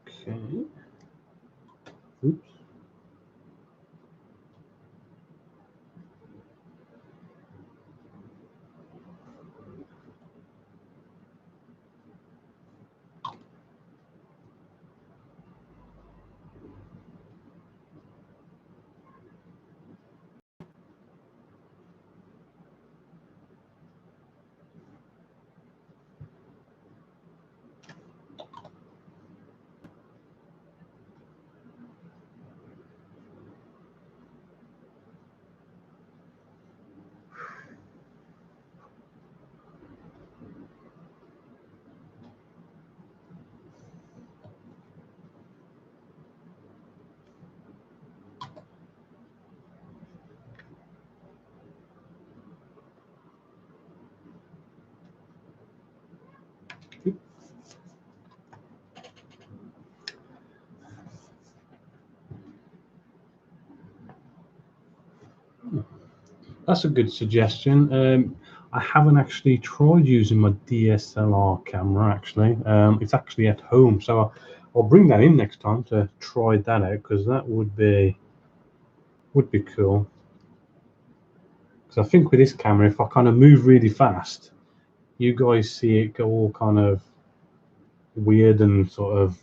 Okay. Oops. That's a good suggestion. I haven't actually tried using my DSLR camera actually. It's actually at home, so I'll bring that in next time to try that out, because that would be cool. Because I think with this camera, if I kind of move really fast, you guys see it go all kind of weird and sort of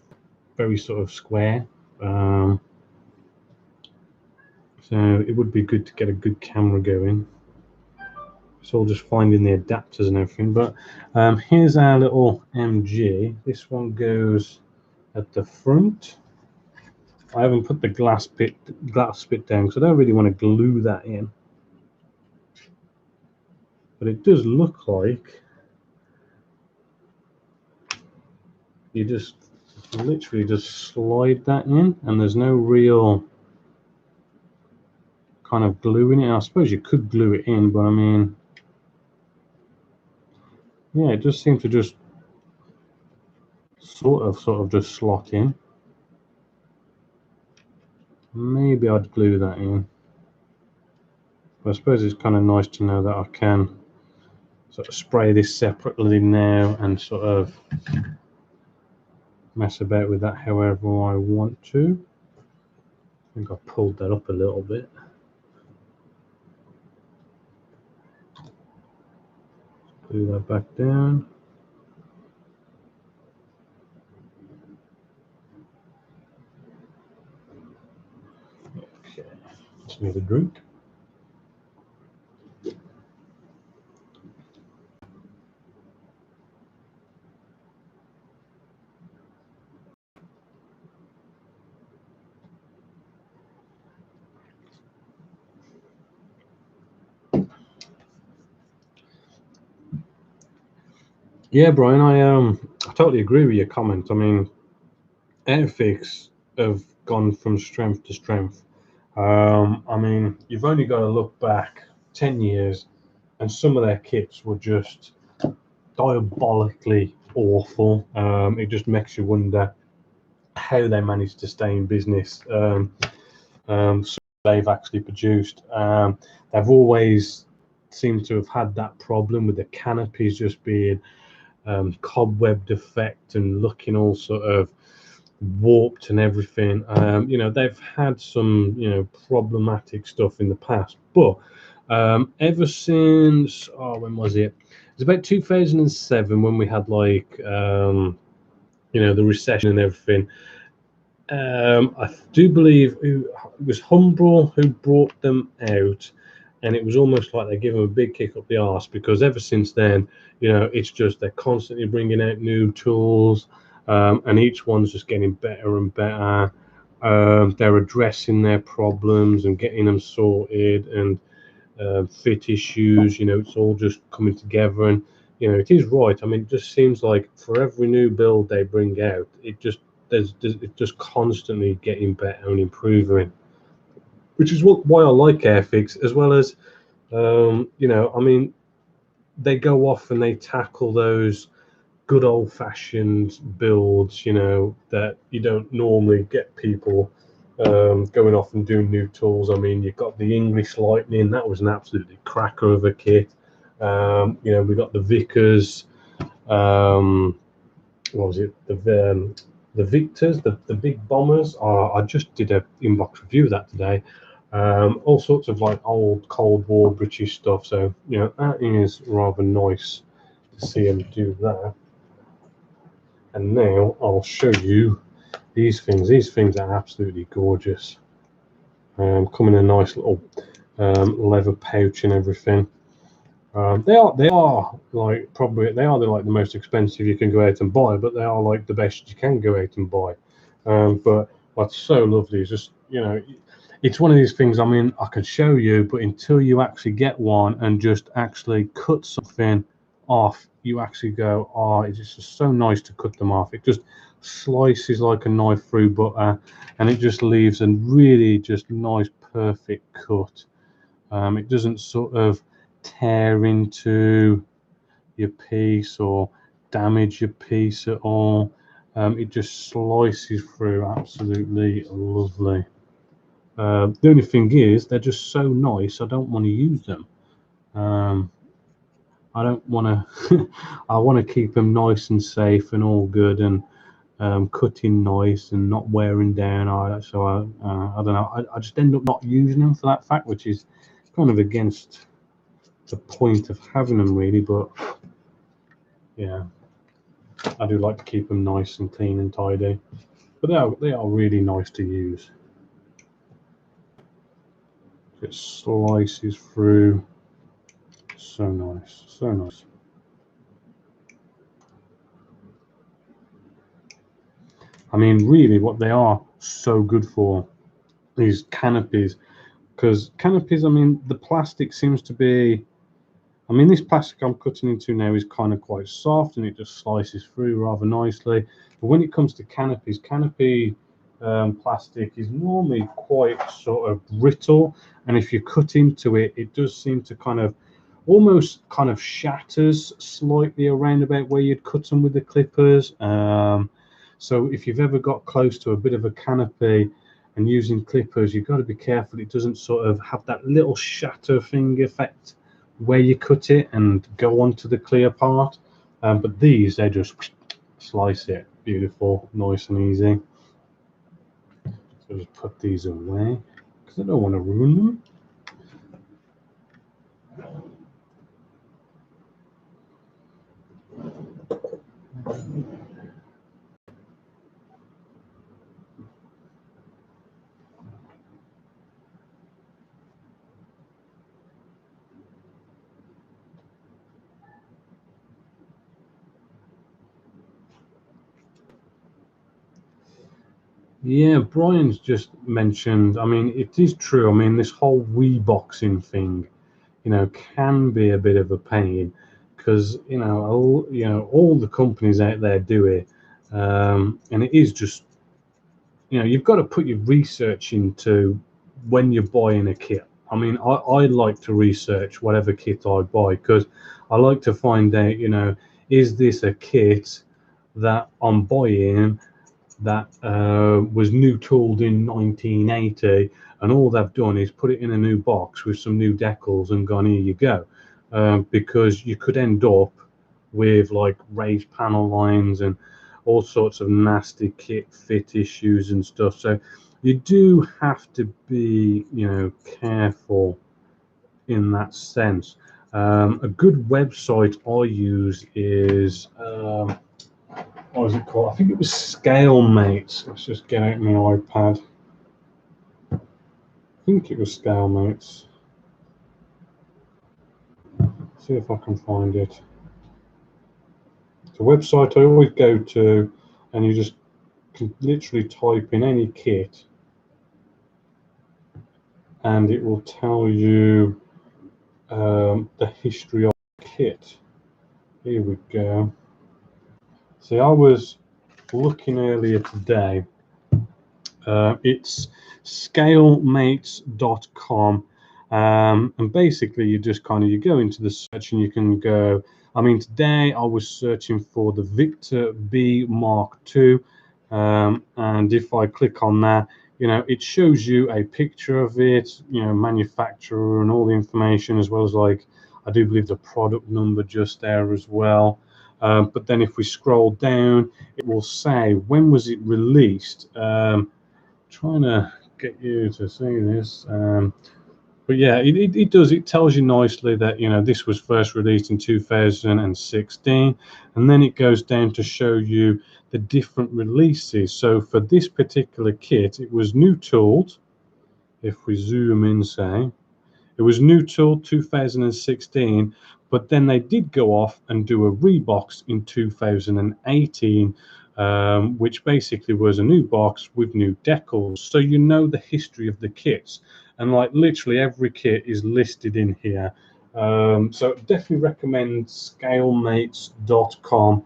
very sort of square. So it would be good to get a good camera going. It's all just finding the adapters and everything. But here's our little MG. This one goes at the front. I haven't put the glass bit down because I don't really want to glue that in. But it does look like you just literally just slide that in, and there's no real kind of glue in it. I suppose you could glue it in, but I mean, yeah, it just seems to just sort of just slot in. Maybe I'd glue that in. But I suppose it's kind of nice to know that I can sort of spray this separately now and sort of mess about with that however I want to. I think I pulled that up a little bit. Glue that back down. Okay, just need a drink. Yeah, Brian, I totally agree with your comment. I mean, Airfix have gone from strength to strength. I mean, you've only got to look back 10 years, and some of their kits were just diabolically awful. It just makes you wonder how they managed to stay in business. They've actually produced. They've always seemed to have had that problem with the canopies just being cobweb defect and looking all sort of warped and everything. You know, they've had some, you know, problematic stuff in the past, but ever since, oh, when was it? It was about 2007 when we had like, you know, the recession and everything. I do believe it was Humbrol who brought them out, and it was almost like they give them a big kick up the arse, because ever since then, you know, it's just they're constantly bringing out new tools, and each one's just getting better and better. They're addressing their problems and getting them sorted, and fit issues. You know, it's all just coming together, and you know, it is right. I mean, it just seems like for every new build they bring out, it's just constantly getting better and improving, which is why I like Airfix, as well as you know, I mean, they go off and they tackle those good old-fashioned builds, you know, that you don't normally get people going off and doing new tools. I mean, you've got the English Lightning, that was an absolutely cracker of a kit. You know, we got the Vickers, what was it, the Victors, the big bombers. I just did a inbox review of that today. All sorts of like old Cold War British stuff. So you know, that is rather nice to see them do that. And now I'll show you these things. These things are absolutely gorgeous. Come in a nice little leather pouch and everything. They are like probably like the most expensive you can go out and buy, but they are like the best you can go out and buy. But what's so lovely is just, you know, it's one of these things. I mean, I can show you, but until you actually get one and just actually cut something off, you actually go, oh, it's just so nice to cut them off. It just slices like a knife through butter, and it just leaves a really just nice, perfect cut. It doesn't sort of tear into your piece or damage your piece at all. It just slices through absolutely lovely. The only thing is, they're just so nice, I don't want to use them. I don't want to. I want to keep them nice and safe and all good, and cutting nice and not wearing down. So I don't know. I just end up not using them for that fact, which is kind of against the point of having them, really. But yeah, I do like to keep them nice and clean and tidy. But they are really nice to use. It slices through. So nice, so nice. I mean, really, what they are so good for is canopies, because canopies, I mean, the plastic seems to be, I mean, this plastic I'm cutting into now is kind of quite soft, and it just slices through rather nicely. But when it comes to canopies, canopy plastic is normally quite sort of brittle, and if you cut into it, it does seem to kind of almost kind of shatters slightly around about where you'd cut them with the clippers. So if you've ever got close to a bit of a canopy and using clippers, you've got to be careful it doesn't sort of have that little shatter thing effect where you cut it and go onto the clear part. But these, they just slice it. Beautiful, nice and easy. So just put these away because I don't want to ruin them. Yeah, Brian's just mentioned, I mean, it is true. I mean, this whole Wii-boxing thing, you know, can be a bit of a pain because, you know, all the companies out there do it. And it is just, you know, you've got to put your research into when you're buying a kit. I mean, I like to research whatever kit I buy because I like to find out, you know, is this a kit that I'm buying that was new tooled in 1980, and all they've done is put it in a new box with some new decals and gone, here you go. Because you could end up with like raised panel lines and all sorts of nasty kit fit issues and stuff. So you do have to be, careful in that sense. A good website I use is what was it called? I think it was ScaleMates. Let's just get out my iPad. I think it was ScaleMates. See if I can find it. It's a website I always go to, and you just can literally type in any kit, and it will tell you the history of the kit. Here we go. See, I was looking earlier today. It's scalemates.com, and basically you just you go into the search and you can go. I mean, today I was searching for the Victor B Mark II, and if I click on that, it shows you a picture of it, manufacturer and all the information, as well as I do believe the product number just there as well. But then if we scroll down, it will say when was it released. Trying to get you to see this, but yeah, it does. It tells you nicely that this was first released in 2016, and then it goes down to show you the different releases. So for this particular kit, it was new tooled. If we zoom in, say, it was new tooled 2016, but then they did go off and do a rebox in 2018, which basically was a new box with new decals. So the history of the kits, and literally every kit is listed in here. So definitely recommend scalemates.com,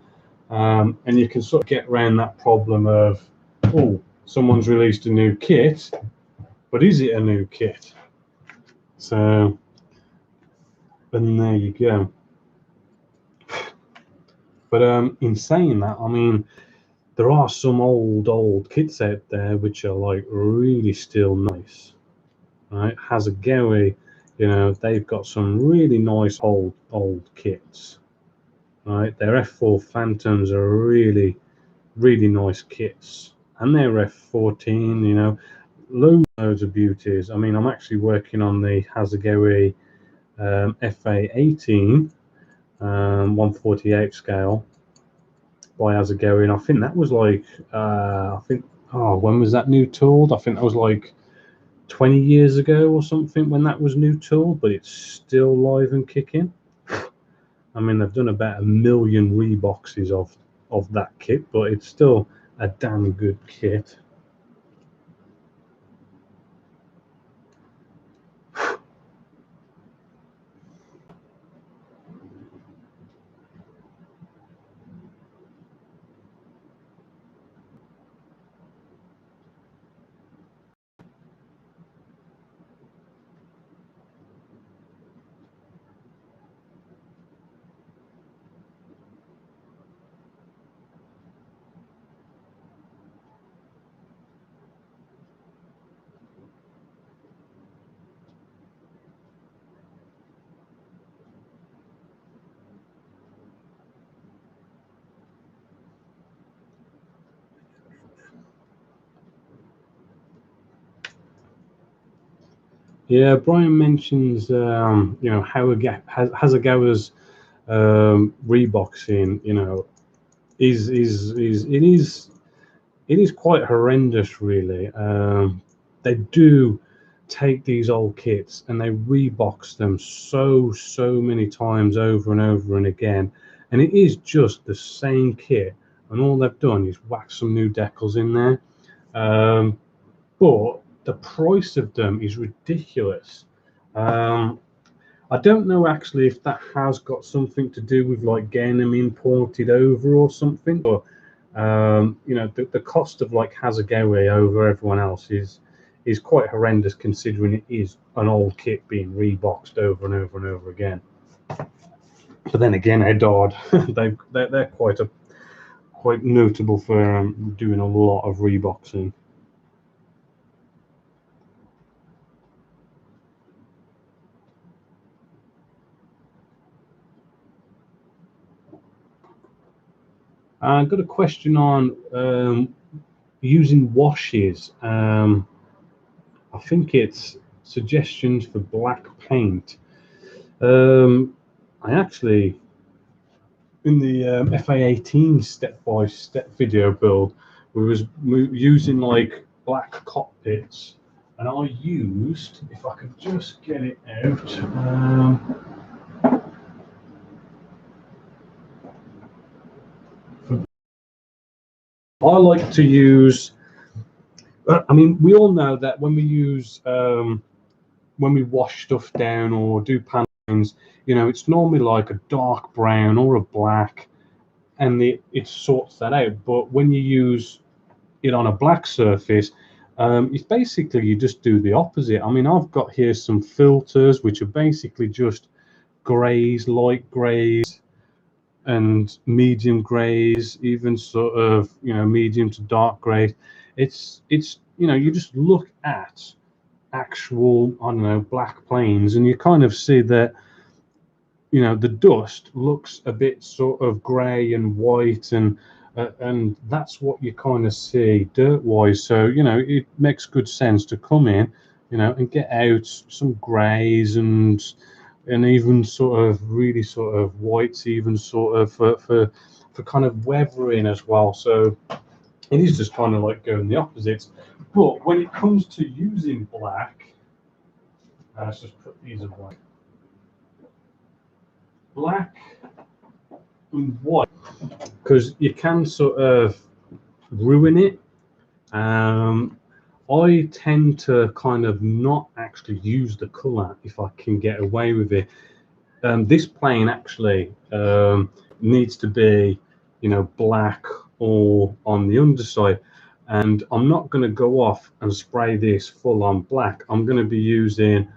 and you can sort of get around that problem of, oh, someone's released a new kit, but is it a new kit? So, and there you go. But in saying that, I mean, there are some old kits out there which are really still nice, right? Hasegawa, they've got some really nice old kits, right? Their F4 Phantoms are really nice kits, and their F14, loads of beauties. I mean, I'm actually working on the Hasegawa FA18 148 scale by Hasegawa, and I think that was when was that new tooled? I think that was 20 years ago or something when that was new tooled, but it's still live and kicking. I mean, they've done about 1 million reboxes of that kit, but it's still a damn good kit. Yeah, Brian mentions Hasegawa's reboxing, it is quite horrendous, really. They do take these old kits and they rebox them so many times over and over and again, and it is just the same kit, and all they've done is whack some new decals in there. But the price of them is ridiculous. I don't know actually if that has got something to do with getting them imported over or something, but the cost of Hasegawa over everyone else is quite horrendous, considering it is an old kit being reboxed over and over and over again. But then again, Edard, they're quite notable for doing a lot of reboxing. I've got a question on using washes. I think it's suggestions for black paint. I actually, in the FA18 step-by-step video build, we was using like black cockpits, and I used, if I could just get it out, I like to use, I mean, we all know that when we use, when we wash stuff down or do panelings, you know, it's normally like a dark brown or a black, and it sorts that out. But when you use it on a black surface, it's basically, you just do the opposite. I mean, I've got here some filters which are basically just grays, light grays, and medium grays, even sort of, you know, medium to dark grey. It's you know, you just look at actual, I don't know, black planes, and you kind of see that, you know, the dust looks a bit sort of grey and white, and that's what you kind of see dirt wise. So, you know, it makes good sense to come in, you know, and get out some greys and even sort of really sort of whites, even sort of for kind of weathering as well. So it is just kind of like going the opposites. But when it comes to using black, let's just put these away. Black and white, because you can sort of ruin it. I tend to kind of not actually use the color if I can get away with it. This plane actually needs to be, you know, black or on the underside, and I'm not going to go off and spray this full on black. I'm going to be using,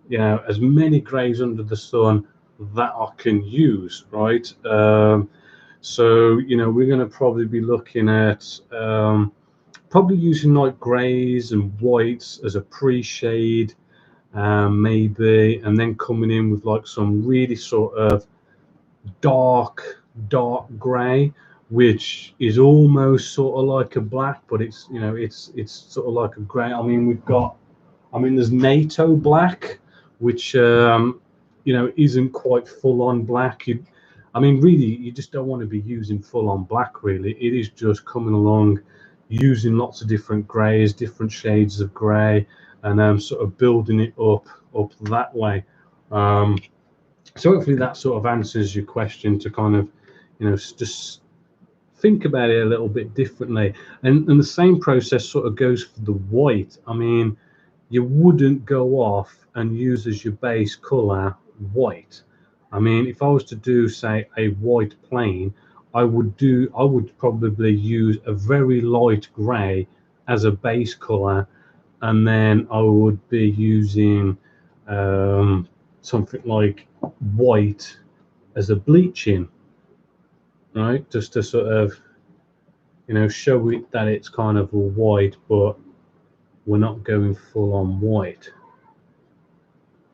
you know, as many grays under the sun that I can use, right? So, you know, we're going to probably be looking at probably using like grays and whites as a pre-shade, maybe, and then coming in with like some really sort of dark gray, which is almost sort of like a black, but it's, you know, it's sort of like a gray. I mean, we've got, I mean, there's NATO black, which you know, isn't quite full on black. I mean, really, you just don't want to be using full on black, really. It is just coming along, using lots of different grays, different shades of gray, and sort of building it up that way. So hopefully that sort of answers your question, to kind of, you know, just think about it a little bit differently. And the same process sort of goes for the white. I mean, you wouldn't go off and use as your base color white. I mean, if I was to do, say, a white plane, I would probably use a very light gray as a base color, and then I would be using something like white as a bleaching, right? Just to sort of, you know, show it that it's kind of all white, but we're not going full on white,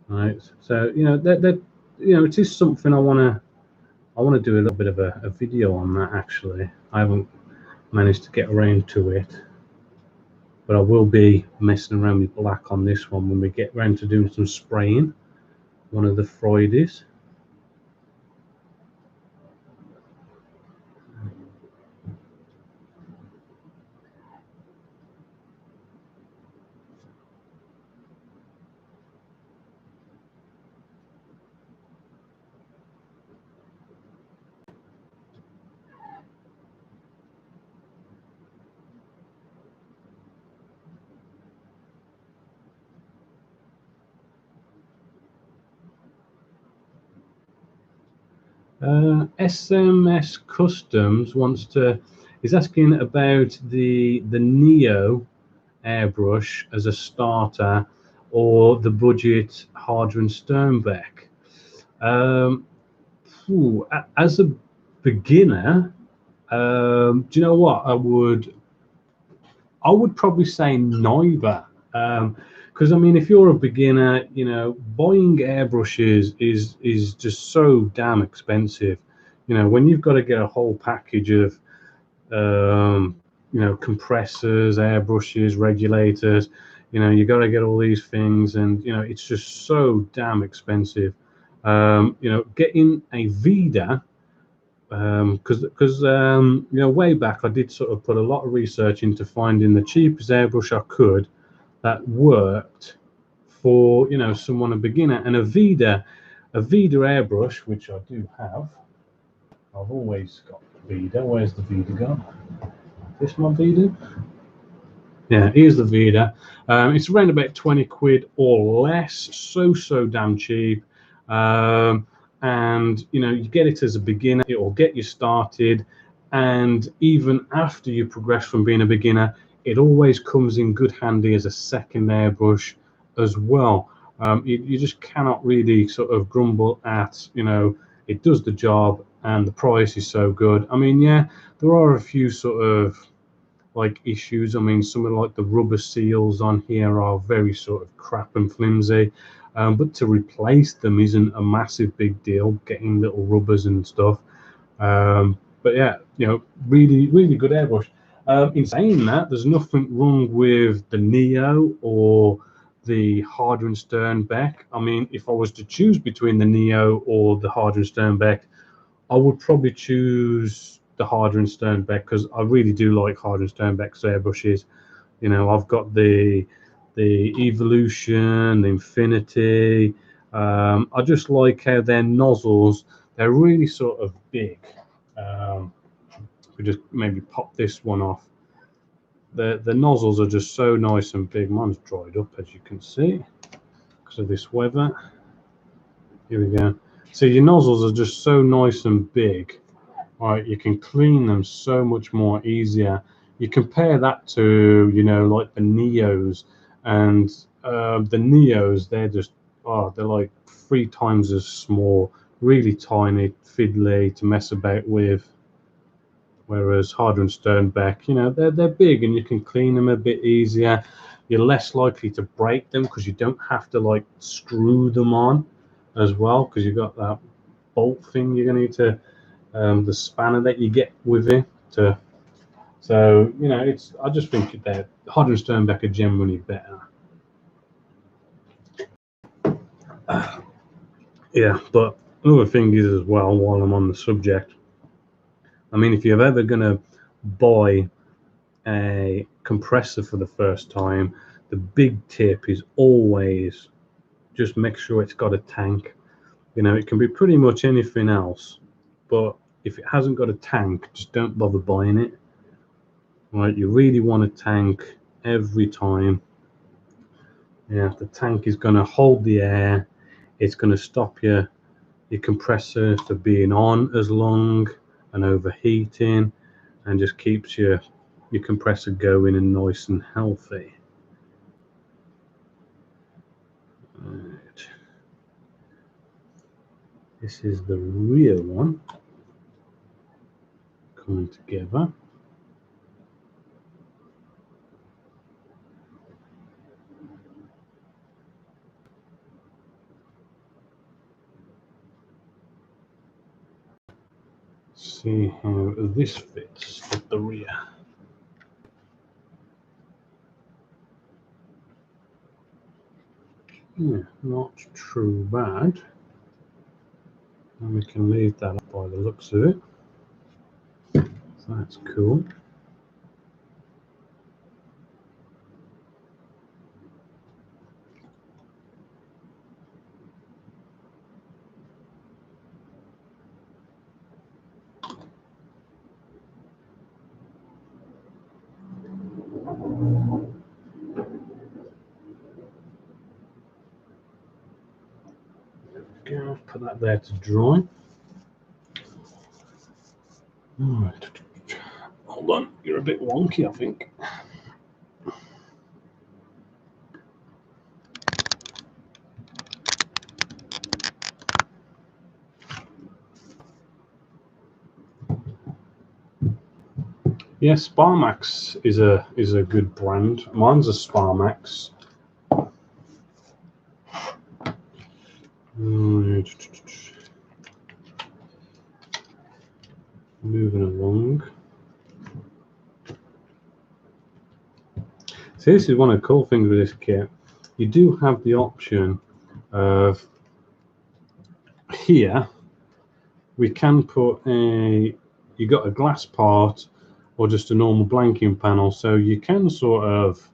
right? So, you know, that you know, it is something I want to do a little bit of a video on that. Actually, I haven't managed to get around to it, but I will be messing around with black on this one when we get around to doing some spraying one of the Fridays. SMS Customs is asking about the Neo airbrush as a starter, or the budget Harder and Sternbeck. As a beginner, do you know what? I would probably say neither. Because I mean, if you're a beginner, you know, buying airbrushes is just so damn expensive. You know, when you've got to get a whole package of you know, compressors, airbrushes, regulators. You know, you got to get all these things, and you know, it's just so damn expensive. You know, getting a Vida, because you know, way back I did sort of put a lot of research into finding the cheapest airbrush I could that worked for, you know, someone, a beginner. And a Vida airbrush, which I do have. I've always got Vida. Where's the Vida gone? This my Vida? Yeah, here's the Vida. It's around about 20 quid or less. So damn cheap. And you know, you get it as a beginner, it will get you started. And even after you progress from being a beginner, it always comes in good handy as a second airbrush as well. You just cannot really sort of grumble at, you know, it does the job and the price is so good. I mean, yeah, there are a few sort of like issues. I mean, some of like the rubber seals on here are very sort of crap and flimsy, but to replace them isn't a massive big deal, getting little rubbers and stuff. But yeah, you know, really good airbrush. In saying that, there's nothing wrong with the Neo or the Harder and Sternbeck. I mean, if I was to choose between the Neo or the Harder and Sternbeck, I would probably choose the Harder and Sternbeck, because I really do like Harder and Sternbeck's airbrushes. You know, I've got the Evolution, the Infinity. I just like how their nozzles, they're really sort of big. We just maybe pop this one off. The nozzles are just so nice and big. Mine's dried up, as you can see, because of this weather. Here we go. So your nozzles are just so nice and big. Right, you can clean them so much more easier. You compare that to, you know, like the Neos, and the Neos, they're just, oh, they're like 3 times as small, really tiny, fiddly to mess about with. Whereas Harder and Sternbeck, you know, they're big and you can clean them a bit easier. You're less likely to break them because you don't have to like screw them on as well, because you've got that bolt thing you're going to need to, the spanner that you get with it. So you know, it's, I just think that Harder and Sternbeck are generally better. Yeah, but another thing is as well, while I'm on the subject, I mean, if you're ever going to buy a compressor for the first time, the big tip is always just make sure it's got a tank. You know, it can be pretty much anything else, but if it hasn't got a tank, just don't bother buying it. Right, you really want a tank every time. Yeah, the tank is going to hold the air. It's going to stop your compressor from being on as long and overheating, and just keeps your compressor going and nice and healthy. Right. This is the real one coming together. See how this fits at the rear. Yeah, not too bad. And we can leave that up by the looks of it. So that's cool. Okay, put that there to dry. Alright. Hold on, you're a bit wonky, I think. Yeah, Sparmax is a good brand. Mine's a Sparmax. Moving along. So this is one of the cool things with this kit. You do have the option of here we can put you got a glass part or just a normal blanking panel, so you can sort of,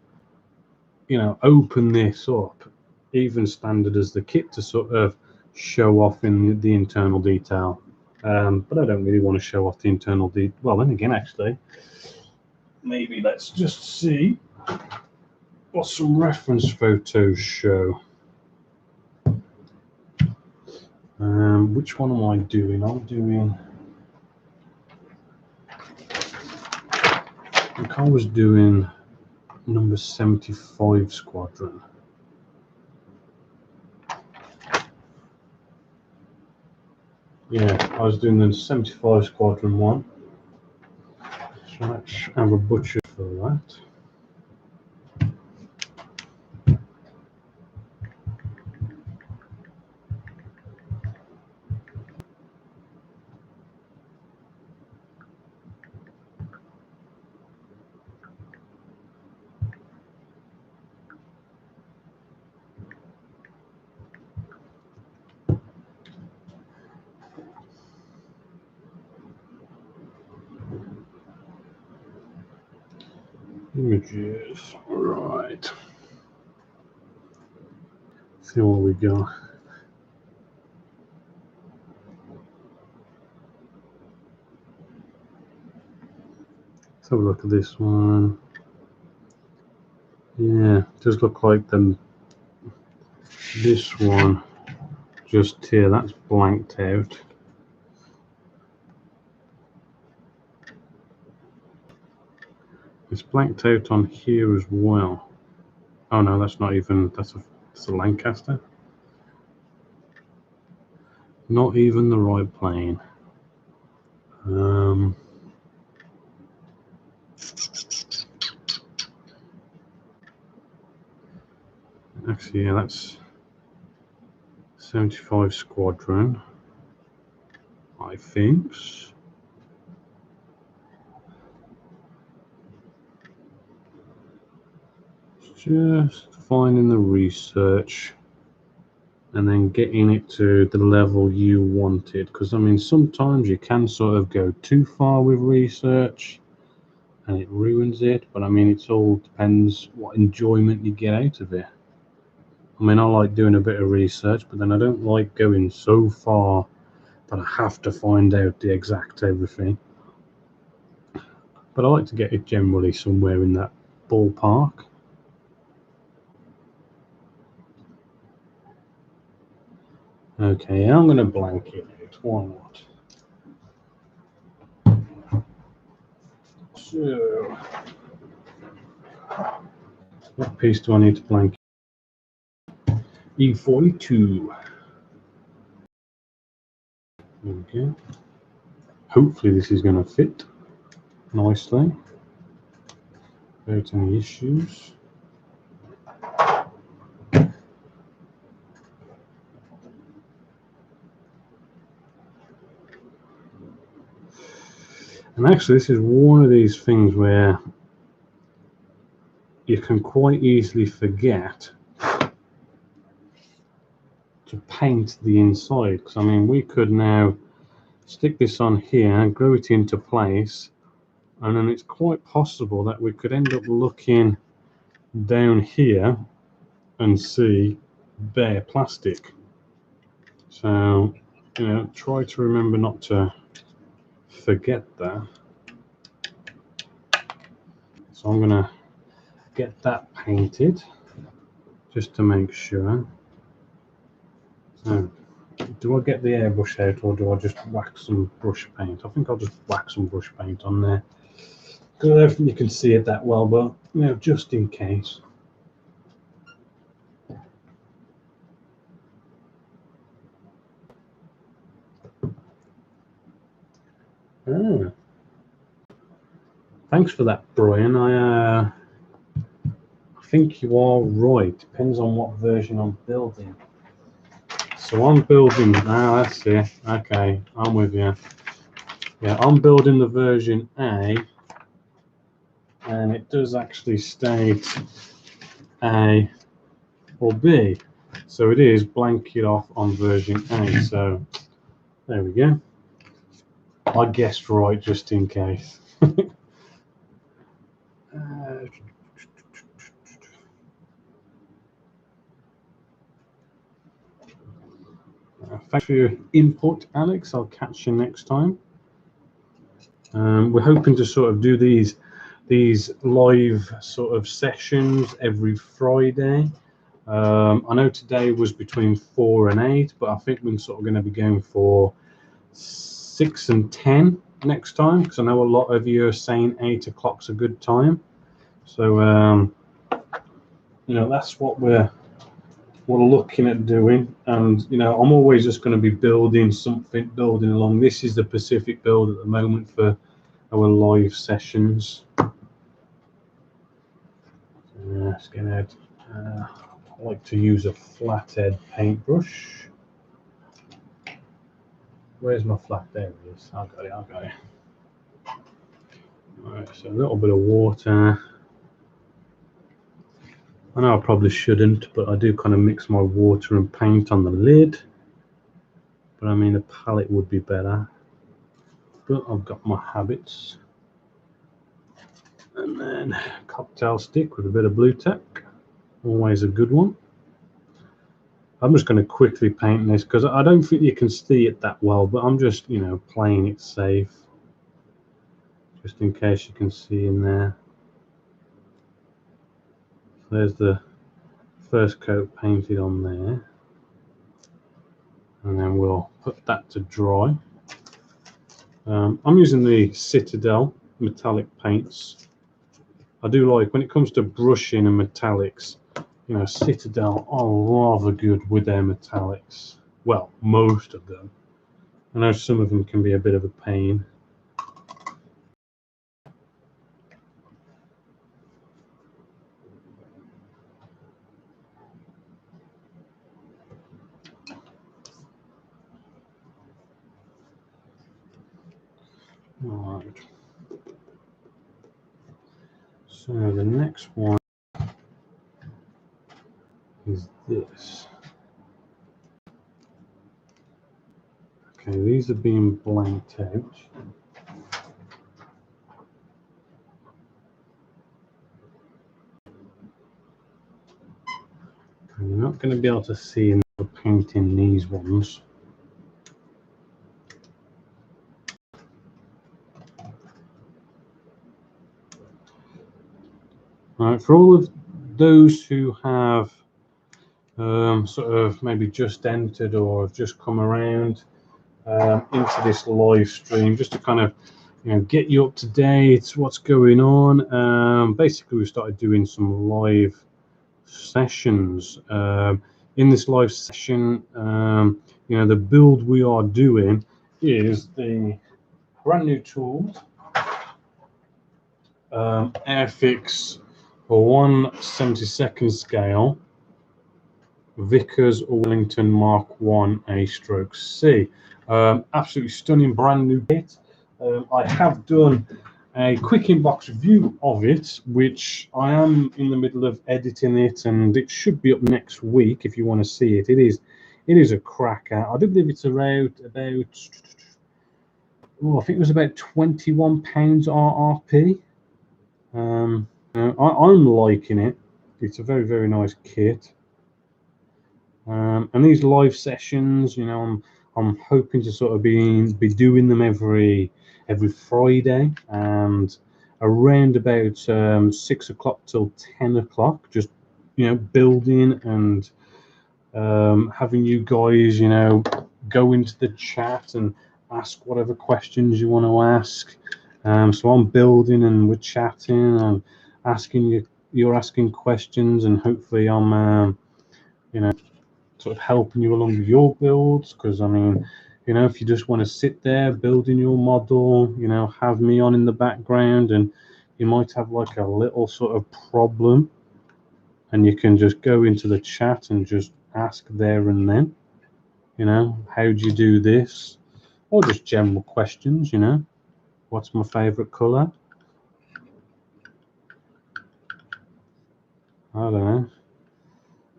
you know, open this up even standard as the kit to sort of show off in the internal detail. But I don't really want to show off the internal detail. Well, then again, actually, maybe let's just see what some reference photos show. Which one am I doing? I'm doing, I think I was doing number 75 squadron. Yeah, I was doing the 75 squadron one. So let's have a butcher for that. Images, right. See what we got. Let's have a look at this one. Yeah, it does look like this one just here, that's blanked out. It's blanked out on here as well. Oh no, that's not even, that's a Lancaster. Not even the right plane. Actually, yeah, that's 75 Squadron, I think. Just finding the research and then getting it to the level you wanted, because I mean sometimes you can sort of go too far with research and it ruins it, but I mean it all depends what enjoyment you get out of it. I mean, I like doing a bit of research, but then I don't like going so far that I have to find out the exact everything. But I like to get it generally somewhere in that ballpark. Okay, I'm going to blank it out. Why not? So, what piece do I need to blank? E42. There we go. Hopefully this is going to fit nicely without any issues. And actually this is one of these things where you can quite easily forget to paint the inside, because I mean we could now stick this on here, glue it into place, and then it's quite possible that we could end up looking down here and see bare plastic. So, you know, try to remember not to forget that. So I'm gonna get that painted just to make sure. So, do I get the airbrush out or do I just whack some brush paint? I think I'll just whack some brush paint on there, because I don't think you can see it that well, but you know, just in case. Oh. Thanks for that, Brian. I think you are right. Depends on what version I'm building. So I'm building, that's it. Okay, I'm with you. Yeah, I'm building the version A, and it does actually state A or B. So it is blanket off on version A. So there we go. I guessed right just in case. Thanks for your input, Alex. I'll catch you next time. We're hoping to sort of do these live sort of sessions every Friday. I know today was between 4 and 8, but I think we're sort of going to be going for 6 and 10 next time, because I know a lot of you are saying 8 o'clock's a good time. So you know, that's what we're looking at doing. And you know, I'm always just going to be building something, building along. This is the Pacific build at the moment for our live sessions. Let's get out. I like to use a flathead paintbrush. Where's my flat? There it is. I got it. Alright, so a little bit of water. I know I probably shouldn't, but I do kind of mix my water and paint on the lid. But I mean, a palette would be better. But I've got my habits. And then cocktail stick with a bit of blue tack. Always a good one. I'm just going to quickly paint this because I don't think you can see it that well, but I'm just, you know, playing it safe. Just in case you can see in there. There's the first coat painted on there. And then we'll put that to dry. I'm using the Citadel metallic paints. I do like, when it comes to brushing and metallics, you know, Citadel are rather good with their metallics. Well, most of them. I know some of them can be a bit of a pain. All right. So the next one is this. Okay, these are being blanked out. And you're not going to be able to see in the painting these ones. All right, for all of those who have sort of maybe just entered or have just come around into this live stream, just to kind of, you know, get you up to date, what's going on. Basically, we started doing some live sessions. In this live session, you know, the build we are doing is the brand new tools, Airfix for 1/72nd scale, Vickers Wellington Mark 1 A/C. Absolutely stunning brand new kit. I have done a quick inbox review of it, which I am in the middle of editing it, and it should be up next week if you want to see it. It is a cracker. I do believe it's around about, oh, I think it was about £21 RRP. I'm liking it. It's a very, very nice kit. And these live sessions, you know, I'm hoping to sort of be doing them every Friday, and around about 6 o'clock till 10 o'clock, just, you know, building and having you guys, you know, go into the chat and ask whatever questions you want to ask. So I'm building and we're chatting and asking you're asking questions, and hopefully I'm you know, sort of helping you along with your builds. Because I mean, you know, if you just want to sit there building your model, you know, have me on in the background, and you might have like a little sort of problem, and you can just go into the chat and just ask there and then, you know, how do you do this, or just general questions, you know, what's my favorite color, I don't know.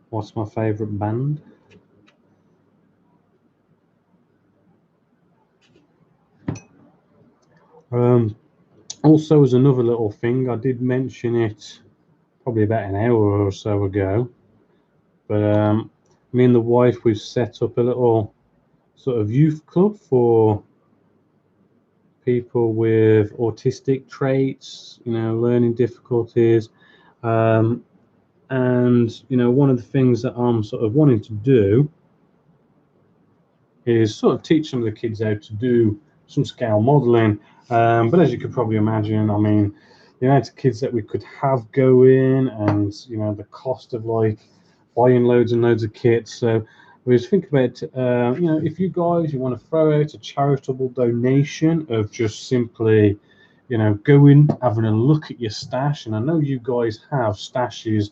What's my favourite band? Also, as another little thing, I did mention it probably about an hour or so ago, but me and the wife, we've set up a little sort of youth club for people with autistic traits, learning difficulties. And one of the things that I'm sort of wanting to do is sort of teach some of the kids how to do some scale modeling. But as you could probably imagine, I mean, the amount of kids that we could have go in, and the cost of like buying loads and loads of kits. So we was thinking about, if you want to throw out a charitable donation of just simply, going, having a look at your stash, and I know you guys have stashes,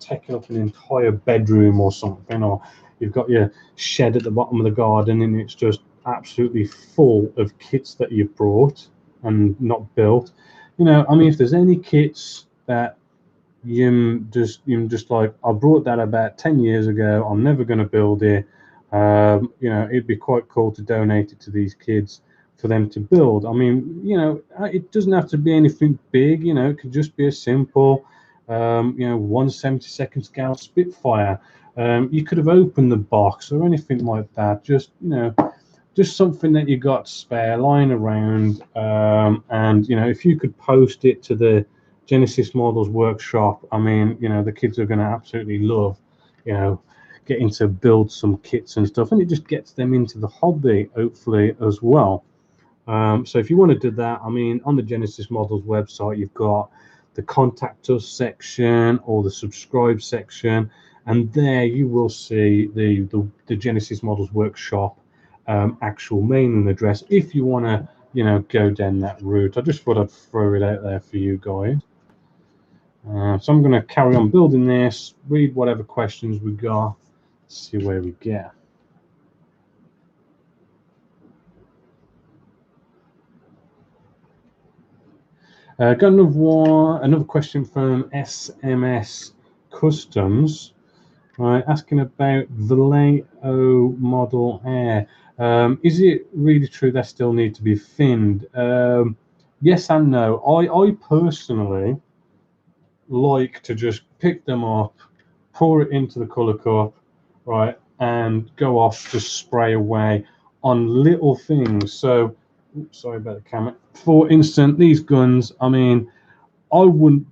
taking up an entire bedroom or something, or you've got your shed at the bottom of the garden and it's just absolutely full of kits that you've brought and not built. I mean, if there's any kits that you just like, I brought that about 10 years ago, I'm never going to build it, it'd be quite cool to donate it to these kids for them to build. I mean, it doesn't have to be anything big, it could just be a simple 1/72 scale Spitfire. You could have opened the box or anything like that, just something that you got spare lying around, and if you could post it to the Genesis Models workshop, I mean, the kids are going to absolutely love, getting to build some kits and stuff, and it just gets them into the hobby, hopefully, as well. So if you want to do that, I mean, on the Genesis Models website, you've got the contact us section or the subscribe section, and there you will see the Genesis Models workshop actual mailing address if you want to go down that route. I just thought I'd throw it out there for you guys. So I'm going to carry on building this, read whatever questions we got, see where we get. Got another question from SMS Customs, right, asking about Vallejo Model Air. Is it really true they still need to be finned? Yes and no. I personally like to just pick them up, pour it into the colour cup, right, and go off, just spray away on little things. So, sorry about the camera. For instance, these guns, I mean, I wouldn't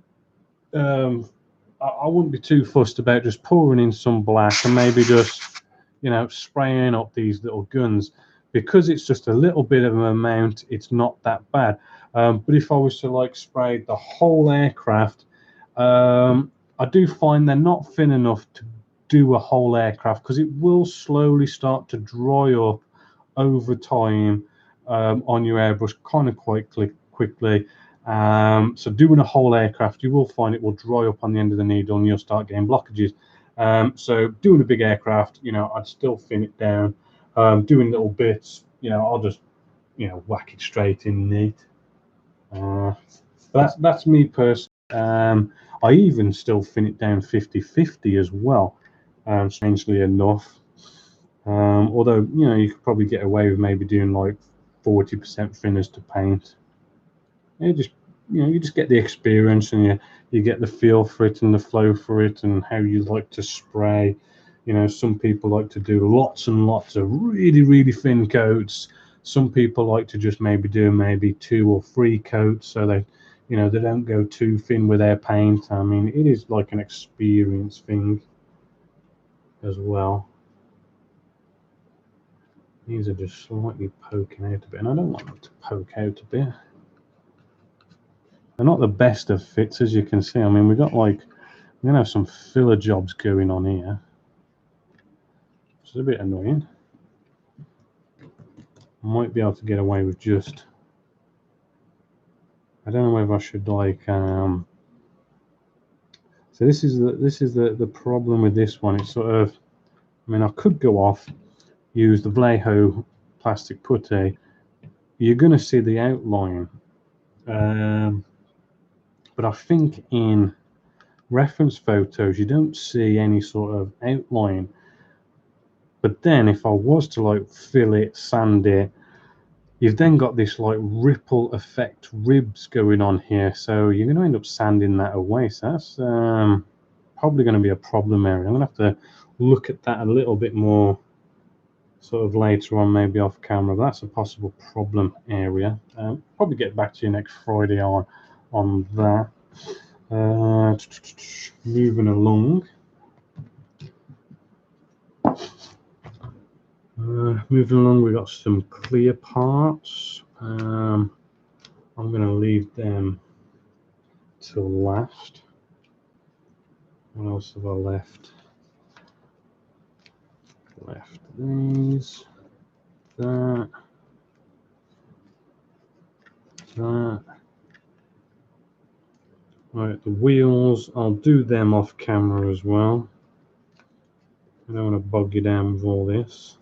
I wouldn't be too fussed about just pouring in some black and maybe just spraying up these little guns, because it's just a little bit of an amount. It's not that bad. But if I was to like spray the whole aircraft, I do find they're not thin enough to do a whole aircraft, because it will slowly start to dry up over time on your airbrush kind of quite quickly. So doing a whole aircraft, you will find it will dry up on the end of the needle and you'll start getting blockages. So doing a big aircraft, I'd still thin it down. Doing little bits, I'll just whack it straight in neat. That's me personally. I even still thin it down 50/50 as well, strangely enough. Although you could probably get away with maybe doing like 40% thinners to paint. You just get the experience, and you get the feel for it and the flow for it and how you like to spray. Some people like to do lots and lots of really, really thin coats. Some people like to just maybe do 2 or 3 coats, so they don't go too thin with their paint. I mean, it is like an experience thing as well. These are just slightly poking out a bit, and I don't want them to poke out a bit. They're not the best of fits, as you can see. I mean, we're gonna have some filler jobs going on here, which is a bit annoying. I might be able to get away with just, I don't know whether I should like so this is the problem with this one. It's sort of, I mean, I could go off, use the Vallejo plastic putty. You're going to see the outline, but I think in reference photos, you don't see any sort of outline. But then if I was to like fill it, sand it, you've then got this like ripple effect ribs going on here, so you're going to end up sanding that away. So that's probably going to be a problem area. I'm going to have to look at that a little bit more sort of later on, maybe off camera, but that's a possible problem area. Probably get back to you next Friday on that. Moving along. We've got some clear parts. I'm going to leave them till last. What else have I left? Left these, that. Right, the wheels, I'll do them off camera as well. I don't want to bog you down with all this.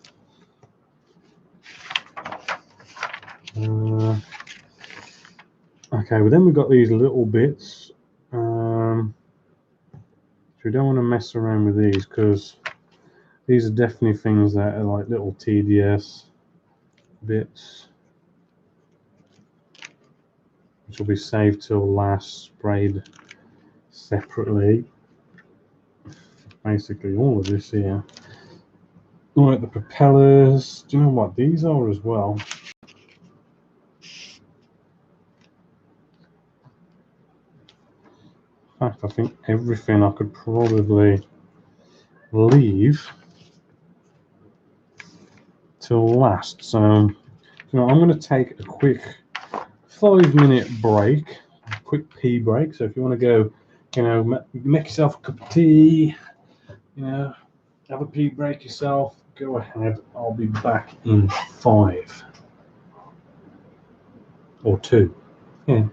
Okay, well then we've got these little bits. So we don't want to mess around with these because these are definitely things that are like little TDS bits, which will be saved till last, sprayed separately. Basically all of this here. Right, the propellers. Do you know what these are as well? In fact, I think everything I could probably leave till last. So, you know, I'm going to take a quick 5-minute break, a quick pee break. So if you want to go, you know, make yourself a cup of tea, you know, have a pee break yourself, go ahead. I'll be back in 5 or 2. Yeah.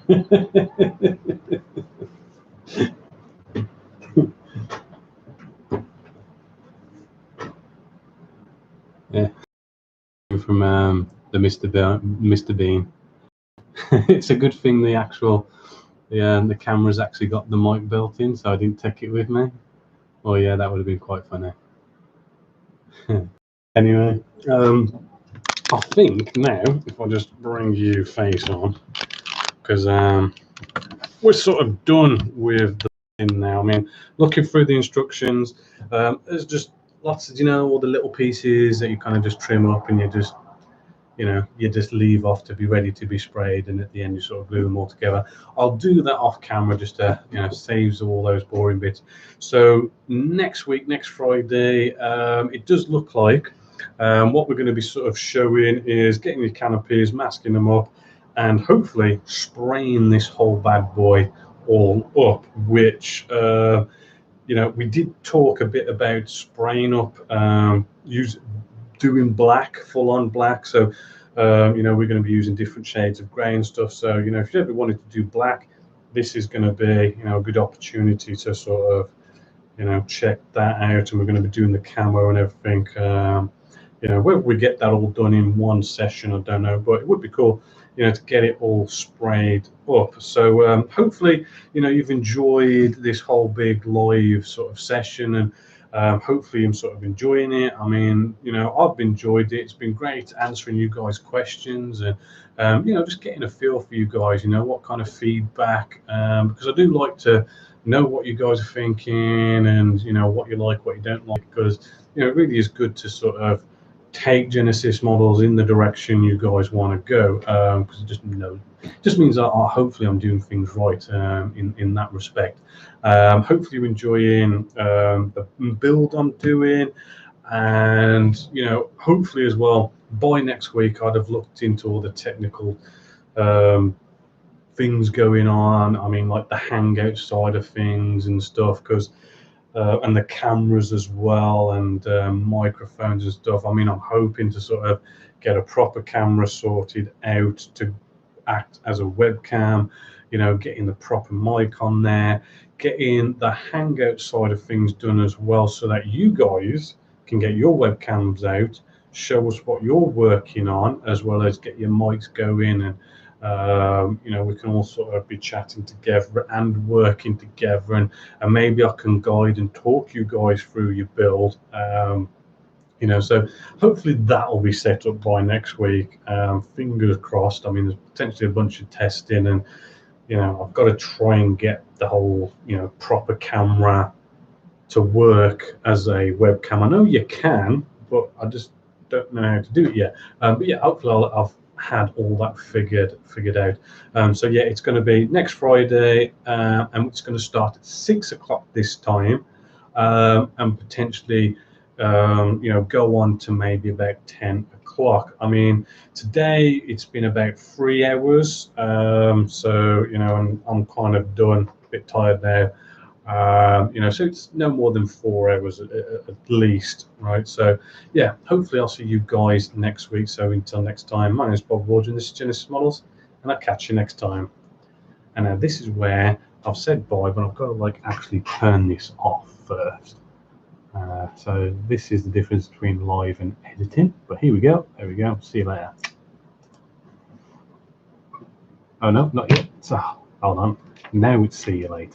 Yeah, from the Mr. Bean. It's a good thing the camera's actually got the mic built in, so I didn't take it with me. Oh yeah, that would have been quite funny. Anyway, I think now if I just bring you face on, because we're sort of done with the thing now. I mean, looking through the instructions, there's just lots of, all the little pieces that you kind of just trim up and you just leave off to be ready to be sprayed, and at the end you sort of glue them all together. I'll do that off camera just to saves all those boring bits. So next week, next Friday, it does look like what we're going to be sort of showing is getting the canopies, masking them up, and hopefully spraying this whole bad boy all up, which we did talk a bit about spraying up, doing black, full on black. So we're going to be using different shades of grey and stuff. So if you ever wanted to do black, this is going to be a good opportunity to sort of check that out. And we're going to be doing the camo and everything. Whether we get that all done in one session, I don't know, but it would be cool to get it all sprayed up. So hopefully you've enjoyed this whole big live sort of session, and hopefully I'm sort of enjoying it. I mean, I've enjoyed it. It's been great answering you guys' questions, and just getting a feel for you guys, what kind of feedback, because I do like to know what you guys are thinking, and what you like, what you don't like, because it really is good to sort of take Genessis models in the direction you guys want to go, because it just means that hopefully I'm doing things right in that respect. Hopefully you're enjoying the build I'm doing, and hopefully as well by next week I'd have looked into all the technical things going on. I mean, like the hangout side of things and stuff, because and the cameras as well, and microphones and stuff. I mean, I'm hoping to sort of get a proper camera sorted out to act as a webcam, getting the proper mic on there, getting the hangout side of things done as well, so that you guys can get your webcams out, show us what you're working on, as well as get your mics going, and we can all sort of be chatting together and working together, and maybe I can guide and talk you guys through your build. So hopefully that'll be set up by next week. Fingers crossed. I mean, there's potentially a bunch of testing, and I've got to try and get the whole proper camera to work as a webcam. I know you can, but I just don't know how to do it yet. But yeah, hopefully I've had all that figured out. So yeah, it's going to be next Friday, and it's going to start at 6 o'clock this time, and potentially go on to maybe about 10 o'clock. I mean, today it's been about 3 hours, so I'm kind of done, a bit tired now. So it's no more than 4 hours at least, right? So yeah, hopefully I'll see you guys next week. So until next time, my name is Bob Waldron, this is Genessis Models, and I'll catch you next time. And now this is where I've said bye, but I've got to actually turn this off first. So this is the difference between live and editing, but here we go, there we go, see you later. Oh no, not yet. So hold on, now it's see you later.